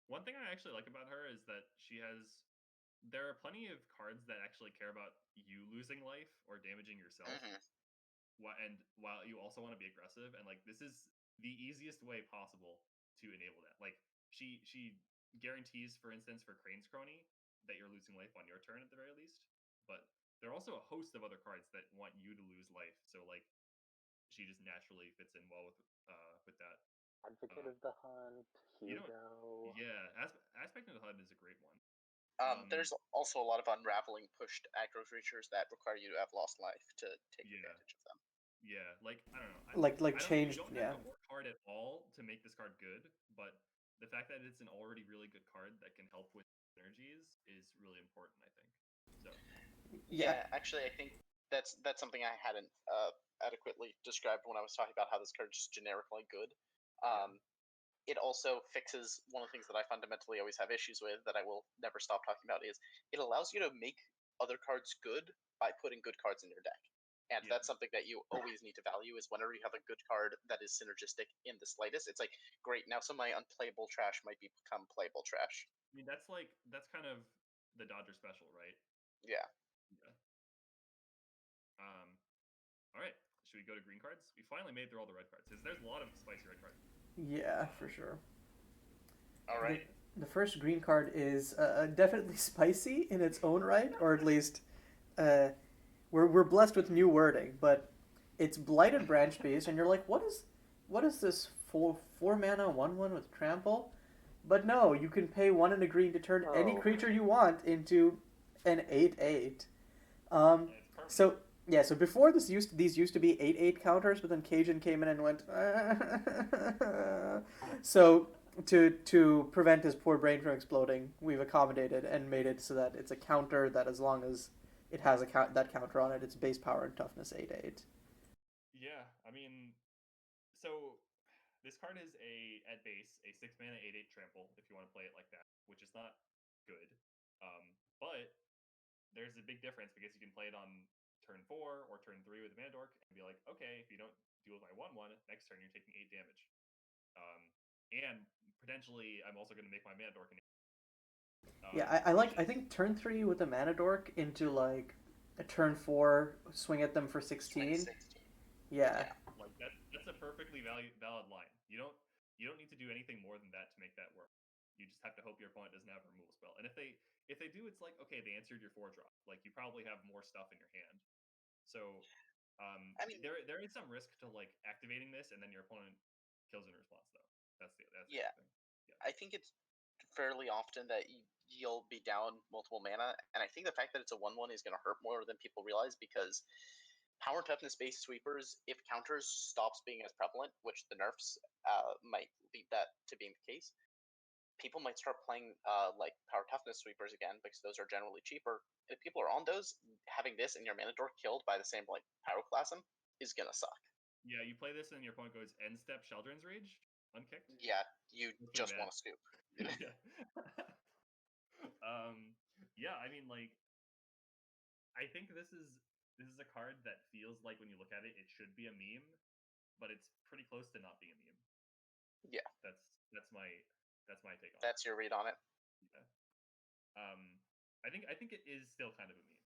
One thing I actually like about her is that there are plenty of cards that actually care about you losing life or damaging yourself. And while you also want to be aggressive, and like this is the easiest way possible to enable that. Like she guarantees, for instance, for Crane's Crony, that you're losing life on your turn at the very least. But there are also a host of other cards that want you to lose life. So like she just naturally fits in well with that. Advocate of the Hunt, Hugo. Yeah, Aspect of the HUD is a great one. There's also a lot of unraveling pushed aggro creatures that require you to have lost life to take advantage of them. Yeah, like I don't know. Changed. You don't have to work hard at all to make this card good, but the fact that it's an already really good card that can help with energies is really important, I think. So. Yeah, actually, I think that's something I hadn't adequately described when I was talking about how this card is generically good. It also fixes one of the things that I fundamentally always have issues with that I will never stop talking about is it allows you to make other cards good by putting good cards in your deck. And that's something that you always need to value is whenever you have a good card that is synergistic in the slightest, it's like, great, now some of my unplayable trash might become playable trash. I mean, that's kind of the Dodger special, right? Yeah. All right. Should we go to green cards? We finally made through all the red cards. There's a lot of spicy red cards. Yeah, for sure. All right. The first green card is definitely spicy in its own right, or at least we're blessed with new wording, but it's Blighted Branch Beast, and you're like, what is this 4 mana 1/1 with trample? But no, you can pay 1 and a green to turn any creature you want into an 8/8. So yeah, so before these used to be 8/8 counters, but then Cajun came in and went. So to prevent his poor brain from exploding, we've accommodated and made it so that it's a counter that as long as it has that counter on it, it's base power and toughness 8/8. Yeah, I mean, so this card is at base a 6 mana 8/8 trample if you want to play it like that, which is not good. But there's a big difference because you can play it on turn 4 or turn 3 with a mana dork and be like, okay, if you don't deal with my 1/1, next turn you're taking 8 damage. And potentially I'm also going to make my mana dork. I think turn 3 with a mana dork into like a turn 4 swing at them for 16. Yeah. Like that's a perfectly valid line. You don't need to do anything more than that to make that work. You just have to hope your opponent doesn't have a removal spell. And if they do, it's like, okay, they answered your 4-drop. Like you probably have more stuff in your hand. So I mean, there is some risk to like activating this and then your opponent kills in response though. That's the thing. Yeah. I think it's fairly often that you'll be down multiple mana, and I think the fact that it's a 1/1 is going to hurt more than people realize because power toughness based sweepers, if counters stops being as prevalent, which the nerfs might lead that to being the case, people might start playing like power toughness sweepers again because those are generally cheaper. If people are on those, having this and your mana dork killed by the same like pyroclasm is gonna suck. Yeah, you play this and your opponent goes end step Sheldrin's Rage unkicked. Yeah, you just want to scoop. Yeah. Yeah, I mean, like, I think this is a card that feels like when you look at it, it should be a meme, but it's pretty close to not being a meme. Yeah, that's my take on it. That's your read on it. Yeah. I think it is still kind of a meme.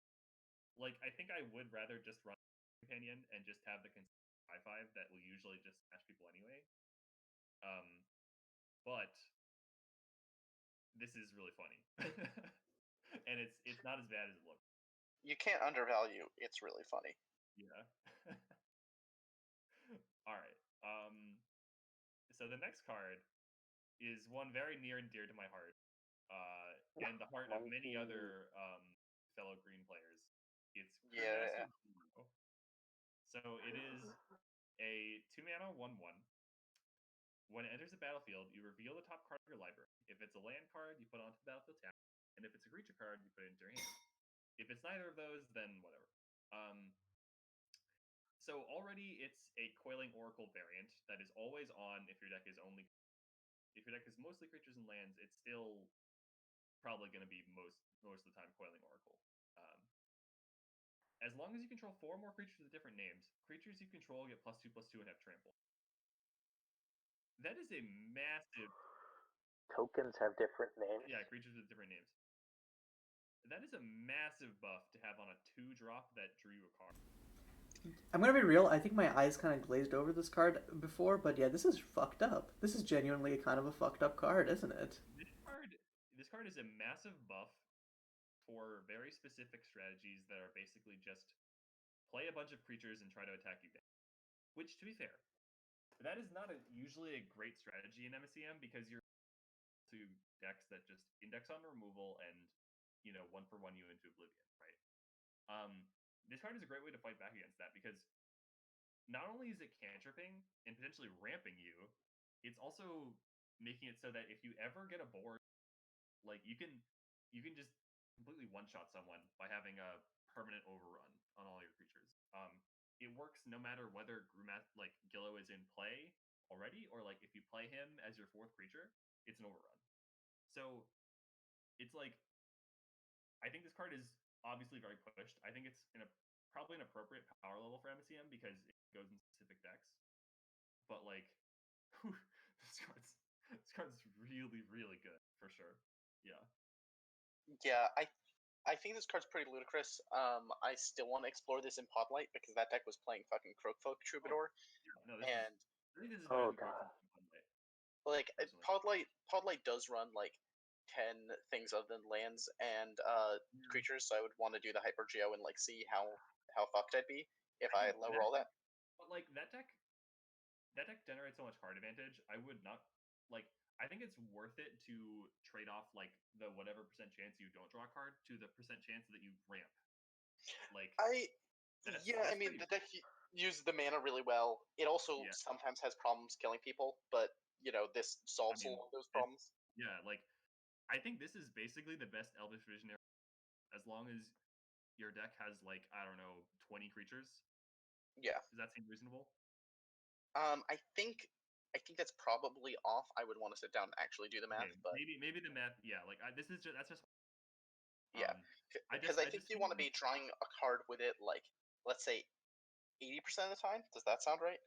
Like, I think I would rather just run Companion and just have the 5/5 that will usually just smash people anyway. but this is really funny, and it's not as bad as it looks. You can't undervalue. It's really funny. Yeah. All right. So the next card is one very near and dear to my heart, and the heart of many other fellow green players. It's Yeah. Crewmaster Zero. So it is a 2-mana 1/1. When it enters the battlefield, you reveal the top card of your library. If it's a land card, you put it onto the battlefield tab, and if it's a creature card, you put it into your hand. If it's neither of those, then whatever. So already it's a Coiling Oracle variant that is always on if your deck is only... If your deck is mostly creatures and lands, it's still probably going to be most of the time Coiling Oracle. As long as you control 4 more creatures with different names, creatures you control get +2/+2 and have trample. That is a massive... Tokens have different names. Yeah, creatures with different names. That is a massive buff to have on a 2-drop that drew you a card. I'm gonna be real, I think my eyes kind of glazed over this card before, but yeah, this is fucked up. This is genuinely kind of a fucked up card, isn't it? This card is a massive buff for very specific strategies that are basically just play a bunch of creatures and try to attack you down. Which, to be fair, that is not usually a great strategy in MSEM because you're to decks that just index on removal and, 1-for-1 you into Oblivion, right? This card is a great way to fight back against that because not only is it cantripping and potentially ramping you, it's also making it so that if you ever get a board, like you can just completely one-shot someone by having a permanent overrun on all your creatures. It works no matter whether Gillo is in play already or like if you play him as your 4th creature, it's an overrun. So it's like, I think this card is obviously very pushed. I think it's probably an appropriate power level for MSEM because it goes in specific decks. But like, this card's really, really good for sure. Yeah. Yeah, I think this card's pretty ludicrous. I still want to explore this in Podlight because that deck was playing fucking Croakfolk Troubadour. No, and I think this is Oh, better than God. Podlight, like personally. Podlight does run like 10 things other than lands and creatures, so I would want to do the Hyper Geo and like see how fucked I'd be if I lower all that. But like that deck generates so much card advantage. I would not like. I think it's worth it to trade off like the whatever % chance you don't draw a card to the % chance that you ramp. Like I mean the deck uses the mana really well. It also sometimes has problems killing people, but this solves a lot of those problems. Yeah, like I think this is basically the best Elvish Visionary as long as your deck has like, I don't know, 20 creatures. Yeah. Does that seem reasonable? I think that's probably off. I would want to sit down and actually do the math, but maybe the math. Yeah, like that's just. Yeah, because I think you want to be drawing a card with it, like let's say 80% of the time. Does that sound right?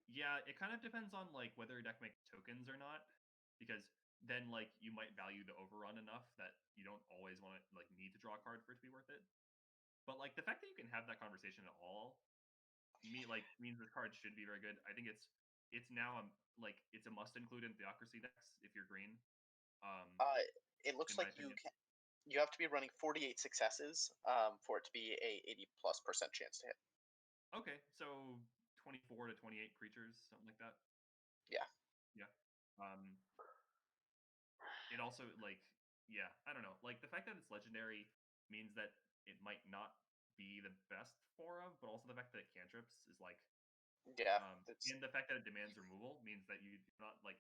Yeah, it kind of depends on like whether your deck makes tokens or not, because then like you might value the overrun enough that you don't always want to like need to draw a card for it to be worth it. But like the fact that you can have that conversation at all, means this card should be very good. I think it's now it's a must include in Theocracy decks if you're green. It looks like you have to be running 48 successes for it to be a 80+% chance to hit. Okay, so 24 to 28 creatures, something like that. Yeah. Yeah. It also I don't know. Like the fact that it's legendary means that it might not be the best 4-of, but also the fact that it cantrips is like and the fact that it demands removal means that you're not like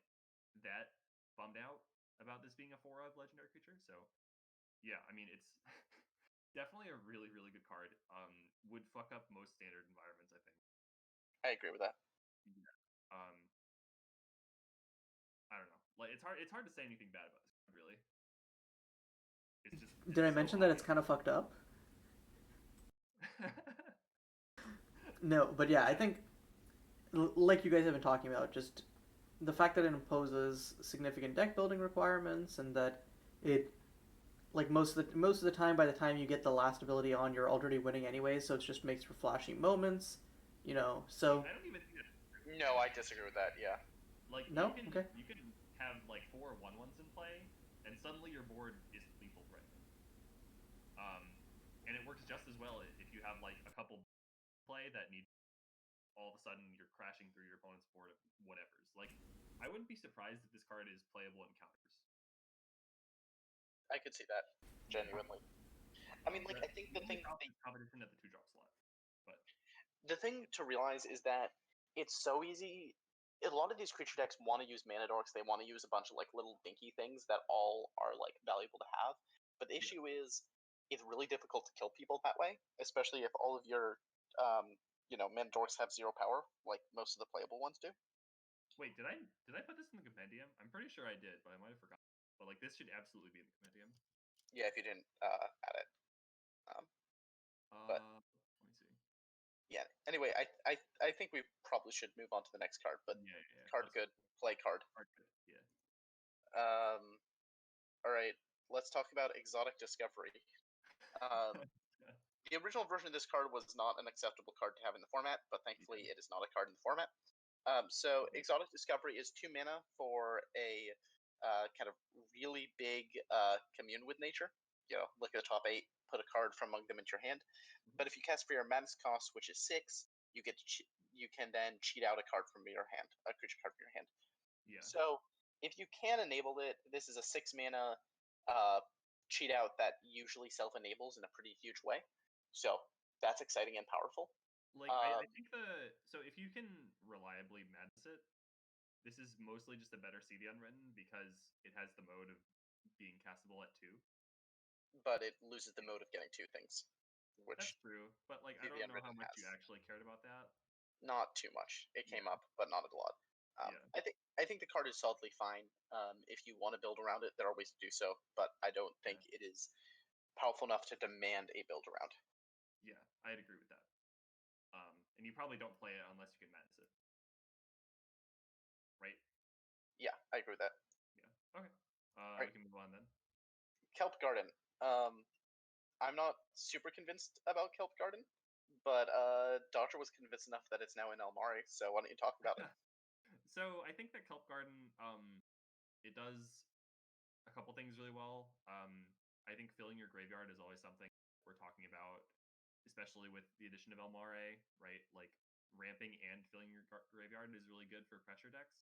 that bummed out about this being a 4-of legendary creature. So yeah, I mean it's definitely a really, really good card. Would fuck up most standard environments, I think. I agree with that. Yeah. I don't know. Like it's hard to say anything bad about this card, really. It's just. Did I mention that it's kind of fucked up? No, but yeah, I think, like you guys have been talking about, just the fact that it imposes significant deck building requirements and that it, like most of the time, by the time you get the last ability on, you're already winning anyway. So it just makes for flashy moments, So. I don't even think that. No, I disagree with that. Yeah. Like no, you can okay. You can have like 4 1/1s in play, and suddenly your board is lethal threatening. And it works just as well if you have like a couple play that need. All of a sudden, you're crashing through your opponent's board of whatever's. Like, I wouldn't be surprised if this card is playable in counters. I could see that, genuinely. I mean, like, I think the thing... competition at the 2-drop slot. But the thing to realize is that it's so easy. A lot of these creature decks want to use mana dorks. They want to use a bunch of like little dinky things that all are like valuable to have. But the issue is, it's really difficult to kill people that way, especially if all of your, mana dorks have 0 power, like most of the playable ones do. Wait, did I put this in the compendium? I'm pretty sure I did, but I might have forgotten. But like, this should absolutely be in the compendium. Yeah, if you didn't add it. But let me see. Yeah. Anyway, I think we probably should move on to the next card. But Yeah. card good, play card. Card good. Yeah. All right. Let's talk about Exotic Discovery. The original version of this card was not an acceptable card to have in the format, but thankfully it is not a card in the format. So Exotic Discovery is 2 mana for a kind of really big commune with nature. Look at the top 8, put a card from among them into your hand. But if you cast for your madness cost, which is 6, you can then cheat out a card from your hand, a creature card from your hand. Yeah. So if you can enable it, this is a 6 mana cheat out that usually self-enables in a pretty huge way. So that's exciting and powerful. Like I think so if you can reliably madness it, this is mostly just a better CD Unwritten because it has the mode of being castable at 2. But it loses the mode of getting 2 things. Which that's true, but like I don't know how much you actually cared about that. Not too much. It came up, but not a lot. I think the card is solidly fine. If you want to build around it, there are ways to do so, but I don't think it is powerful enough to demand a build around. Yeah, I'd agree with that. And you probably don't play it unless you can madness it. Right? Yeah, I agree with that. Yeah. Okay. We can move on then. Kelp Garden. I'm not super convinced about Kelp Garden, but Dodger was convinced enough that it's now in Elmari, so why don't you talk about it? So I think that Kelp Garden, it does a couple things really well. I think filling your graveyard is always something we're talking about, especially with the addition of Elmari, right? Like ramping and filling your graveyard is really good for pressure decks.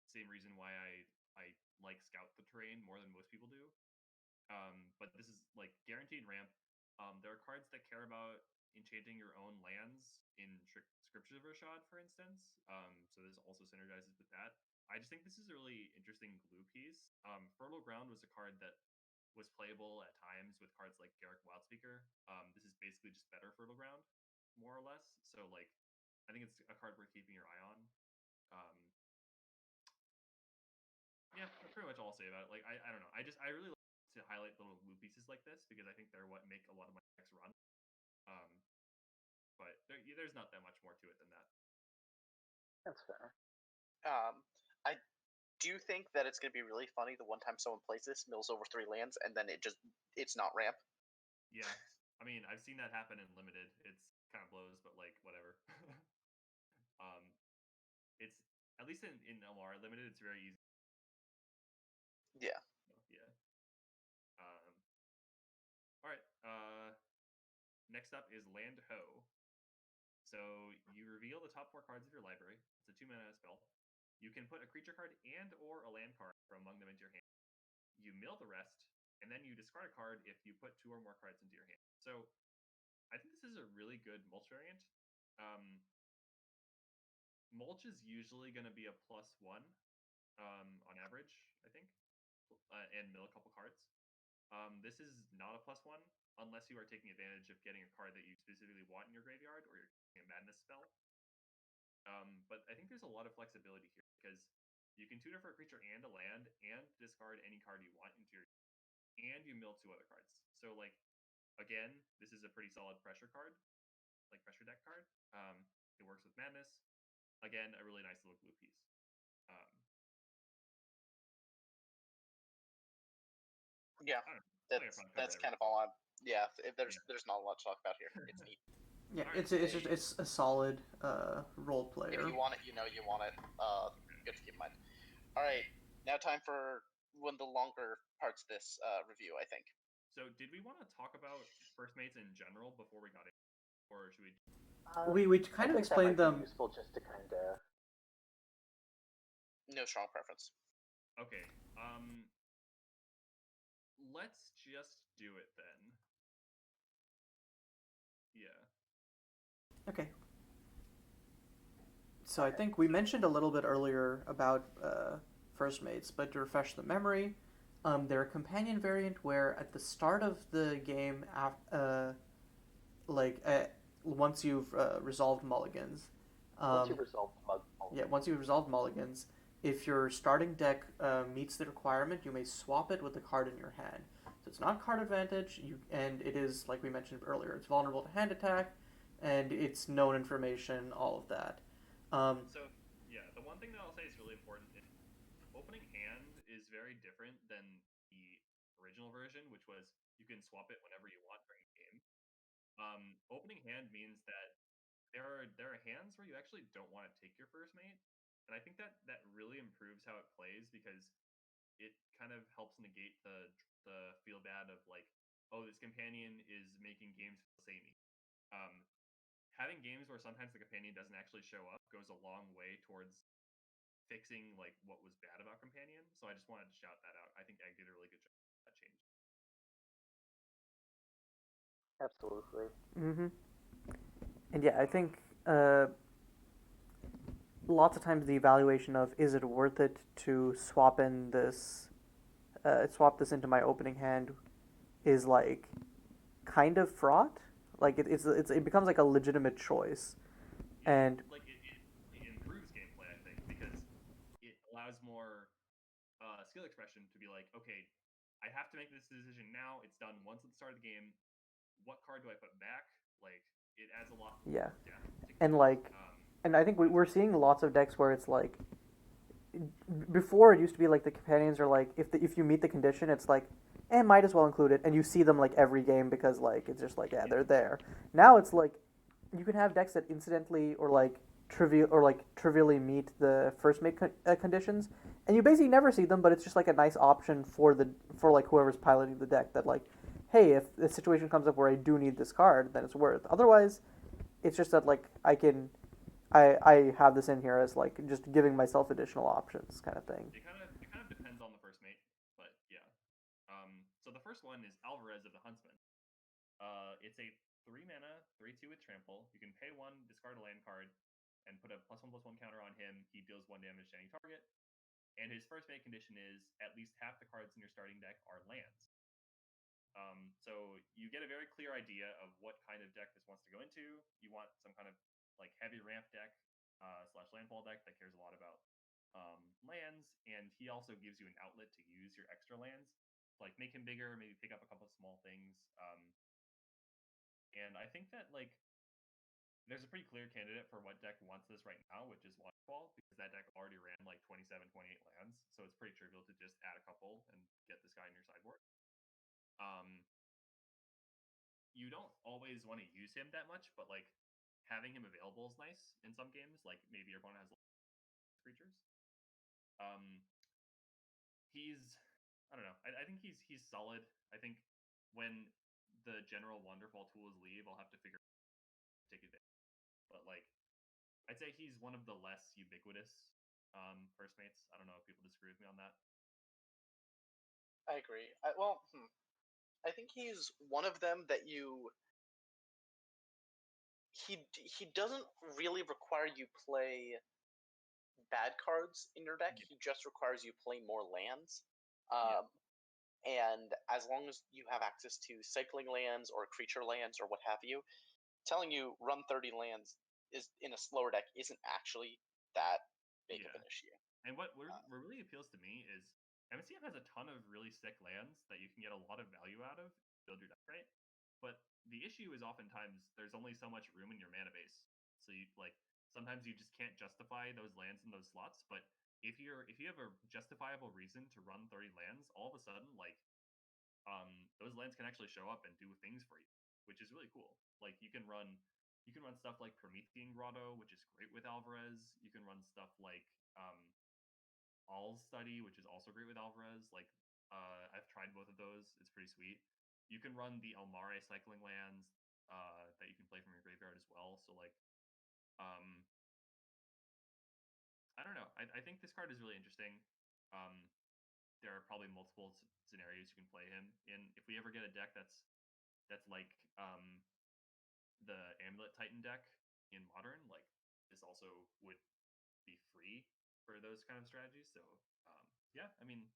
Same reason why I like Scout the Terrain more than most people do. But this is like guaranteed ramp. There are cards that care about enchanting your own lands in Scriptures of Rashad, for instance. So this also synergizes with that. I just think this is a really interesting glue piece. Fertile Ground was a card that was playable at times with cards like Garruk Wildspeaker. This is basically just better Fertile Ground, more or less. So like, I think it's a card worth keeping your eye on. Yeah, that's pretty much all I'll say about it. Like, I don't know. I really like to highlight little glue pieces like this because I think they're what make a lot of my decks run. But there's not that much more to it than that. That's fair. I do think that it's going to be really funny the one time someone plays this, mills over 3 lands, and then it's not ramp. Yeah, I mean, I've seen that happen in Limited. It's kind of blows, but like, whatever. It's, at least in LR Limited, it's very easy. Yeah. Yeah. Alright, next up is Land Ho. So you reveal the top 4 cards of your library. It's a 2 mana spell. You can put a creature card and or a land card from among them into your hand. You mill the rest, and then you discard a card if you put 2 or more cards into your hand. So I think this is a really good mulch variant. Mulch is usually going to be a +1 on average, I think, and mill a couple cards. This is not a +1 unless you are taking advantage of getting a card that you specifically want in your graveyard or you're using a madness spell. But I think there's a lot of flexibility here because you can tutor for a creature and a land and discard any card you want into your, and you mill 2 other cards. So like, again, this is a pretty solid pressure card, like pressure deck card. It works with madness. Again, a really nice little glue piece. Yeah, that's kind of all I'm. Yeah, there's not a lot to talk about here. It's neat. Yeah, it's a solid role player. If you want it, you want it. Good to keep in mind. All right, now time for one of the longer parts of this review, I think. So, did we want to talk about first mates in general before we got in, or should we? We I kind of think that explained might them. be useful just to kind of. No strong preference. Okay. Let's just do it then. Yeah. Okay. So I think we mentioned a little bit earlier about first mates, but to refresh the memory, they're a companion variant where at the start of the game, once you've resolved mulligans, Once you've resolved once you've resolved mulligans, if your starting deck meets the requirement, you may swap it with the card in your hand. So it's not card advantage, and it is, like we mentioned earlier, it's vulnerable to hand attack, and it's known information, all of that. So, yeah, the one thing that I'll say is really important is opening hand is very different than the original version, which was you can swap it whenever you want during the game. Opening hand means that there are hands where you actually don't want to take your first mate, and I think that really improves how it plays because it kind of helps negate the feel bad of like, oh, this companion is making games feel samey. Um, Having games where sometimes the companion doesn't actually show up goes a long way towards fixing like what was bad about companion. So I just wanted to shout that out. I think Egg did a really good job with that change. Absolutely. Mm-hmm. And yeah, I think lots of times the evaluation of is it worth it to swap this into my opening hand is like kind of fraught. Like it becomes like a legitimate choice, and Like it improves gameplay, I think, because it allows more skill expression to be like, okay, I have to make this decision now. It's done once at the start of the game. What card do I put back? Like it adds a lot yeah, more depth to and games. like, and I think we're seeing lots of decks where it's like before it used to be like the companions are like if you meet the condition it's like might as well include it, and you see them like every game because like it's just like they're there. Now it's like you can have decks that incidentally or like trivially meet the first mate conditions, and you basically never see them, but it's just like a nice option for like whoever's piloting the deck that like, hey, if the situation comes up where I do need this card, then it's worth. Otherwise, it's just that like I have this in here as like just giving myself additional options kind of thing. It kind of depends on the first mate, but yeah. So the first one is Alvarez of the Huntsman. It's a 3 mana, 3/2 with trample. You can pay 1, discard a land card, and put a +1/+1 counter on him. He deals 1 damage to any target. And his first mate condition is at least half the cards in your starting deck are lands. So you get a very clear idea of what kind of deck this wants to go into. You want some kind of like heavy ramp deck slash landfall deck that cares a lot about lands, and he also gives you an outlet to use your extra lands, like make him bigger, maybe pick up a couple of small things. And I think that like there's a pretty clear candidate for what deck wants this right now, which is Waterfall, because that deck already ran like 27, 28 lands, so it's pretty trivial to just add a couple and get this guy in your sideboard. You don't always want to use him that much, but like having him available is nice in some games. Like maybe your opponent has creatures. He's I don't know. I think he's solid. I think when the general Wonderfall tools leave, I'll have to figure out how to take advantage. But like I'd say he's one of the less ubiquitous first mates. I don't know if people disagree with me on that. I agree. I think he's one of them that he doesn't really require you play bad cards in your deck. Yeah. He just requires you play more lands. Yeah. And as long as you have access to cycling lands or creature lands or what have you, telling you run 30 lands is in a slower deck isn't actually that big of Yeah. an issue. And what really appeals to me is MSEM has a ton of really sick lands that you can get a lot of value out of to build your deck right. But the issue is oftentimes there's only so much room in your mana base. So you like sometimes you just can't justify those lands in those slots. But if you have a justifiable reason to run 30 lands, all of a sudden like those lands can actually show up and do things for you, which is really cool. Like you can run stuff like Promethean Grotto, which is great with Alvarez. You can run stuff like All Study, which is also great with Alvarez. Like, I've tried both of those. It's pretty sweet. You can run the Elmare cycling lands that you can play from your graveyard as well. So like, I don't know. I think this card is really interesting. There are probably multiple scenarios you can play him in. If we ever get a deck that's like the Amulet Titan deck in Modern, like this also would be free for those kind of strategies. So yeah, I mean,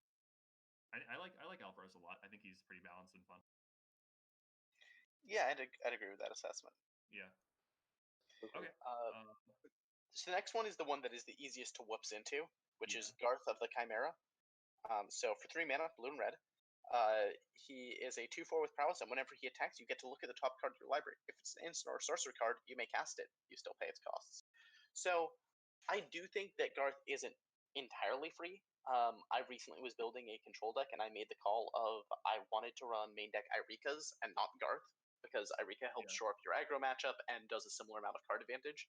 I like Alvarez a lot. I think he's pretty balanced and fun. Yeah, I'd agree with that assessment. Yeah. Okay. So the next one is the one that is the easiest to whoops into, which is Yeah. Garth of the Chimera. So for 3 mana, blue and red, he is a 2/4 with prowess, and whenever he attacks, you get to look at the top card of your library. If it's an instant or a sorcery card, you may cast it. You still pay its costs. So I do think that Garth isn't entirely free. I recently was building a control deck, and I made the call of I wanted to run main deck Irikas and not Garth, because Irika helps shore up your aggro matchup and does a similar amount of card advantage.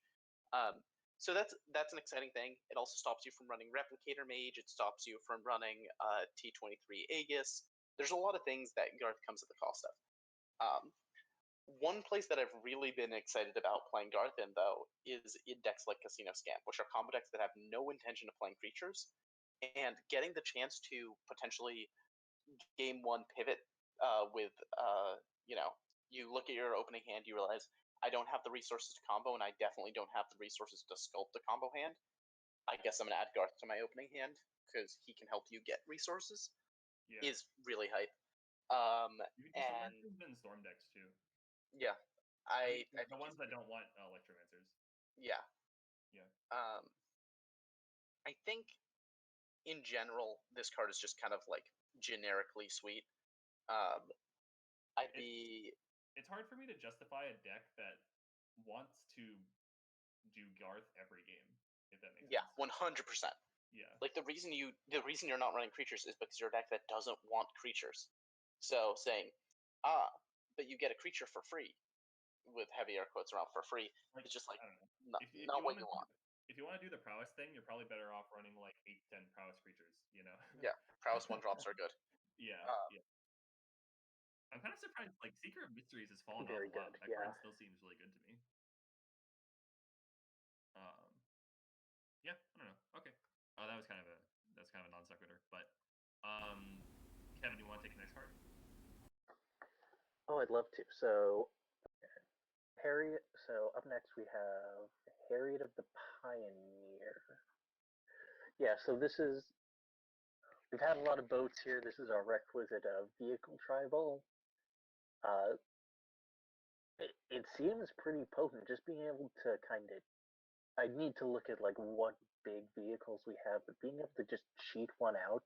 So that's an exciting thing. It also stops you from running Replicator Mage. It stops you from running T23 Aegis. There's a lot of things that Garth comes at the cost of. One place that I've really been excited about playing Garth in, though, is in decks like Casino Scam, which are combo decks that have no intention of playing creatures, and getting the chance to potentially game one pivot with, you look at your opening hand, you realize I don't have the resources to combo, and I definitely don't have the resources to sculpt a combo hand. I guess I'm gonna add Garth to my opening hand because he can help you get resources. Yeah. Is really hype. You can do some Electros in Storm decks too. Yeah, I the ones that don't want Electromancers. Yeah. Yeah. I think in general this card is just kind of like generically sweet. It's hard for me to justify a deck that wants to do Garth every game, if that makes sense. Yeah, 100%. Yeah. Like the reason you're not running creatures is because you're a deck that doesn't want creatures. So saying, but you get a creature for free, with heavy air quotes around for free, it's just like I don't know. not what you want. If you want to do the prowess thing, you're probably better off running like 8-10 prowess creatures, you know? Yeah, prowess 1-drops are good. Yeah, yeah. I'm kind of surprised, like, Seeker of Mysteries has fallen Very off a lot. good, That yeah. card still seems really good to me. Yeah, I don't know. Okay. That was kind of a non sequitur. But Kevin, you want to take the next card? Oh, I'd love to. So Harriet. So up next we have Harriet of the Pioneer. Yeah. So this is. We've had a lot of boats here. This is our requisite vehicle tribal. It seems pretty potent. Just being able to kind of. I need to look at like what big vehicles we have, but being able to just cheat one out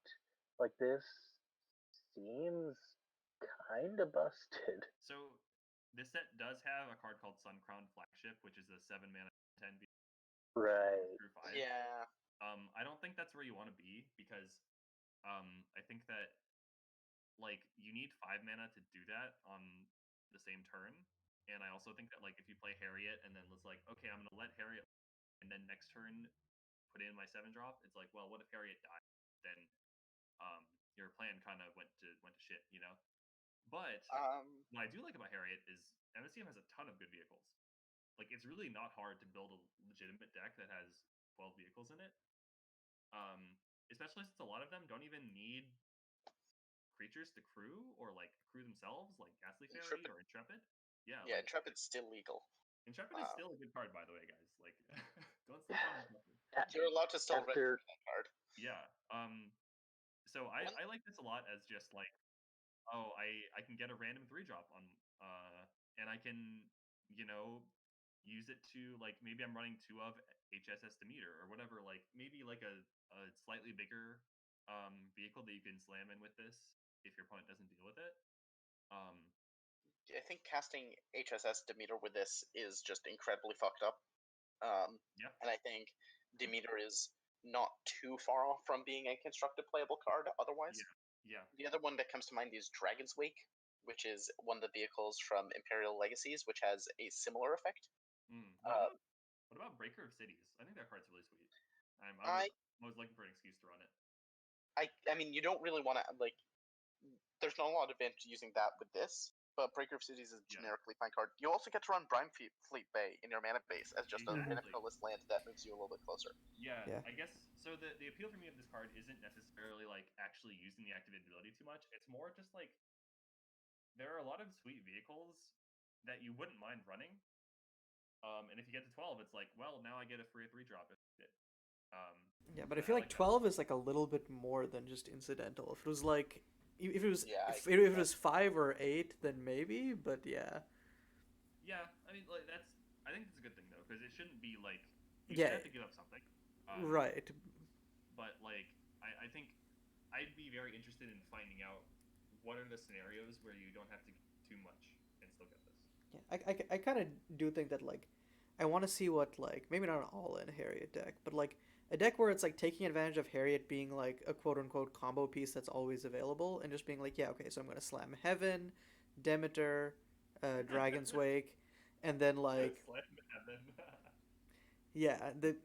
like this seems kind of busted. So this set does have a card called Suncrown Flagship, which is a 7 mana 10 Right. through 5. Yeah. I don't think that's where you want to be because I think that like you need 5 mana to do that on the same turn. And I also think that like if you play Harriet and then it's like, okay, I'm gonna let Harriet and then next turn put in my 7-drop, it's like, well, what if Harriet died? Then your plan kind of went to shit, you know? But what I do like about Harriet is MSEM has a ton of good vehicles. Like it's really not hard to build a legitimate deck that has 12 vehicles in it. Especially since a lot of them don't even need creatures to crew or like crew themselves, like Ghastly Fairy or Intrepid. Yeah. Yeah, like, Intrepid's still legal. Intrepid is still a good card, by the way, guys. Like, don't sleep on Intrepid. You're allowed to still After... red that card. Yeah. So I like this a lot as just like, oh, I can get a random 3-drop on, and I can, you know, use it to like maybe I'm running 2 of HSS Demeter or whatever. Like maybe like a slightly bigger vehicle that you can slam in with this if your opponent doesn't deal with it. I think casting HSS Demeter with this is just incredibly fucked up. Yeah. And I think Demeter is not too far off from being a constructed playable card otherwise. Yeah. The other one that comes to mind is Dragon's Wake, which is one of the vehicles from Imperial Legacies, which has a similar effect. What about Breaker of Cities? I think that card's really sweet. I was looking for an excuse to run it. I mean, you don't really want to like. There's not a lot of advantage using that with this, but Breaker of Cities is a Yeah. generically fine card. You also get to run Brine Fleet Bay in your mana base as just a Exactly. minimalist land that moves you a little bit closer. Yeah, Yeah. I guess so. The appeal for me of this card isn't necessarily like actually using the activated ability too much. It's more just like there are a lot of sweet vehicles that you wouldn't mind running. And if you get to 12, it's like, well, now I get a free 3-drop if I did. Yeah, but I and feel like that. 12 is like a little bit more than just incidental. If it was like, if it was, Yeah, I if agree it with was 5 or 8, then maybe. But yeah, Yeah, I mean, like that's. I think it's a good thing though, because it shouldn't be like you Yeah. should have to give up something. right. But like, I think I'd be very interested in finding out what are the scenarios where you don't have to give too much and still get this. Yeah, I kind of do think that like, I want to see what like maybe not an all-in Harriet deck, but like a deck where it's like taking advantage of Harriet being like a quote unquote combo piece that's always available, and just being like, yeah, okay, so I'm gonna slam Heaven, Demeter, Dragon's Wake, and then like Slam Heaven. yeah, the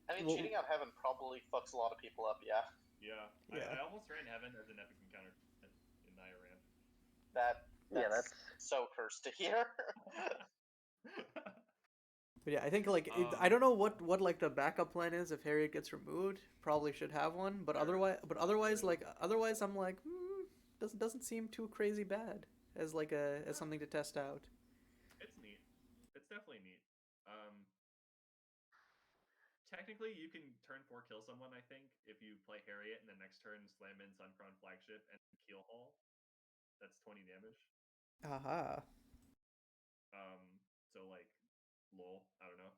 I mean, well, cheating out Heaven probably fucks a lot of people up. Yeah, Yeah, Yeah. I almost ran Heaven as an epic encounter in Naya ran. that's so cursed to hear. But yeah, I think like I Um, don't know what like the backup plan is if Harriet gets removed. Probably should have one, but Sure. otherwise like otherwise I'm like doesn't seem too crazy bad as like as something to test out. It's neat. It's definitely neat. Technically, you can turn 4 kill someone. I think if you play Harriet and the next turn slam in Suncrown Flagship and Keel Haul, that's 20 damage. Aha. So like, lol. I don't know.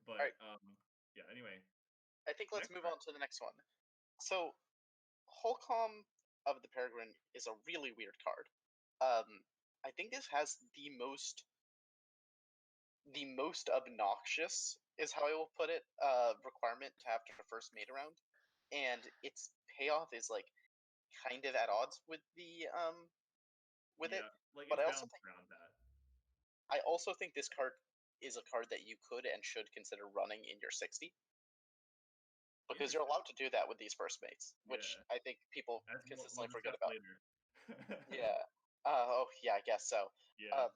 But Alright. Yeah. Anyway, I think let's Next move card. on to the next one. So, Holcomb of the Peregrine is a really weird card. I think this has the most obnoxious, is how I will put it, requirement to have to first mate around, and its payoff is like kind of at odds with the with it. yeah, like But it's I also balanced around that. think this card is a card that you could and should consider running in your 60. Because you're allowed to do that with these first mates, which Yeah. I think people As consistently we'll forget discuss about. later. Yeah. Oh, yeah, I guess so. Yeah.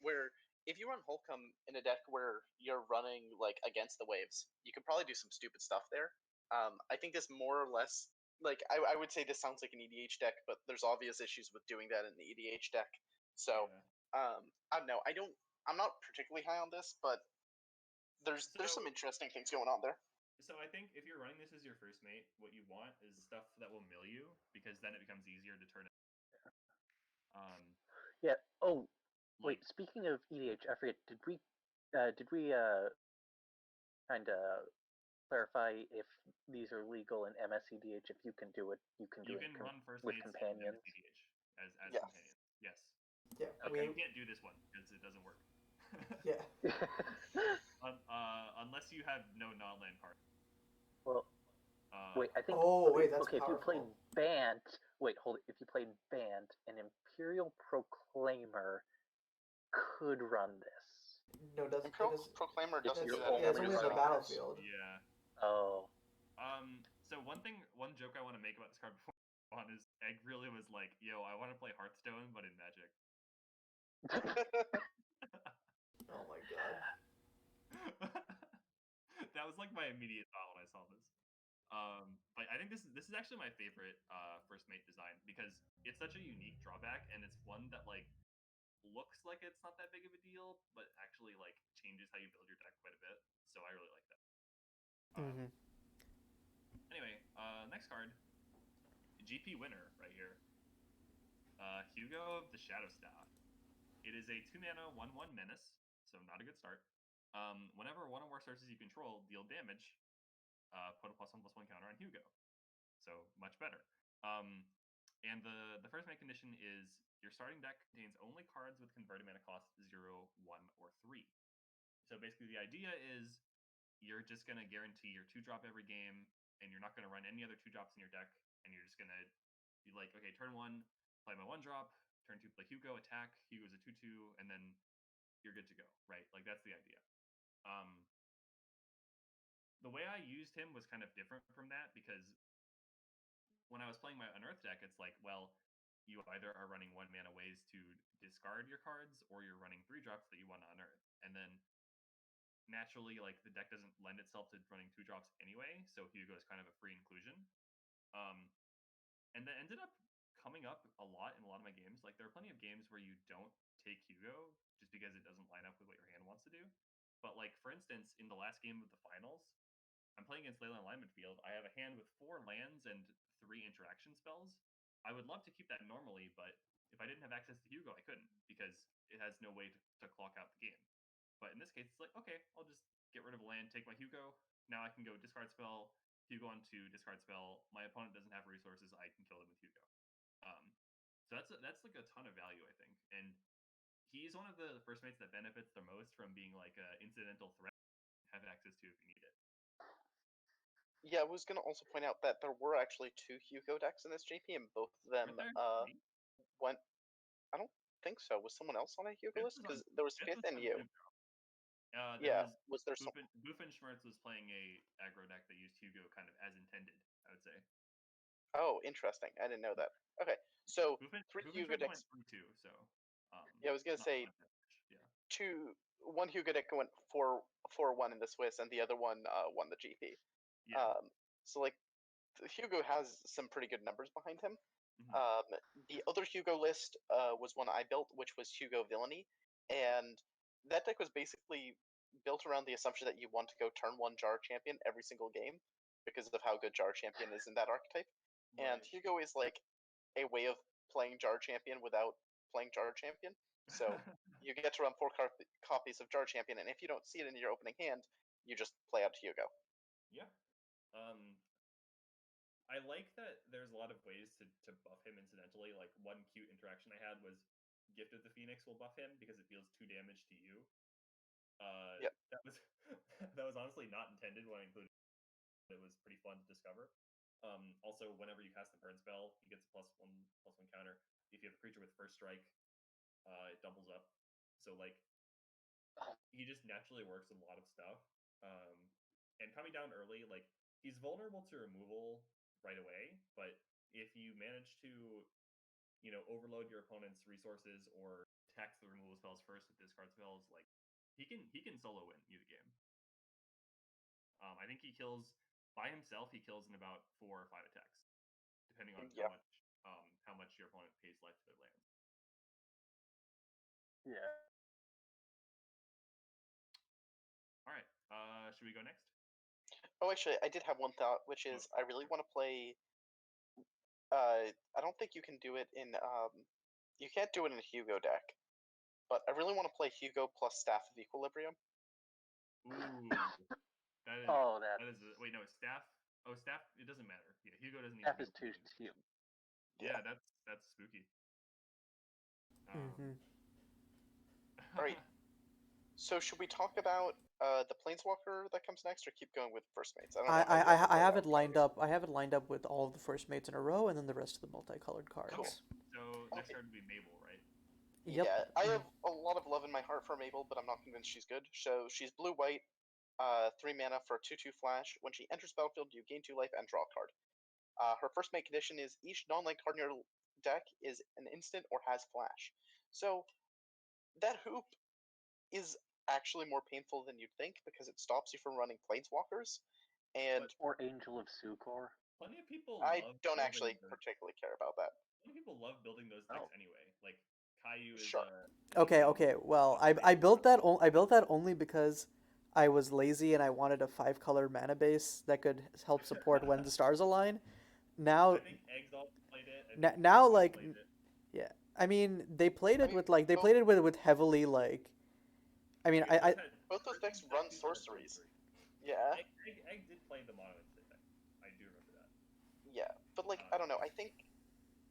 Where if you run Holcomb in a deck where you're running like against the waves, you could probably do some stupid stuff there. I think this more or less, like I would say this sounds like an EDH deck, but there's obvious issues with doing that in the EDH deck. So Yeah. I don't know. I'm not particularly high on this, but there's So- some interesting things going on there. So I think if you're running this as your first mate, what you want is stuff that will mill you, because then it becomes easier to turn it. Yeah. Oh, Like, wait. Speaking of EDH, I forget. Did we kind of clarify if these are legal in MSEDH? If you can do it, you can do you it can run first with mates companions. in MSDH as Yes. companions. Yes. Yeah. Okay. You can't do this one because it doesn't work. Yeah. Unless you have no non-land card. Well, wait. I think. Oh, wait, that's okay. If you played powerful. Bant, wait, hold it. If you played Bant, an Imperial Proclaimer could run this. No, doesn't Imperial Proclaimer If doesn't do you're that. yeah, it's only on the running battlefield. Yeah. Oh. So one joke I want to make about this card before we move on is Egg really was like, "Yo, I want to play Hearthstone, but in Magic." Oh my god. That was like my immediate thought when I saw this. But I think this is actually my favorite first mate design, because it's such a unique drawback, and it's one that like looks like it's not that big of a deal, but actually like changes how you build your deck quite a bit. So I really like that. Anyway, next card, GP winner right here. Hugo of the Shadow Staff. It is a 2-mana 1/1 menace, so not a good start. Whenever one or more sources you control deal damage, put a +1/+1 counter on Hugo. So much better. And the first main condition is your starting deck contains only cards with converted mana cost 0, 1, or 3. So basically the idea is you're just going to guarantee your 2-drop every game, and you're not going to run any other 2-drops in your deck, and you're just going to be like, okay, turn 1, play my 1-drop, turn 2, play Hugo, attack, Hugo's a 2/2, and then you're good to go, right? Like, that's the idea. The way I used him was kind of different from that, because when I was playing my Unearthed deck, it's like, well, you either are running 1-mana ways to discard your cards, or you're running 3-drops that you want to unearth. And then naturally, like, the deck doesn't lend itself to running 2-drops anyway, so Hugo is kind of a free inclusion. And that ended up coming up a lot in a lot of my games. Like, there are plenty of games where you don't take Hugo just because it doesn't line up with what your hand wants to do. But, like, for instance, in the last game of the finals, I'm playing against Lyman field. I have a hand with 4 lands and 3 interaction spells. I would love to keep that normally, but if I didn't have access to Hugo, I couldn't, because it has no way to clock out the game. But in this case, it's like, okay, I'll just get rid of a land, take my Hugo. Now I can go discard spell, Hugo onto discard spell. My opponent doesn't have resources. I can kill them with Hugo. So that's like a ton of value, I think. And he's one of the first mates that benefits the most from being like an incidental threat, have access to if you need it. Yeah, I was going to also point out that there were actually 2 Hugo decks in this GP, and both of them went. I don't think so. Was someone else on a Hugo list? Because there was Fifth and you. Was there some? Boofenschmerz was playing a aggro deck that used Hugo kind of as intended, I would say. Oh, interesting. I didn't know that. Okay, so 3 Hugo decks. Went 3-2, so. Yeah, I was gonna say yeah. One Hugo deck went 4-1 in the Swiss, and the other one won the GP. Yeah. So like, Hugo has some pretty good numbers behind him. Mm-hmm. The other Hugo list was one I built, which was Hugo Villainy, and that deck was basically built around the assumption that you want to go turn 1 Jar Champion every single game because of how good Jar Champion is in that archetype. Right. And Hugo is like a way of playing Jar Champion without playing Jar Champion. So you get to run 4 copies of Jar Champion, and if you don't see it in your opening hand, you just play out Hugo. Yeah. I like that there's a lot of ways to buff him incidentally. Like, one cute interaction I had was Gift of the Phoenix will buff him because it deals 2 damage to you. Yep. That was honestly not intended when I included it. It was pretty fun to discover. Also, whenever you cast the burn spell, he gets +1/+1 counter. If you have a creature with first strike, it doubles up. So like, he just naturally works with a lot of stuff. And coming down early, like, he's vulnerable to removal right away, but if you manage to, overload your opponent's resources or tax the removal spells first with discard spells, like, he can solo win you the game. I think he kills by himself. He kills in about 4 or 5 attacks, depending on how much your opponent pays life to their lands. Yeah. All right. Should we go next? Oh, actually, I did have one thought, which is I really want to play. I don't think you can do it in. You can't do it in a Hugo deck, but I really want to play Hugo plus Staff of Equilibrium. Ooh, that is. Wait, no, Staff. Oh, Staff. It doesn't matter. Yeah, Hugo doesn't need. Staff is too. Yeah, that's spooky. All right. So should we talk about the Planeswalker that comes next, or keep going with first mates? I have it lined up. I have it lined up with all of the first mates in a row, and then the rest of the multicolored cards. Cool. So next card would be Mabel, right? Yep. Yeah, I have a lot of love in my heart for Mabel, but I'm not convinced she's good. So she's blue-white, 3 mana for 2/2 flash. When she enters battlefield, you gain 2 life and draw a card. Her first mate condition is each non-land card in your deck is an instant or has flash. So that hoop is actually more painful than you'd think because it stops you from running Planeswalkers. Or Angel of Sucor. Plenty of people. I don't actually particularly care about that. Plenty of people love building those decks anyway. Like, Caillou is. Sure. Okay. Well, I built that. I built that only because I was lazy and I wanted a 5-color mana base that could help support when the stars align. Now. I think Eggs also played it. Now, like, yeah. I mean, they played it with heavily like. I mean, I both those decks run sorceries. Yeah. Egg did play the mono instant deck. I do remember that. Yeah, but like, I don't know. I think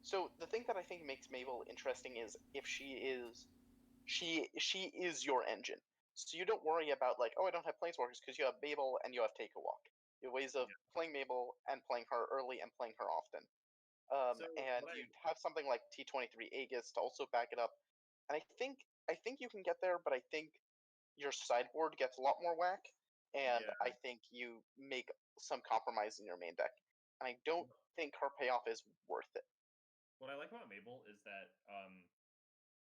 so. The thing that I think makes Mabel interesting is if she is your engine. So you don't worry about like, oh, I don't have Planeswalkers because you have Mabel and you have Take a Walk. You have ways of playing Mabel and playing her early and playing her often. And you have something like T23 Aegis to also back it up. And I think you can get there, but I think your sideboard gets a lot more whack, and I think you make some compromise in your main deck. and I don't think her payoff is worth it. What I like about Mabel is that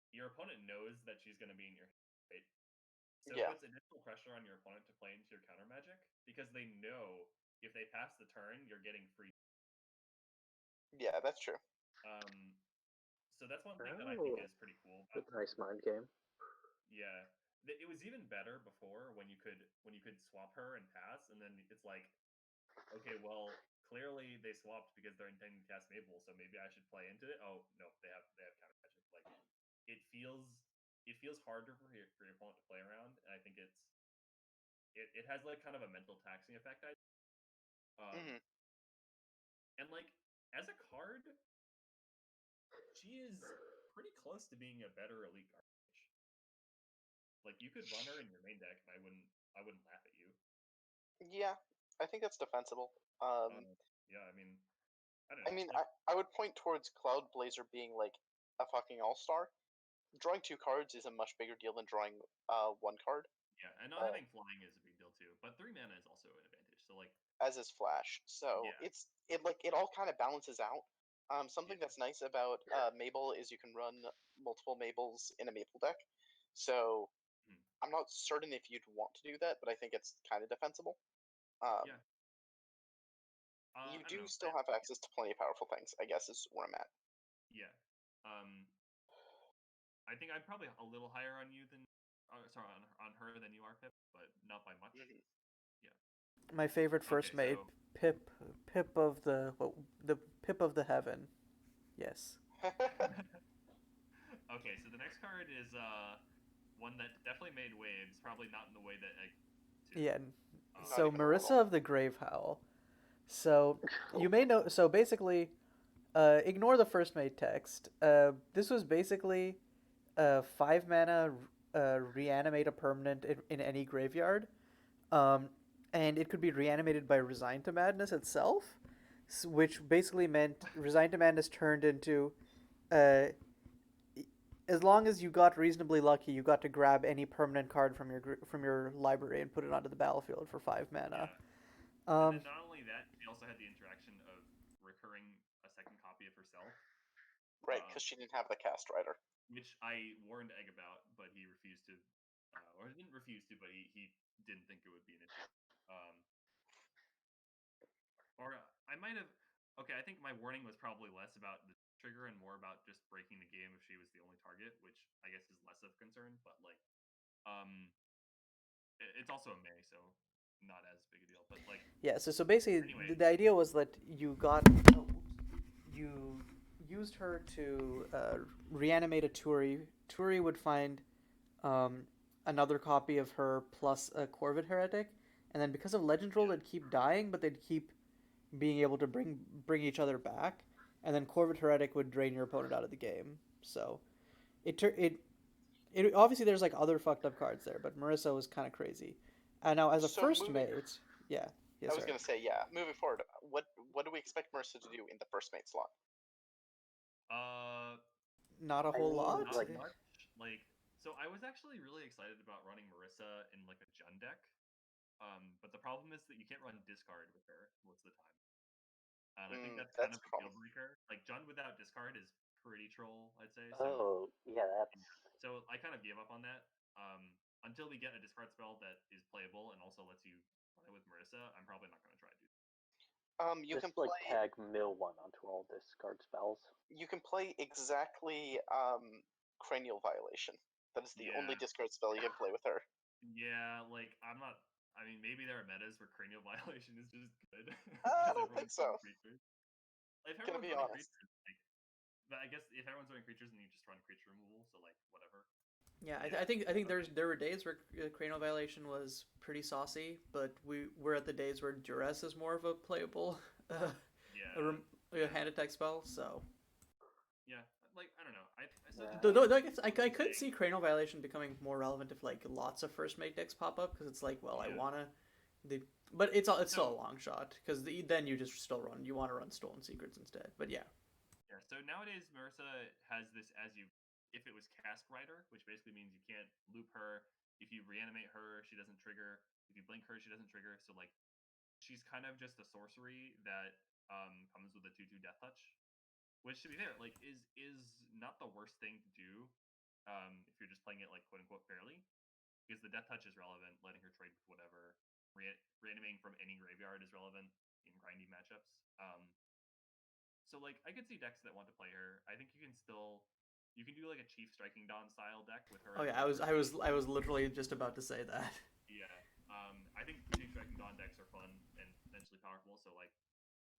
your opponent knows that she's going to be in your hand, right? So Yeah. it puts additional pressure on your opponent to play into your counter magic because they know if they pass the turn, you're getting free. Yeah, that's true. So that's one thing that I think is pretty cool. With a nice mind game. Yeah, it was even better before when you could swap her and pass, and then it's like, okay, well, clearly they swapped because they're intending to cast Mabel, so maybe I should play into it. Oh no, they have counter magic. Like it feels harder for your opponent to play around, and I think it has like kind of a mental taxing effect. And like as a card, she is pretty close to being a better elite garbage. Like you could run her in your main deck, and I wouldn't laugh at you. Yeah, I think that's defensible. Yeah, I mean, I don't know. I mean, like, I would point towards Cloud Blazer being like a fucking all-star. Drawing 2 cards is a much bigger deal than drawing 1 card. Yeah, and not having flying is a big deal too. But 3 mana is also an advantage. So like, as is Flash. So yeah. it all kind of balances out. Something that's nice about Mabel is you can run multiple Mabels in a Mabel deck. So I'm not certain if you'd want to do that, but I think it's kind of defensible. Yeah. You do still have access to plenty of powerful things, I guess, is where I'm at. Yeah. I think I'm probably a little higher on you than, sorry, on her than you are, Pip, but not by much. Mhm. Yeah. My favorite first mate, so... Pip of the Pip of the Heaven. Yes. Okay, so the next card is one that definitely made waves, probably not in the way that Yeah. So Marissa of the Grave Howl. So Cool. you may know. So basically, ignore the first mate text. This was basically 5 mana reanimate a permanent in any graveyard, and it could be reanimated by Resign to Madness itself, which basically meant Resign to Madness turned into, as long as you got reasonably lucky, you got to grab any permanent card from your library and put it onto the battlefield for 5 mana. Yeah. And then not only that, she also had the interaction of recurring a second copy of herself. Right, because she didn't have the Cast Rider. Which I warned Egg about, but he refused to, or he didn't refuse to, but he didn't think it would be an issue. Or I might have. Okay, I think my warning was probably less about the trigger and more about just breaking the game if she was the only target, which I guess is less of concern. But like, it's also a May, so not as big a deal. But like, yeah. So basically, anyway. the idea was that you used her to reanimate a Turi. Turi would find another copy of her plus a Corvid Heretic, and then because of Legend Roll, they'd keep dying, but they'd keep being able to bring each other back, and then Corvid Heretic would drain your opponent out of the game. So it obviously there's like other fucked up cards there, but Marissa was kind of crazy. And now as a first mate, yeah. Yes, I was gonna say, yeah. Moving forward, what do we expect Marissa to do in the first mate slot? Not a whole lot. Not much. Like, so I was actually really excited about running Marissa in like a Jund deck. But the problem is that you can't run discard with her most of the time. And I think that's kind of a deal breaker. Like Jund without discard is pretty troll, I'd say. So, that's... So I kind of gave up on that. Until we get a discard spell that is playable and also lets you play with Marissa, I'm probably not going to try to do that. You just can like tag mill 1 onto all discard spells. You can play exactly Cranial Violation. That is the only discard spell you can play with her. Yeah, like I'm not. I mean, maybe there are metas where Cranial Violation is just good. I don't think so. If Gonna be honest. But I guess if everyone's running creatures, then you just run creature removal. So like whatever. Yeah, I think there were days where Cranial Violation was pretty saucy, but we're at the days where Duress is more of a playable hand attack spell. So yeah, like I don't know. Though I guess I could see Cranial Violation becoming more relevant if like lots of first mate decks pop up, because it's like, well, I wanna, but it's still a long shot, because then you just still you want to run Stolen Secrets instead. But yeah. Yeah. So nowadays Marissa has this if it was Cast Rider, which basically means you can't loop her. If you reanimate her, she doesn't trigger. If you blink her, she doesn't trigger. So like, she's kind of just a sorcery that comes with a 2/2 Death Touch, which, to be fair, like is not the worst thing to do if you're just playing it like quote unquote fairly, because the Death Touch is relevant, letting her trade with whatever. Reanimating from any graveyard is relevant in grindy matchups. So like I could see decks that want to play her. I think you can do like a Chief Striking Dawn style deck with her. Oh yeah, I was literally just about to say that. Yeah. I think Chief Striking Dawn decks are fun and potentially powerful. So like,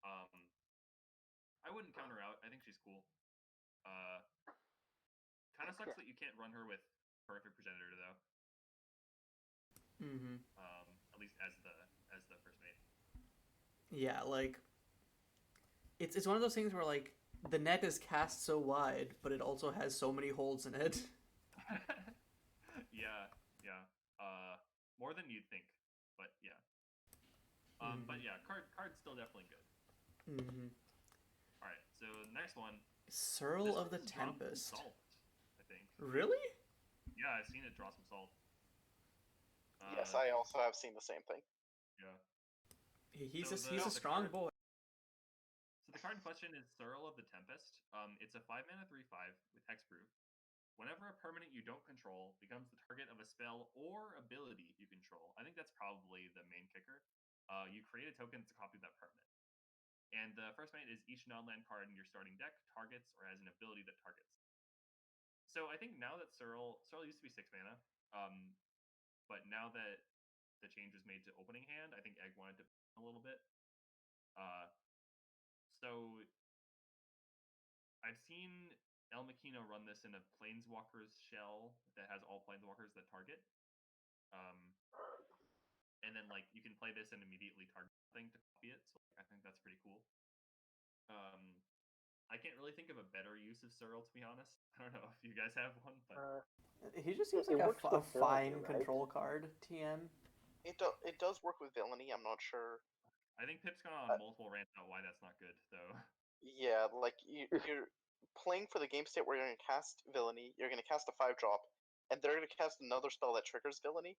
I wouldn't counter out. I think she's cool. Kind of sucks that you can't run her with Horrific Progenitor though. Mm-hmm. At least as the first mate. Yeah, like it's one of those things where like the net is cast so wide, but it also has so many holes in it. Yeah. More than you'd think, but yeah. But yeah, card's still definitely good. Mm-hmm. All right, so next one. Searle of the Tempest. Salt, I think. Really? Yeah, I've seen it draw some salt. Yes, I also have seen the same thing. Yeah. He's So a strong boy. So the card in question is Searle of the Tempest. It's a 5-mana 3/5 with hexproof. Whenever a permanent you don't control becomes the target of a spell or ability you control, I think that's probably the main kicker. You create a token that's a copy of that permanent. And the first mate is each non-land card in your starting deck targets or has an ability that targets. So I think now that Searle used to be 6 mana, but now that the change was made to opening hand, I think Egg wanted to a little bit. So I've seen El Makino run this in a Planeswalker's shell that has all Planeswalkers that target. And then like you can play this and immediately target something to copy it. So I think that's pretty cool. I can't really think of a better use of Searle, to be honest. I don't know if you guys have one, but He just seems it like works a with fine villainy, right? control card. TM. It does work with villainy. I'm not sure. I think Pip's gone on multiple rants about why that's not good, though. Yeah, like you're playing for the game state where you're going to cast villainy. You're going to cast a 5-drop, and they're going to cast another spell that triggers villainy.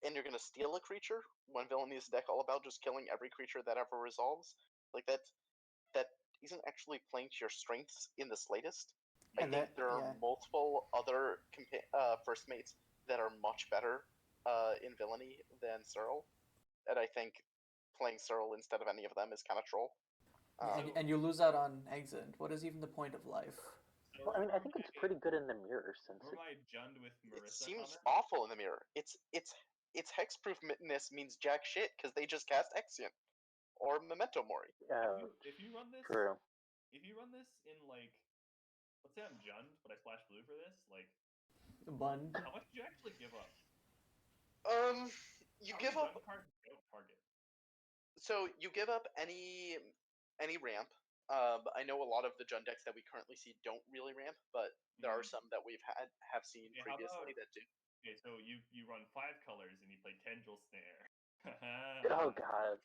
And you're going to steal a creature when villainy is a deck all about just killing every creature that ever resolves. Like that isn't actually playing to your strengths in the slightest. I think there are multiple other first mates that are much better in villainy than Searle, and I think playing Searle instead of any of them is kind of troll. And you lose out on exit. What is even the point of life? Well, I mean, I think it's pretty good in the mirror since Where my Jund with Marissa It seems comment? awful in the mirror. Its hexproofness means jack shit because they just cast Exeunt or Memento Mori. If you run this, true. If you run this in like, let's say I'm Jund, but I splash blue for this, like, Bund. how much did you actually give up? You give up. Jund cards don't target. So you give up any ramp. I know a lot of the Jund decks that we currently see don't really ramp, but there are some that we've have seen previously that do. Okay, so you run 5 colors and you play Tendril Snare. Oh god.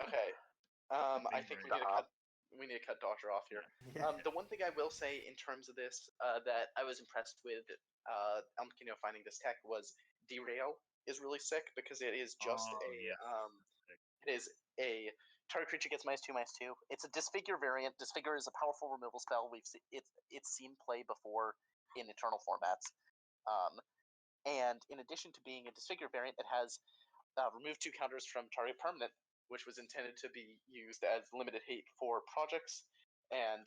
Okay. I think we need to cut Dodger off here. Yeah. The one thing I will say in terms of this that I was impressed with El Makino finding this tech was Derail is really sick because it is just it is a target creature gets -2/2. It's a Disfigure variant. Disfigure is a powerful removal spell. It's seen play before in Eternal formats. And in addition to being a Disfigure variant, it has remove 2 counters from target permanent, which was intended to be used as limited hate for projects and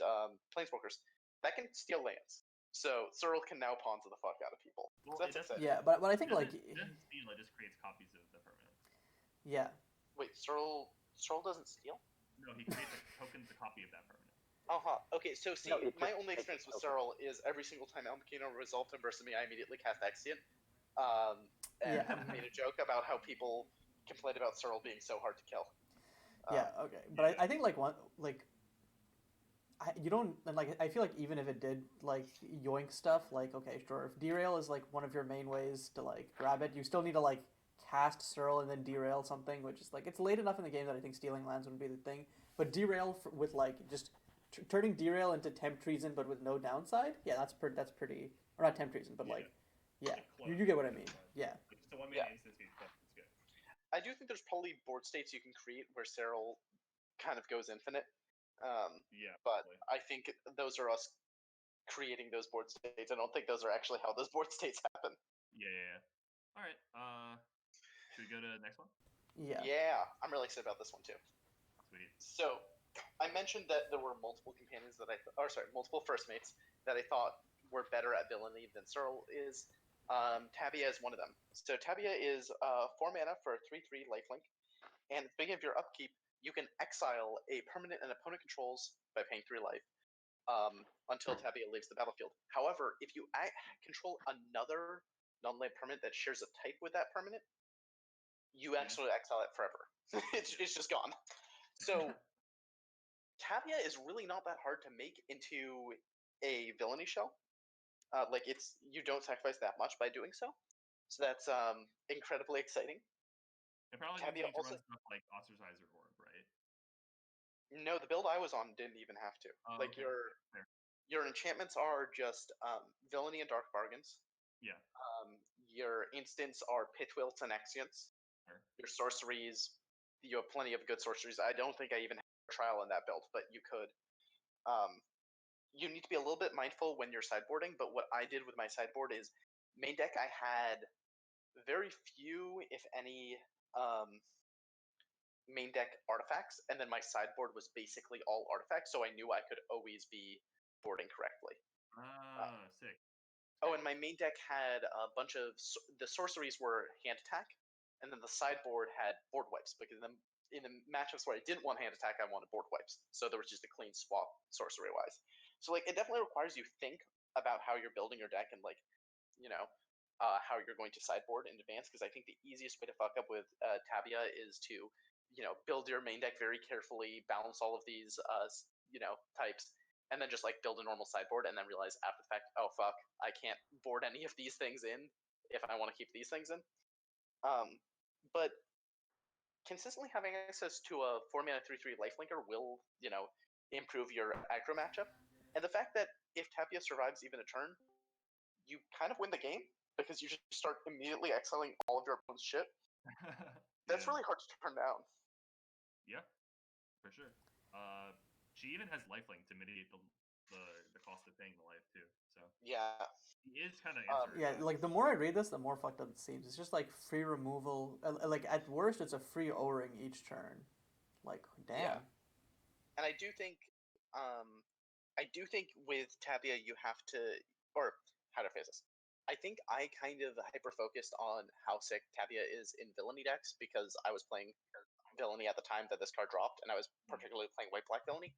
planeswalkers. That can steal lands. So Searle can now pawn to the fuck out of people. Well, so that's exciting. Yeah, but I think it like doesn't steal, it just creates copies of the permanent. yeah. Wait, Searle doesn't steal? No, he creates a token's a copy of that permanent. Okay, so see, my only experience with Searle is every single time El Makino resolved him versus me, I immediately cast Exeunt. And made a joke about how people complained about Searle being so hard to kill. Okay, but I think like you don't, and like I feel like even if it did like yoink stuff, like okay, sure, if Derail is like one of your main ways to like grab it, you still need to like cast Searle and then Derail something, which is like it's late enough in the game that I think stealing lands wouldn't be the thing. But Derail with like just turning Derail into Tempt Treason, but with no downside, yeah, that's pretty, or not Tempt Treason, but like yeah, you get what I mean, yeah. So 1 mana instance, it's good. I do think there's probably board states you can create where Searle kind of goes infinite. Yeah. But probably. I think those are us creating those board states. I don't think those are actually how those board states happen. Yeah. All right. Should we go to the next one? Yeah, I'm really excited about this one too. Sweet. So, I mentioned that there were multiple companions that multiple first mates that I thought were better at villainy than Searle is. Tabia is one of them. So Tabia is 4 mana for a 3/3 lifelink, and at the beginning of your upkeep, you can exile a permanent an opponent controls by paying 3 life until Tabia leaves the battlefield. However, if you control another non-land permanent that shares a type with that permanent, you actually exile it forever. it's just gone. So Tabia is really not that hard to make into a villainy shell. You don't sacrifice that much by doing so. So that's incredibly exciting. It probably Tabia means you need to also- run stuff like Ostracizer Orb, right? No, the build I was on didn't even have to. Oh, Like okay. Fair. your enchantments are just villainy and dark bargains. Yeah. Your instants are Pitwilts and Exeunts. Fair. Your sorceries, you have plenty of good sorceries. I don't think I even have a trial in that build, but you could. You need to be a little bit mindful when you're sideboarding, but what I did with my sideboard is main deck I had very few, if any, main deck artifacts, and then my sideboard was basically all artifacts, so I knew I could always be boarding correctly. Sick. Oh, and my main deck had a bunch of the sorceries were hand attack, and then the sideboard had board wipes because in the matchups where I didn't want hand attack, I wanted board wipes. So there was just a clean swap sorcery wise. So like it definitely requires you think about how you're building your deck and how you're going to sideboard in advance. Because I think the easiest way to fuck up with Tabia is to build your main deck very carefully, balance all of these types, and then just like build a normal sideboard and then realize after the fact, oh fuck, I can't board any of these things in if I want to keep these things in. But consistently having access to a 4 mana 3/3 lifelinker will, improve your aggro matchup. And the fact that if Tabia survives even a turn, you kind of win the game because you just start immediately exiling all of your opponent's shit. That's really hard to turn down. Yeah, for sure. She even has lifelink to mitigate the cost of paying the life too. So yeah, he is kind of Yeah, like the more I read this, the more fucked up it seems. It's just like free removal. Like at worst, it's a free O-ring each turn. Like damn. Yeah. And I do think with Tabia you have to, or how to phrase this. I think I kind of hyper focused on how sick Tabia is in villainy decks because I was playing villainy at the time that this card dropped, and I was particularly playing white black villainy.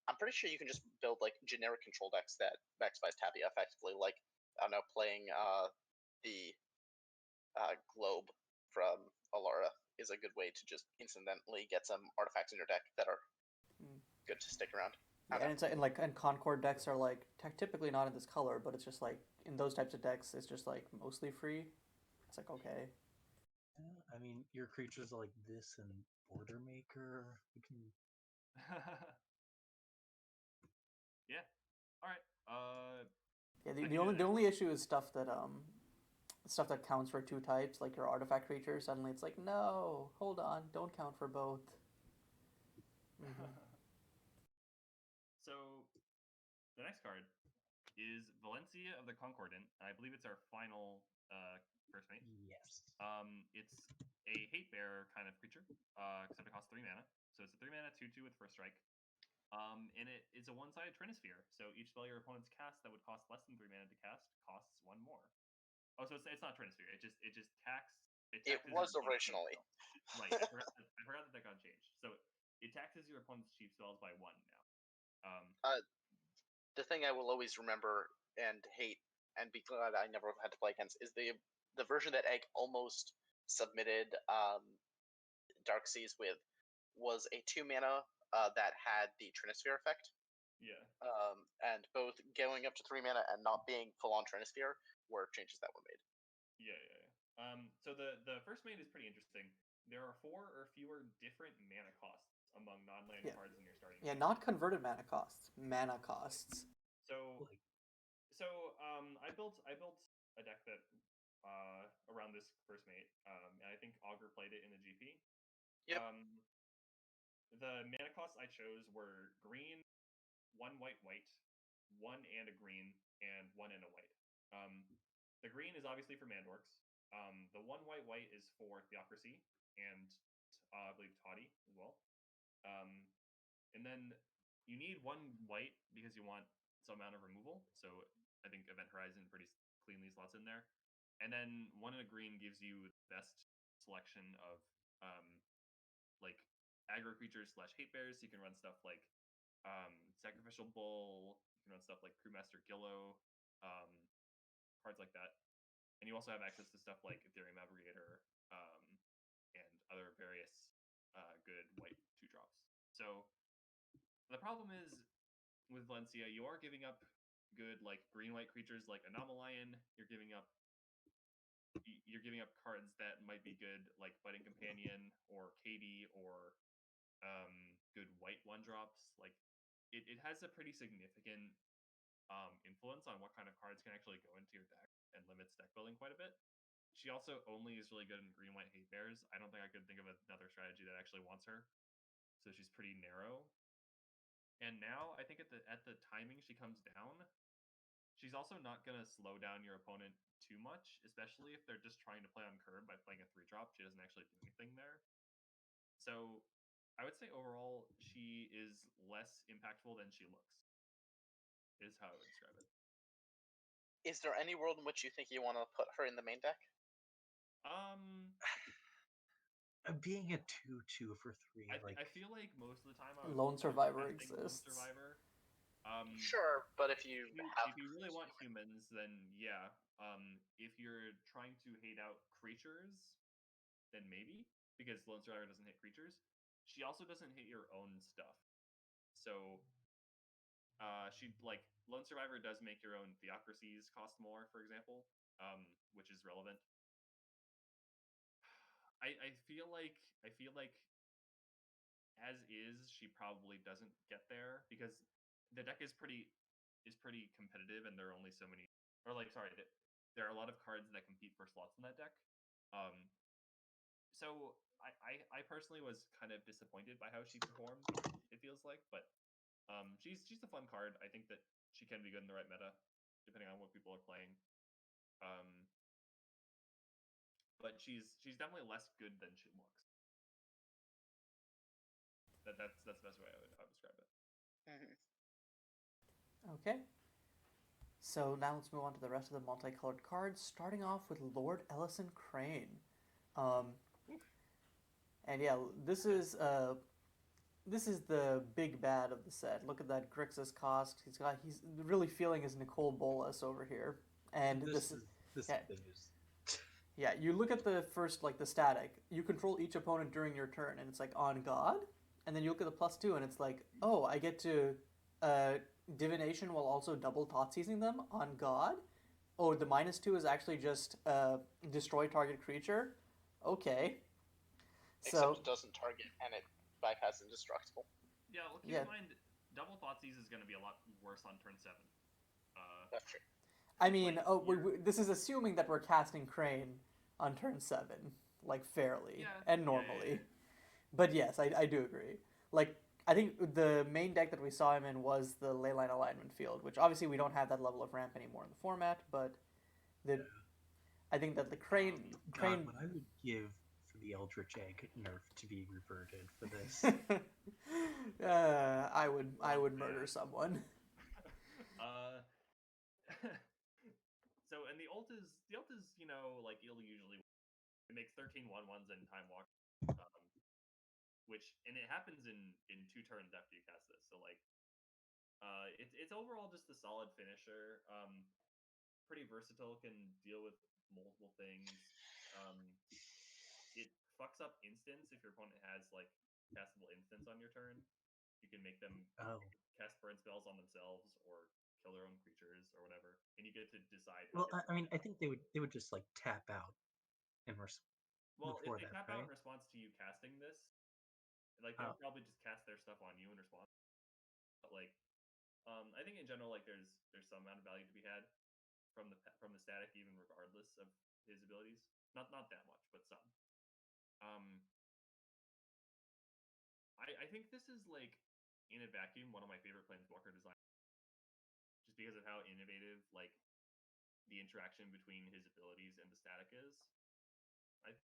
I'm pretty sure you can just build like generic control decks that maximize Tabia effectively. Like I don't know, playing the Globe from Alara is a good way to just incidentally get some artifacts in your deck that are good to stick around. Yeah, and Concord decks are like typically not in this color, but it's just like in those types of decks, it's just like mostly free. It's like okay. Yeah, I mean, your creatures like this and Border Maker. You can. Yeah. All right. Yeah, the only issue is stuff that counts for 2 types, like your artifact creature. Suddenly, it's like no, hold on, don't count for both. So, the next card is Valencia of the Concordant. I believe it's our final first mate. Yes. It's a hate bearer kind of creature, except it costs 3 mana. So it's a 3 mana 2/2 with first strike. And it is a one-sided Trinisphere. So each spell your opponents cast that would cost less than 3 mana to cast costs 1 more. Oh, so it's not Trinisphere. It just taxes. It was originally. Right. I forgot that got changed. So it taxes your opponent's cheap spells by 1 now. The thing I will always remember and hate and be glad I never had to play against is the version that Egg almost submitted Dark Seas with was a 2 mana that had the Trinisphere effect. Yeah. And both going up to 3 mana and not being full on Trinisphere were changes that were made. Yeah. So the first mate is pretty interesting. There are 4 or fewer different mana costs among non-land cards in your starting. Yeah, not converted mana costs. Mana costs. So I built a deck that around this first mate, and I think Augur played it in the GP. Yep. the mana costs I chose were green, 1 white, 1 and a green, and 1 and a white. The green is obviously for Mandorks. The 1 white is for Theocracy and I believe Toddy as well. And then you need 1 white because you want some amount of removal. So I think Event Horizon pretty cleanly slots in there. And then 1 and a green gives you the best selection of like aggro creatures / hate bears. So you can run stuff like Sacrificial Bull. You can run stuff like Crewmaster Gillo, cards like that. And you also have access to stuff like Ethereum Abrogator and other various good white 2-drops. So the problem is with Valencia, you are giving up good like green-white creatures like Anomalion. You're giving up cards that might be good like Fighting Companion or Katie or good white 1-drops. Like it has a pretty significant influence on what kind of cards can actually go into your deck and limits deck building quite a bit. She also only is really good in green-white hate bears. I don't think I could think of another strategy that actually wants her. So she's pretty narrow. And now I think at the timing she comes down, she's also not gonna slow down your opponent too much, especially if they're just trying to play on curve by playing a 3-drop. She doesn't actually do anything there. So I would say overall she is less impactful than she looks. Is how I would describe it. Is there any world in which you think you want to put her in the main deck? Being a 2/2 for 3, I feel like most of the time Lone Survivor I think Lone exists. Survivor. Sure, but if you really want humans, then yeah. If you're trying to hate out creatures, then maybe, because Lone Survivor doesn't hit creatures. She also doesn't hit your own stuff. So she like Lone Survivor does make your own Theocracies cost more, for example, which is relevant. I feel like as is, she probably doesn't get there because the deck is pretty competitive, and there are only so many. Or like, sorry, there are a lot of cards that compete for slots in that deck. So I personally was kind of disappointed by how she performed. It feels like, but she's a fun card. I think that she can be good in the right meta, depending on what people are playing. But she's definitely less good than she looks. That's the best way I would describe it. Okay. So now let's move on to the rest of the multicolored cards, starting off with Lord Ellison Crane. And yeah, this is the big bad of the set. Look at that Grixis cost. He's really feeling his Nicole Bolas over here. And this is the news. Yeah, you look at the first, like the static. You control each opponent during your turn, and it's like on God. And then you look at the +2, and it's like, oh, I get to divination while also double thought seizing them on God. Oh, the -2 is actually just destroy target creature. Okay. Except it doesn't target, and it bypasses indestructible. Yeah, well, keep in mind, double Thoughtseize is going to be a lot worse on turn 7. That's true. I mean, this is assuming that we're casting Crane on turn 7, like fairly and normally. Yeah. But yes, I do agree. Like, I think the main deck that we saw him in was the Leyline Alignment field, which obviously we don't have that level of ramp anymore in the format, but I think that the Crane... what I would give for the Eldritch Egg nerf to be reverted for this. I would murder someone. So, and the ult is, you know, like it'll usually, it makes 13 1/1s and Time Walk, which, and it happens in 2 turns after you cast this. So like, it's overall just a solid finisher. Pretty versatile, can deal with multiple things. It fucks up instants if your opponent has like castable instants on your turn. You can make them cast burn spells on themselves or kill their own creatures or whatever, and you get to decide. Well, I mean, I think they would just like tap out and well, before if they that, tap out right? in response to you casting this, like they'll probably just cast their stuff on you in response. But like, I think in general, like there's some amount of value to be had from the static, even regardless of his abilities. Not that much, but some. I think this is like in a vacuum one of my favorite Planeswalker designs, just because of how innovative like the interaction between his abilities and the static is. I think.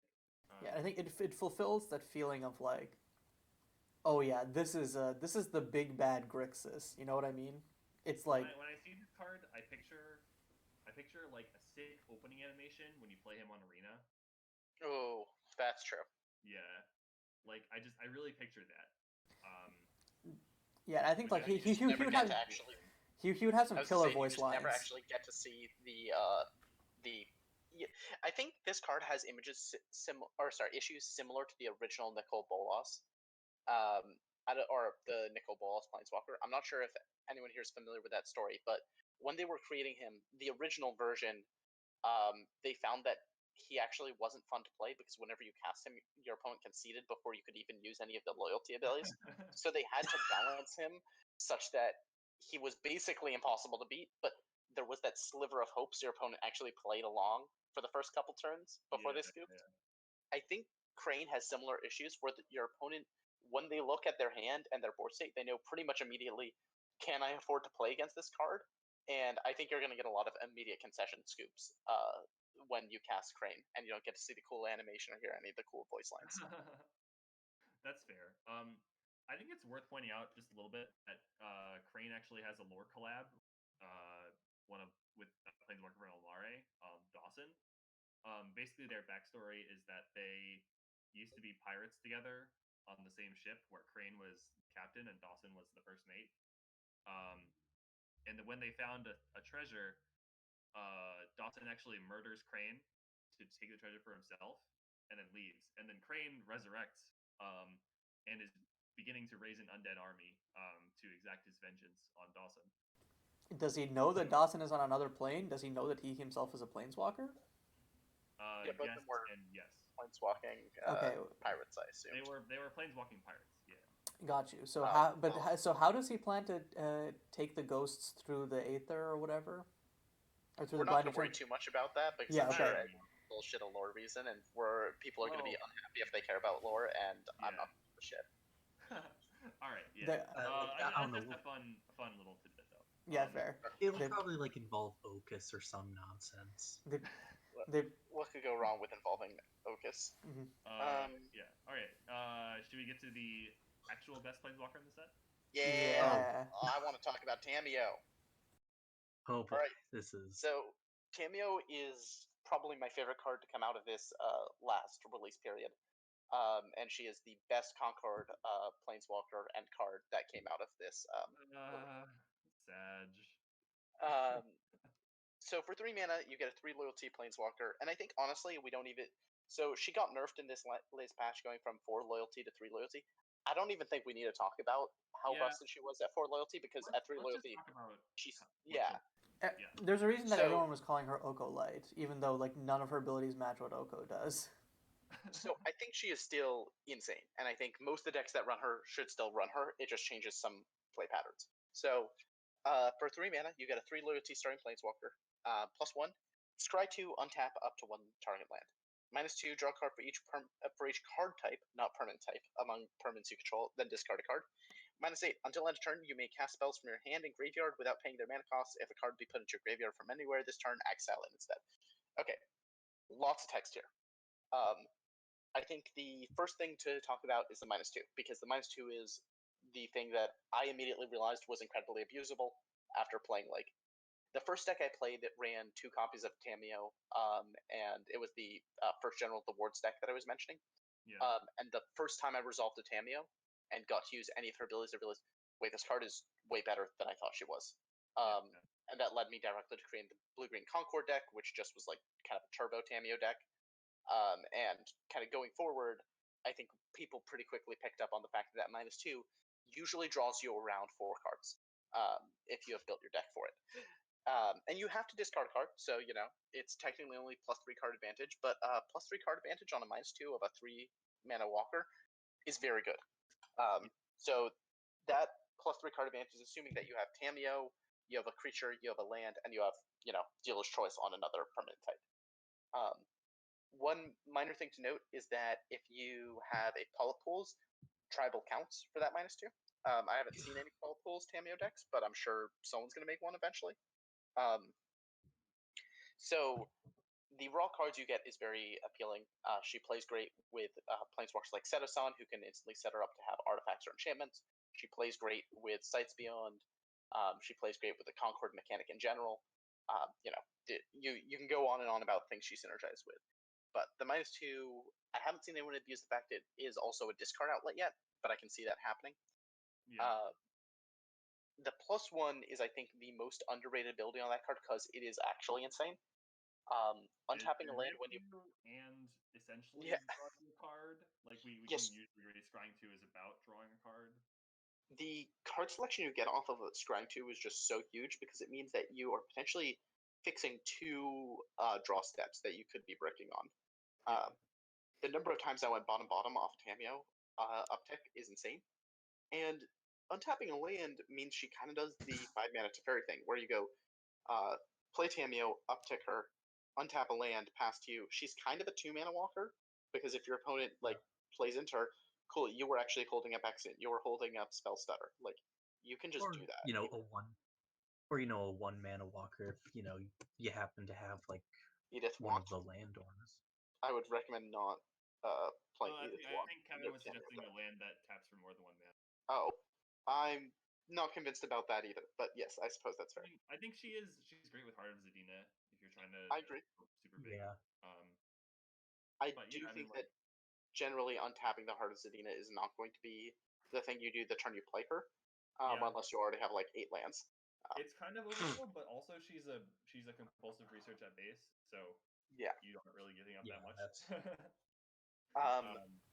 Yeah, I think it fulfills that feeling of like, oh yeah, this is the big bad Grixis. You know what I mean? It's like when I see this card, I picture like a sick opening animation when you play him on Arena. Oh, that's true. Yeah, like I really picture that. yeah, and I think like You just never would get have to actually. he would have some I was killer saying, you voice just lines. never actually get to see the. Yeah, I think this card has issues similar to the original Nicol Bolas, or the Nicol Bolas Planeswalker. I'm not sure if anyone here is familiar with that story, but when they were creating him, the original version, they found that he actually wasn't fun to play because whenever you cast him, your opponent conceded before you could even use any of the loyalty abilities. So they had to balance him such that he was basically impossible to beat, but there was that sliver of hope so your opponent actually played along for the first couple turns before they scooped. Yeah. I think Crane has similar issues where your opponent, when they look at their hand and their board state, they know pretty much immediately, can I afford to play against this card? And I think you're going to get a lot of immediate concession scoops when you cast Crane, and you don't get to see the cool animation or hear any of the cool voice lines. That's fair. I think it's worth pointing out just a little bit that Crane actually has a lore collab, with Planeswalker from Elmare, Dawson. Basically, their backstory is that they used to be pirates together on the same ship, where Crane was captain and Dawson was the first mate. And when they found a treasure, Dawson actually murders Crane to take the treasure for himself, and then leaves. And then Crane resurrects, and is beginning to raise an undead army to exact his vengeance on Dawson. Does he know that Dawson is on another plane? Does he know that he himself is a planeswalker? Yeah, both Yes of them were and yes. planeswalking Okay. pirates, I assume. They were planeswalking pirates. Yeah. Got you. So Oh, so how does he plan to take the ghosts through the Aether or whatever? Or through We're the not going blind to worry return? too much about that because Yeah, I'm sure okay. it's bullshit a lore reason, and where people are going to be Well, unhappy if they care about lore, and I'm yeah. not giving a shit. All right. Yeah. I don't That's know. just a fun little tidbit though. Yeah, fair. It'll They- probably like involve Ocus or some nonsense. They What could go wrong with involving Ocus? Yeah. All right. Should we get to the actual best planeswalker in the set? Yeah. I want to talk about Tamiyo. Oh boy, Alright. this is. So, Tamiyo is probably my favorite card to come out of this last release period. And she is the best Concord Planeswalker and card that came out of this. Sag. So for 3 mana, you get a 3 loyalty Planeswalker, and I think honestly we don't even. So she got nerfed in this latest patch, going from 4 loyalty to 3 loyalty. I don't even think we need to talk about how busted she was at 4 loyalty because at 3 loyalty, she's There's a reason that So- everyone was calling her Oko Light, even though like none of her abilities match what Oko does. So I think she is still insane, and I think most of the decks that run her should still run her. It just changes some play patterns. So for 3 mana, you get a 3 loyalty starting Planeswalker. +1, scry 2, untap up to 1 target land. -2, draw a card for each card type, not permanent type, among permanents you control, then discard a card. -8, until end of turn, you may cast spells from your hand and graveyard without paying their mana costs. If a card be put into your graveyard from anywhere this turn, exile it instead. Okay, lots of text here. I think the first thing to talk about is the -2, because the -2 is the thing that I immediately realized was incredibly abusable after playing like the first deck I played that ran 2 copies of Tamiyo, and it was the first General of the Wards deck that I was mentioning. Yeah. And the first time I resolved a Tamiyo and got to use any of her abilities, I realized, wait, this card is way better than I thought she was. And that led me directly to creating the Blue-Green Concord deck, which just was like kind of a turbo Tamiyo deck. And kind of going forward, I think people pretty quickly picked up on the fact that -2 usually draws you around 4 cards if you have built your deck for it. And you have to discard a card, so it's technically only +3 card advantage, but +3 card advantage on a -2 of a 3 mana walker is very good. So that +3 card advantage is assuming that you have Tamiyo, you have a creature, you have a land, and you have dealer's choice on another permanent type. One minor thing to note is that if you have a Polyp Pools, tribal counts for that -2. I haven't seen any Paul Pools Tameo decks, but I'm sure someone's going to make one eventually. So the raw cards you get is very appealing. She plays great with planeswalkers like Seto-san, who can instantly set her up to have artifacts or enchantments. She plays great with Sights Beyond. She plays great with the Concord mechanic in general. You can go on and on about things she synergizes with. But the -2, I haven't seen anyone abuse the fact it is also a discard outlet yet, but I can see that happening. Yeah. The +1 is, I think, the most underrated ability on that card because it is actually insane. Untapping a land when you and essentially Yeah. drawing a card. Like we Yes. can usually raise Scrying 2 is about drawing a card. The card selection you get off of Scrying 2 is just so huge because it means that you are potentially fixing 2 draw steps that you could be breaking on. The number of times I went bottom off Tameo uptick is insane. And untapping a land means she kind of does the 5-mana Teferi thing, where you go play Tameo, uptick her, untap a land past you. She's kind of a 2-mana walker, because if your opponent plays into her, cool, you were actually holding up Exit, you were holding up Spell Stutter. Like, you can just Or, do that. a 1-mana walker if you happen to have like Edith one Want. of the landowners. I would recommend not playing Edith I Want. think Kevin was suggesting a land that taps for more than 1 mana. Oh, I'm not convinced about that either, but yes, I suppose that's fair. I think she's great with Heart of Zadina if you're trying to I agree. Super big. Yeah. I do think that generally untapping the Heart of Zadina is not going to be the thing you do the turn you play her, unless you already have like 8 lands. It's kind of overkill, but also she's a compulsive research at base, so yeah, you aren't really giving up that much.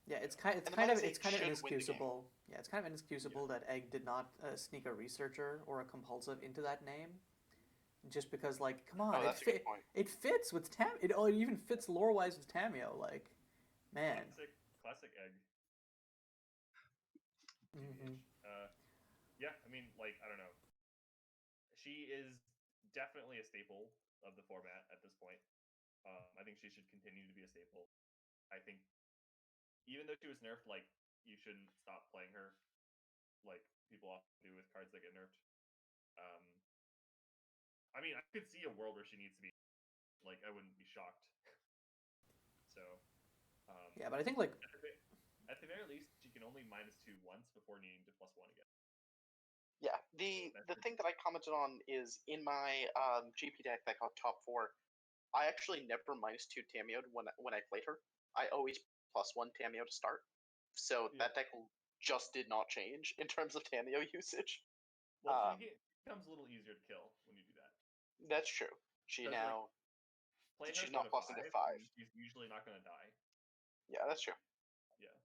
It's kind of inexcusable. Yeah, it's kind of inexcusable that Egg did not sneak a researcher or a compulsive into that name, just because, like, come on, it fits with Tam. It even fits lore-wise with Tameo. Like, man. Classic Egg. Mm-hmm. Yeah, I mean, like, I don't know. She is definitely a staple of the format at this point. I think she should continue to be a staple. I think even though she was nerfed, like, you shouldn't stop playing her, like people often do with cards that get nerfed. I mean, I could see a world where she needs to be, like, I wouldn't be shocked. So, yeah, but I think, like, at the very least, she can only -2 once before needing to +1 again. Yeah, the thing that I commented on is in my GP deck that got top 4, I actually never -2 Tameo'd when I played her. I always +1 Tameo to start. So that deck just did not change in terms of Tameo usage. Well, it becomes a little easier to kill when you do that. That's true. She's not plus into 5. She's usually not going to die. Yeah, that's true. Yeah.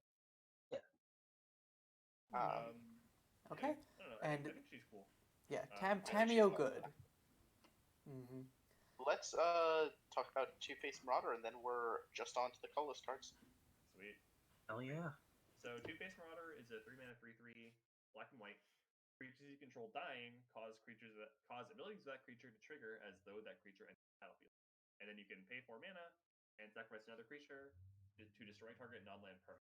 Okay. I don't know. I think she's cool. Yeah, Tameo good. Mm-hmm. Let's talk about Two-Faced Marauder, and then we're just on to the colorless cards. Sweet. Hell yeah. So Two-Faced Marauder is a 3-mana 3/3 black and white. Creatures you control dying cause abilities of that creature to trigger as though that creature enters the battlefield. And then you can pay 4 mana and sacrifice another creature to destroy target non-land permanent.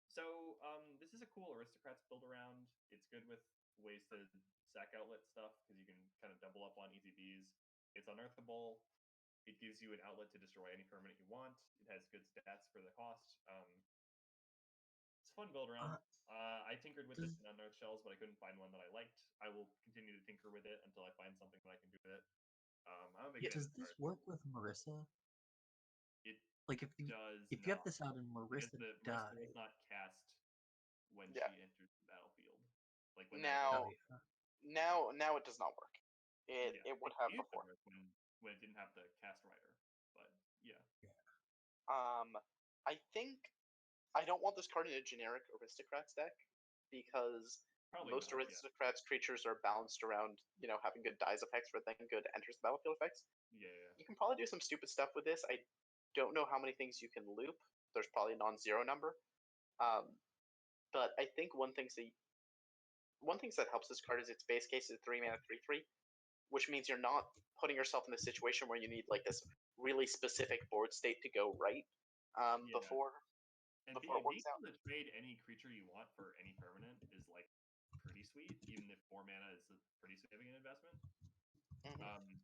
So this is a cool Aristocrats build around. It's good with ways to sack outlet stuff because you can kind of double up on EZBs. It's unearthable. It gives you an outlet to destroy any permanent you want. It has good stats for the cost. It's a fun build around. I tinkered with it in Unearthed Shells, but I couldn't find one that I liked. I will continue to tinker with it until I find something that I can do with it. Does this work with Marissa? It like if you have this out in Marissa Marissa does not cast when she enters the battlefield. Like when now it does not work. It would have before when it didn't have the cast rider, but yeah. I think I don't want this card in a generic Aristocrats deck because most Aristocrats creatures are balanced around having good dies effects for then good enters the battlefield effects. Yeah. You can probably do some stupid stuff with this. I don't know how many things you can loop. There's probably a non-zero number. But I think one thing that helps this card is its base case is 3-mana 3/3, which means you're not putting yourself in a situation where you need like this really specific board state to go right before. And before it being works out. able to trade any creature you want for any permanent is like pretty sweet, even if 4 mana is a pretty significant investment. Mhm.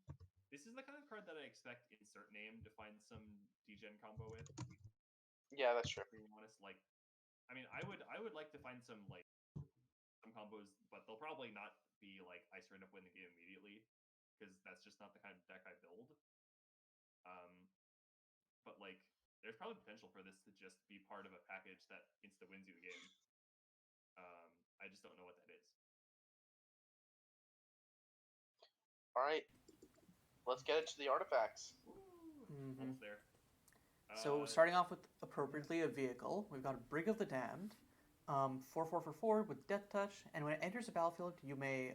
This is the kind of card that I expect Insert Name to find some degen combo with. Yeah, that's true. Being honest, like, I mean, I would like to find some combos, but they'll probably not be like I straight up win the game immediately, because that's just not the kind of deck I build. But like, there's probably potential for this to just be part of a package that insta wins you the game. I just don't know what that is. All right, let's get into the artifacts. Almost there. So starting off with appropriately a vehicle, we've got a Brig of the Damned, 4/4 for 4 with Death Touch, and when it enters the battlefield, you may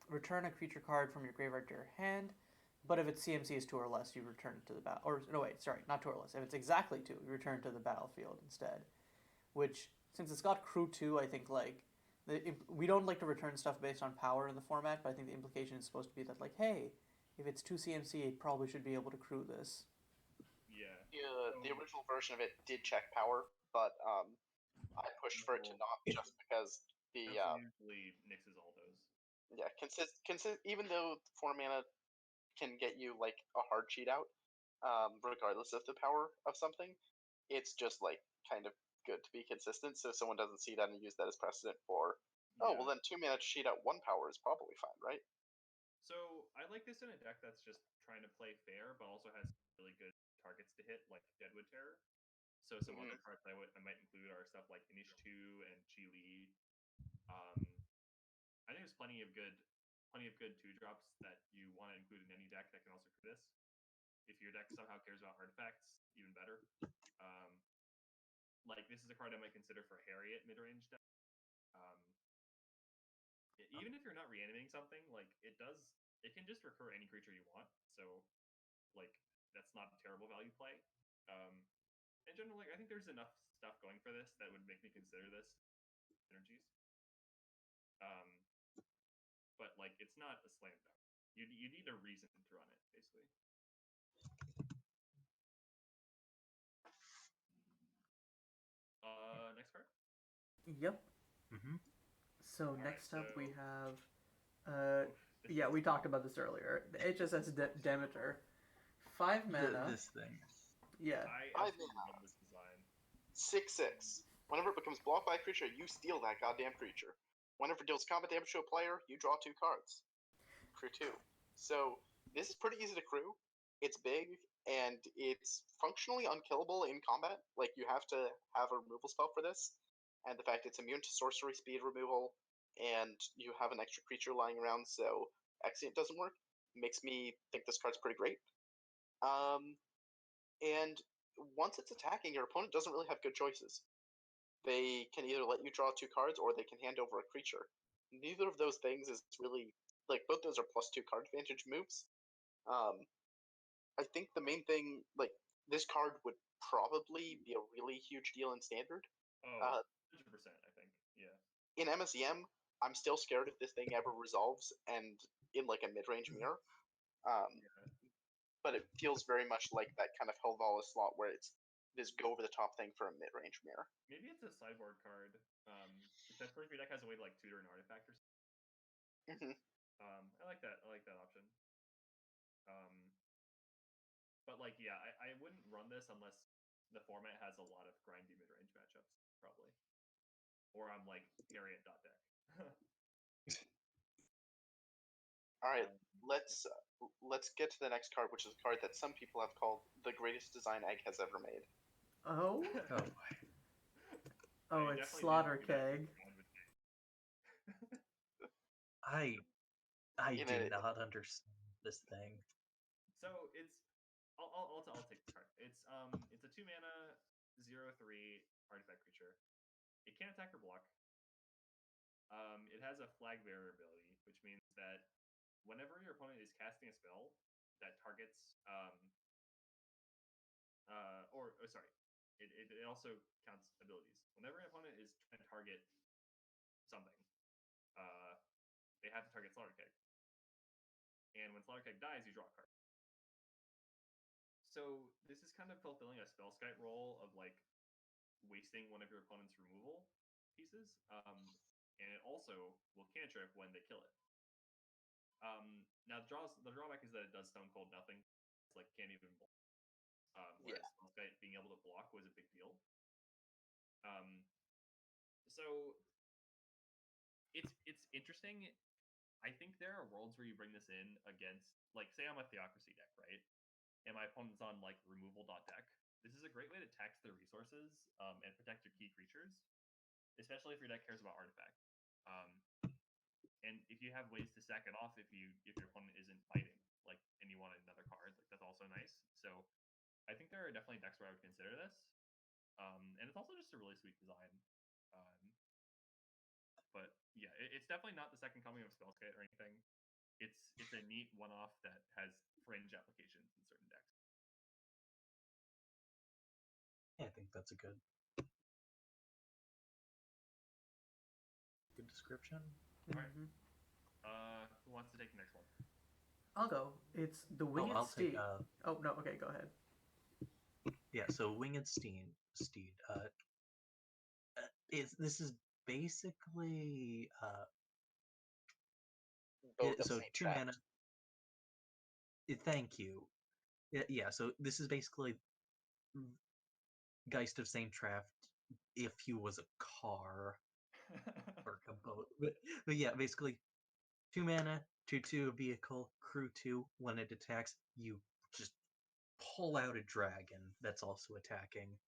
return a creature card from your graveyard to your hand. But if its CMC is 2 or less, you return it to the battle. Or no, wait, sorry, not 2 or less. If it's exactly 2, you return it to the battlefield instead. Which, since it's got crew 2, I think like we don't like to return stuff based on power in the format, but I think the implication is supposed to be that like, hey, if it's 2 CMC, it probably should be able to crew this. Yeah. The original version of it did check power, but I pushed for it to not, just because the usually nixes all those. yeah, even though 4 mana can get you like a hard cheat out, regardless of the power of something, it's just like kind of good to be consistent, so someone doesn't see that and use that as precedent for, oh well, then 2 mana to cheat out 1 power is probably fine, right? So I like this in a deck that's just trying to play fair, but also has really good targets to hit, like Deadwood Terror. So some other cards I might include are stuff like Inish 2 and Chi Li. I think there's plenty of good 2-drops that you want to include in any deck that can also do this. If your deck somehow cares about artifacts, even better. Like, this is a card I might consider for Harriet mid-range deck. Even if you're not reanimating something, like, it can just recur any creature you want. So, like, that's not a terrible value play. In general, like, I think there's enough stuff going for this that would make me consider this energies. But like, it's not a slam dunk. You need a reason to run it, basically. Next card. Yep. So next up we have we talked about this earlier. The HSS Demeter, 5 mana. This thing. Yeah. I absolutely love this design. 6/6. Whenever it becomes blocked by a creature, you steal that goddamn creature. Whenever it deals combat damage to a player, you draw 2 cards. Crew 2. So this is pretty easy to crew. It's big, and it's functionally unkillable in combat. Like, you have to have a removal spell for this. And the fact it's immune to sorcery speed removal, and you have an extra creature lying around, so Exeunt doesn't work, makes me think this card's pretty great. And once it's attacking, your opponent doesn't really have good choices. They can either let you draw 2 cards, or they can hand over a creature. Neither of those things is really, like, both those are +2 card advantage moves. I think the main thing, like, this card would probably be a really huge deal in Standard. 100%, I think. Yeah. In MSEM, I'm still scared if this thing ever resolves and in like a mid-range mirror. But it feels very much like that kind of Helvala slot where it's this go-over-the-top thing for a mid-range mirror. Maybe it's a sideboard card. Especially if your deck has a way to like tutor an artifact or something. I like that. I like that option. But like, yeah, I wouldn't run this unless the format has a lot of grindy mid-range matchups, probably. Or I'm like Harriet deck. All right, let's get to the next card, which is a card that some people have called the greatest design Egg has ever made. Oh. Oh, it's Slaughter Keg. I do not understand this thing. So it's I'll take this card. It's a 2 mana 0/3 artifact creature. It can't attack or block. It has a flag bearer ability, which means that whenever your opponent is casting a spell that targets it also counts abilities. Whenever an opponent is trying to target something, they have to target Slaughter Keg. And when Slaughter Keg dies, you draw a card. So this is kind of fulfilling a Spellskite role of like wasting one of your opponent's removal pieces, and it also will cantrip when they kill it. Now the drawback is that it does Stone Cold nothing. It's like can't even block. Whereas Spellskite being able to block was a big deal. So it's interesting. I think there are worlds where you bring this in against, like, say I'm a Theocracy deck, right? And my opponent's on like removal.deck. This is a great way to tax their resources and protect your key creatures, especially if your deck cares about artifact. And if you have ways to sack it off if your opponent isn't fighting, like, and you want another card, like, that's also nice. So I think there are definitely decks where I would consider this. And it's also just a really sweet design. But yeah, it's definitely not the second coming of Spellskite or anything. It's a neat one-off that has fringe applications in certain decks. Yeah, I think that's a good description. Alright. Mhm. Who wants to take the next one? I'll go. It's the Winged I'll Steed. take. Oh no, okay, go ahead. Yeah, so Winged Steed. This is basically Boat of so Saint 2 Trapt. mana. Thank you. Yeah, so this is basically Geist of Saint Trapt if he was a car or a boat. But yeah, basically 2 mana, 2/2 vehicle, crew 2. When it attacks, you just pull out a dragon that's also attacking.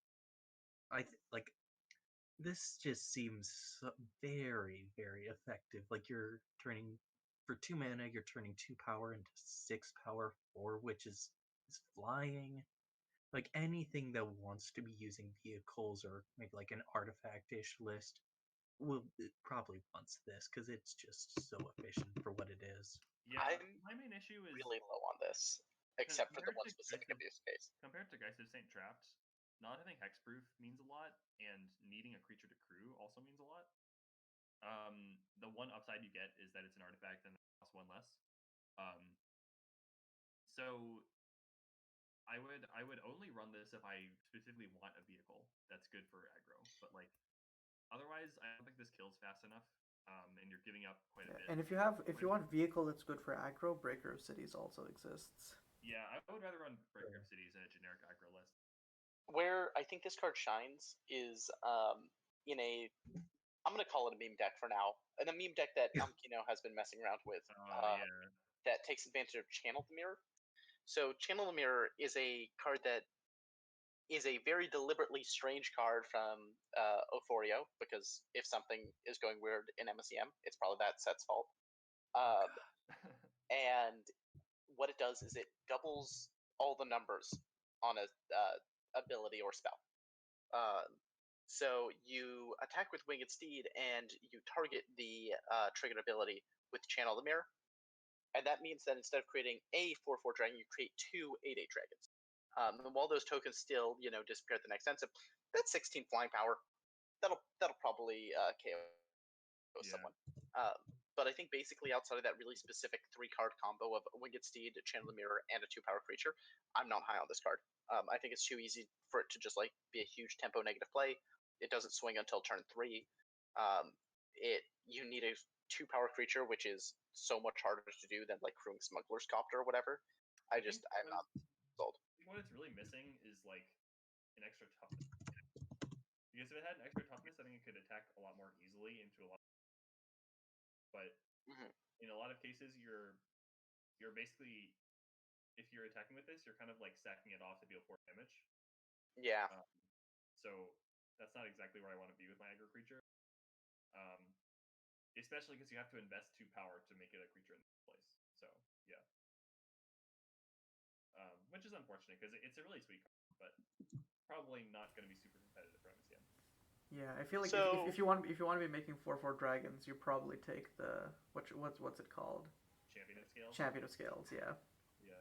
This just seems very, very effective. Like, you're turning for 2 mana, you're turning 2 power into 6 power, 4, which is flying. Like, anything that wants to be using vehicles or maybe like an artifact-ish list will probably wants this because it's just so efficient for what it is. Yeah, I'm my main issue is really low on this, except for the one compared to specific Geist of- abuse case. compared to Geist of Saint Trapt, not having hexproof means a lot, and needing a creature to crew also means a lot. The one upside you get is that it's an artifact and it costs 1 less. So I would only run this if I specifically want a vehicle that's good for aggro. But like, otherwise, I don't think this kills fast enough, and you're giving up quite a bit. And if you want vehicle that's good for aggro, Breaker of Cities also exists. Yeah, I would rather run Breaker of Cities in a generic aggro list. Where I think this card shines is in a, I'm going to call it a meme deck for now, and a meme deck that Amkino has been messing around with Yeah. that takes advantage of Channel the Mirror. So Channel the Mirror is a card that is a very deliberately strange card from Ophorio, because if something is going weird in MSEM, it's probably that set's fault. And what it does is it doubles all the numbers on a ability or spell. So you attack with Winged Steed and you target the triggered ability with Channel the Mirror. And that means that instead of creating a 4/4 dragon, you create 2 8/8 dragons. And while those tokens still, disappear at the next end, so that's 16 flying power. That'll probably KO someone. But I think basically outside of that really specific 3-card combo of Winged Steed, Channel the Mirror, and a 2-power creature, I'm not high on this card. I think it's too easy for it to just like be a huge tempo negative play. It doesn't swing until turn 3. You need a 2-power creature, which is so much harder to do than like crewing Smuggler's Copter or whatever. I'm not sold. What it's really missing is like an extra toughness. Because if it had an extra toughness, I think it could attack a lot more easily into a lot. But in a lot of cases, you're basically, if you're attacking with this, you're kind of like sacking it off to deal 4 damage. Yeah. So that's not exactly where I want to be with my aggro creature. Especially because you have to invest 2 power to make it a creature in the first place. So yeah. Which is unfortunate because it's a really sweet card, but probably not going to be super competitive for MSEM. Yeah, I feel like So- if you want to be making 4/4 dragons, you probably take the what's it called? Champion of Scales. Champion of Scales, yeah. Yeah.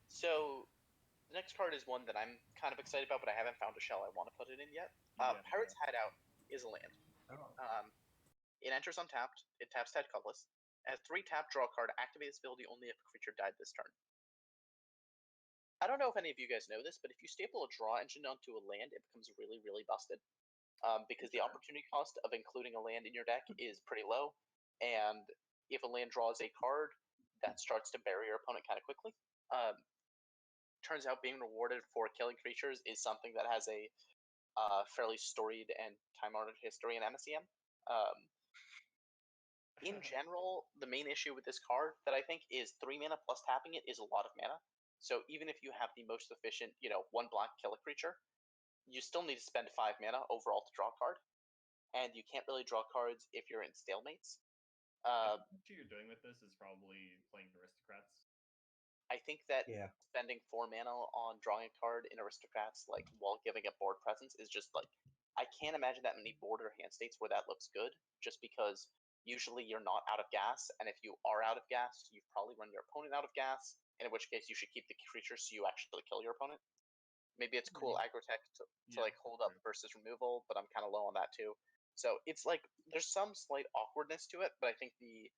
So the next card is one that I'm kind of excited about, but I haven't found a shell I want to put it in yet. Pirate's Hideout is a land. It enters untapped. It taps Ted Cutlass. It has 3 tap, draw a card, activate this ability only if a creature died this turn. I don't know if any of you guys know this, but if you staple a draw engine onto a land, it becomes really, really busted. Because the opportunity cost of including a land in your deck is pretty low, and if a land draws a card, that starts to bury your opponent kind of quickly. Turns out being rewarded for killing creatures is something that has a fairly storied and time-honored history in MSEM. In general, the main issue with this card that I think is 3 mana plus tapping it is a lot of mana. So even if you have the most efficient, 1 black kill a creature, you still need to spend 5 mana overall to draw a card. And you can't really draw cards if you're in stalemates. What you're doing with this is probably playing Aristocrats. I think that Yeah. spending 4 mana on drawing a card in Aristocrats, like while giving a board presence, is just like I can't imagine that many board or hand states where that looks good. Just because usually you're not out of gas, and if you are out of gas, you've probably run your opponent out of gas. In which case, you should keep the creature so you actually kill your opponent. Maybe it's cool aggro tech to like hold up versus removal, but I'm kind of low on that too. So it's like there's some slight awkwardness to it, but I think the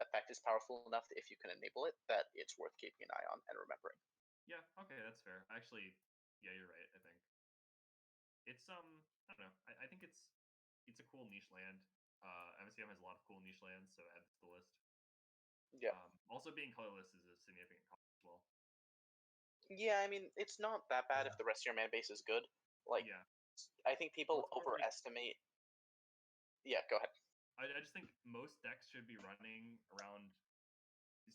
effect is powerful enough that if you can enable it, that it's worth keeping an eye on and remembering. Yeah, okay, that's fair. Actually, yeah, you're right. I think it's I don't know. I think it's a cool niche land. MSEM has a lot of cool niche lands, so add to the list. Yeah. Also, being colorless is a significant cost as well. Yeah, I mean it's not that bad if the rest of your mana base is good. Like, Yeah, I think people Well, it's more like- overestimate. Yeah, go ahead. I just think most decks should be running around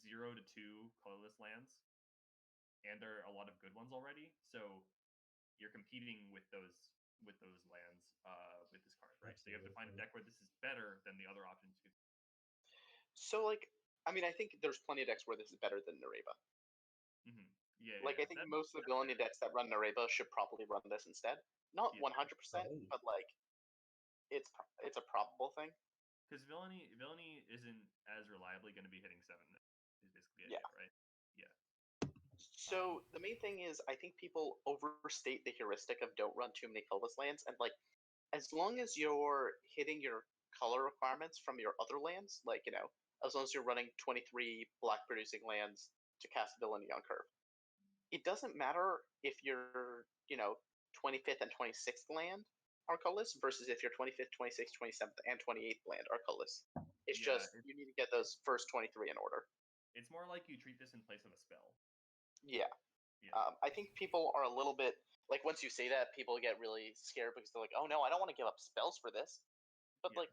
0 to 2 colorless lands, and there are a lot of good ones already. So you're competing with those lands with this card, right? So you have to find a deck where this is better than the other options. So like, I mean, I think there's plenty of decks where this is better than Nareba. Mm-hmm. Yeah. Like, I think most of the villainy decks that run Nareba should probably run this instead. Not 100%, but like, it's a probable thing. Because villainy isn't as reliably going to be hitting 7. Is basically the idea, right? Yeah. So the main thing is, I think people overstate the heuristic of don't run too many colorless lands, and like, as long as you're hitting your color requirements from your other lands, like as long as you're running 23 black producing lands to cast villainy on curve, it doesn't matter if your 25th and 26th land are colorless versus if your 25th, 26th, 27th, and 28th land are colorless. It's just you need to get those first 23 in order. It's more like you treat this in place of a spell. Yeah. I think people are a little bit like once you say that, people get really scared because they're like, "Oh no, I don't want to give up spells for this." But like,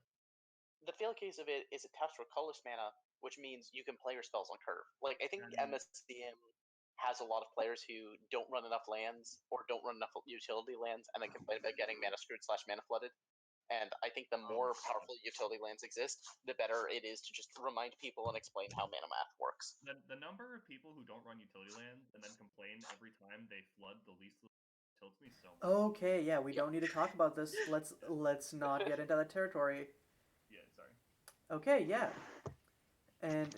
the fail case of it is it taps for colorless mana, which means you can play your spells on curve. Like, I think MSEM has a lot of players who don't run enough lands or don't run enough utility lands, and they complain about getting mana screwed / mana flooded. And I think the more powerful utility lands exist, the better it is to just remind people and explain how mana math works. The number of people who don't run utility lands and then complain every time they flood the least tilts me so much. Okay, yeah, we don't need to talk about this. Let's not get into that territory. Yeah, sorry. Okay, yeah. And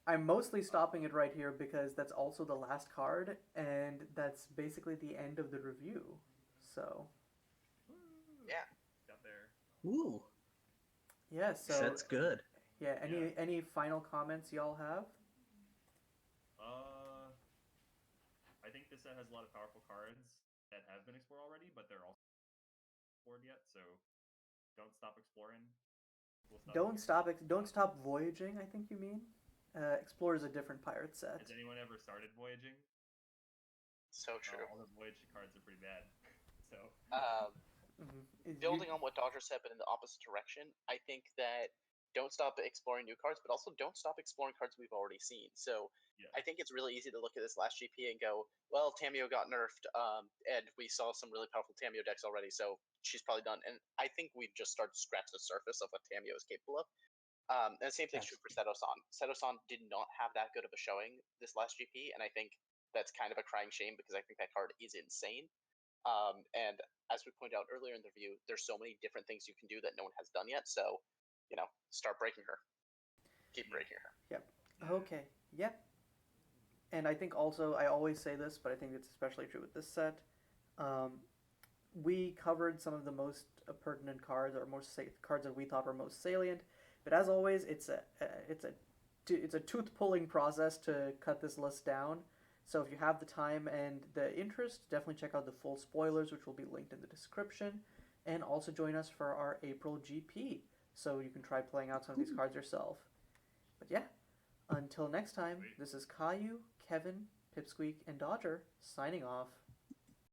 I'm mostly stopping it right here because that's also the last card, and that's basically the end of the review. So. Yeah. Got there. Ooh. Yeah, so that's good. Yeah, any final comments y'all have? I think this set has a lot of powerful cards that have been explored already, but they're also not explored yet, so don't stop exploring. Don't stop voyaging, I think you mean. Explore is a different pirate set. Has anyone ever started voyaging? So true. All the voyage cards are pretty bad. So building on what Dodger said, but in the opposite direction, I think that don't stop exploring new cards, but also don't stop exploring cards we've already seen. So I think it's really easy to look at this last GP and go, well, Tamiyo got nerfed, and we saw some really powerful Tamiyo decks already, so she's probably done. And I think we've just started to scratch the surface of what Tamiyo is capable of. And the same thing's true for Seto-san. Seto-san did not have that good of a showing this last GP, and I think that's kind of a crying shame because I think that card is insane. And as we pointed out earlier in the review, there's so many different things you can do that no one has done yet. So, start breaking her. Keep breaking her. Yep. Okay. Yep. And I think also, I always say this, but I think it's especially true with this set. We covered some of the most pertinent cards, or cards that we thought were most salient. But as always, it's a tooth pulling process to cut this list down. So if you have the time and the interest, definitely check out the full spoilers, which will be linked in the description. And also join us for our April GP, so you can try playing out some of these cards yourself. But yeah, until next time, this is Caillou, Kevin, Pipsqueak, and Dodger signing off.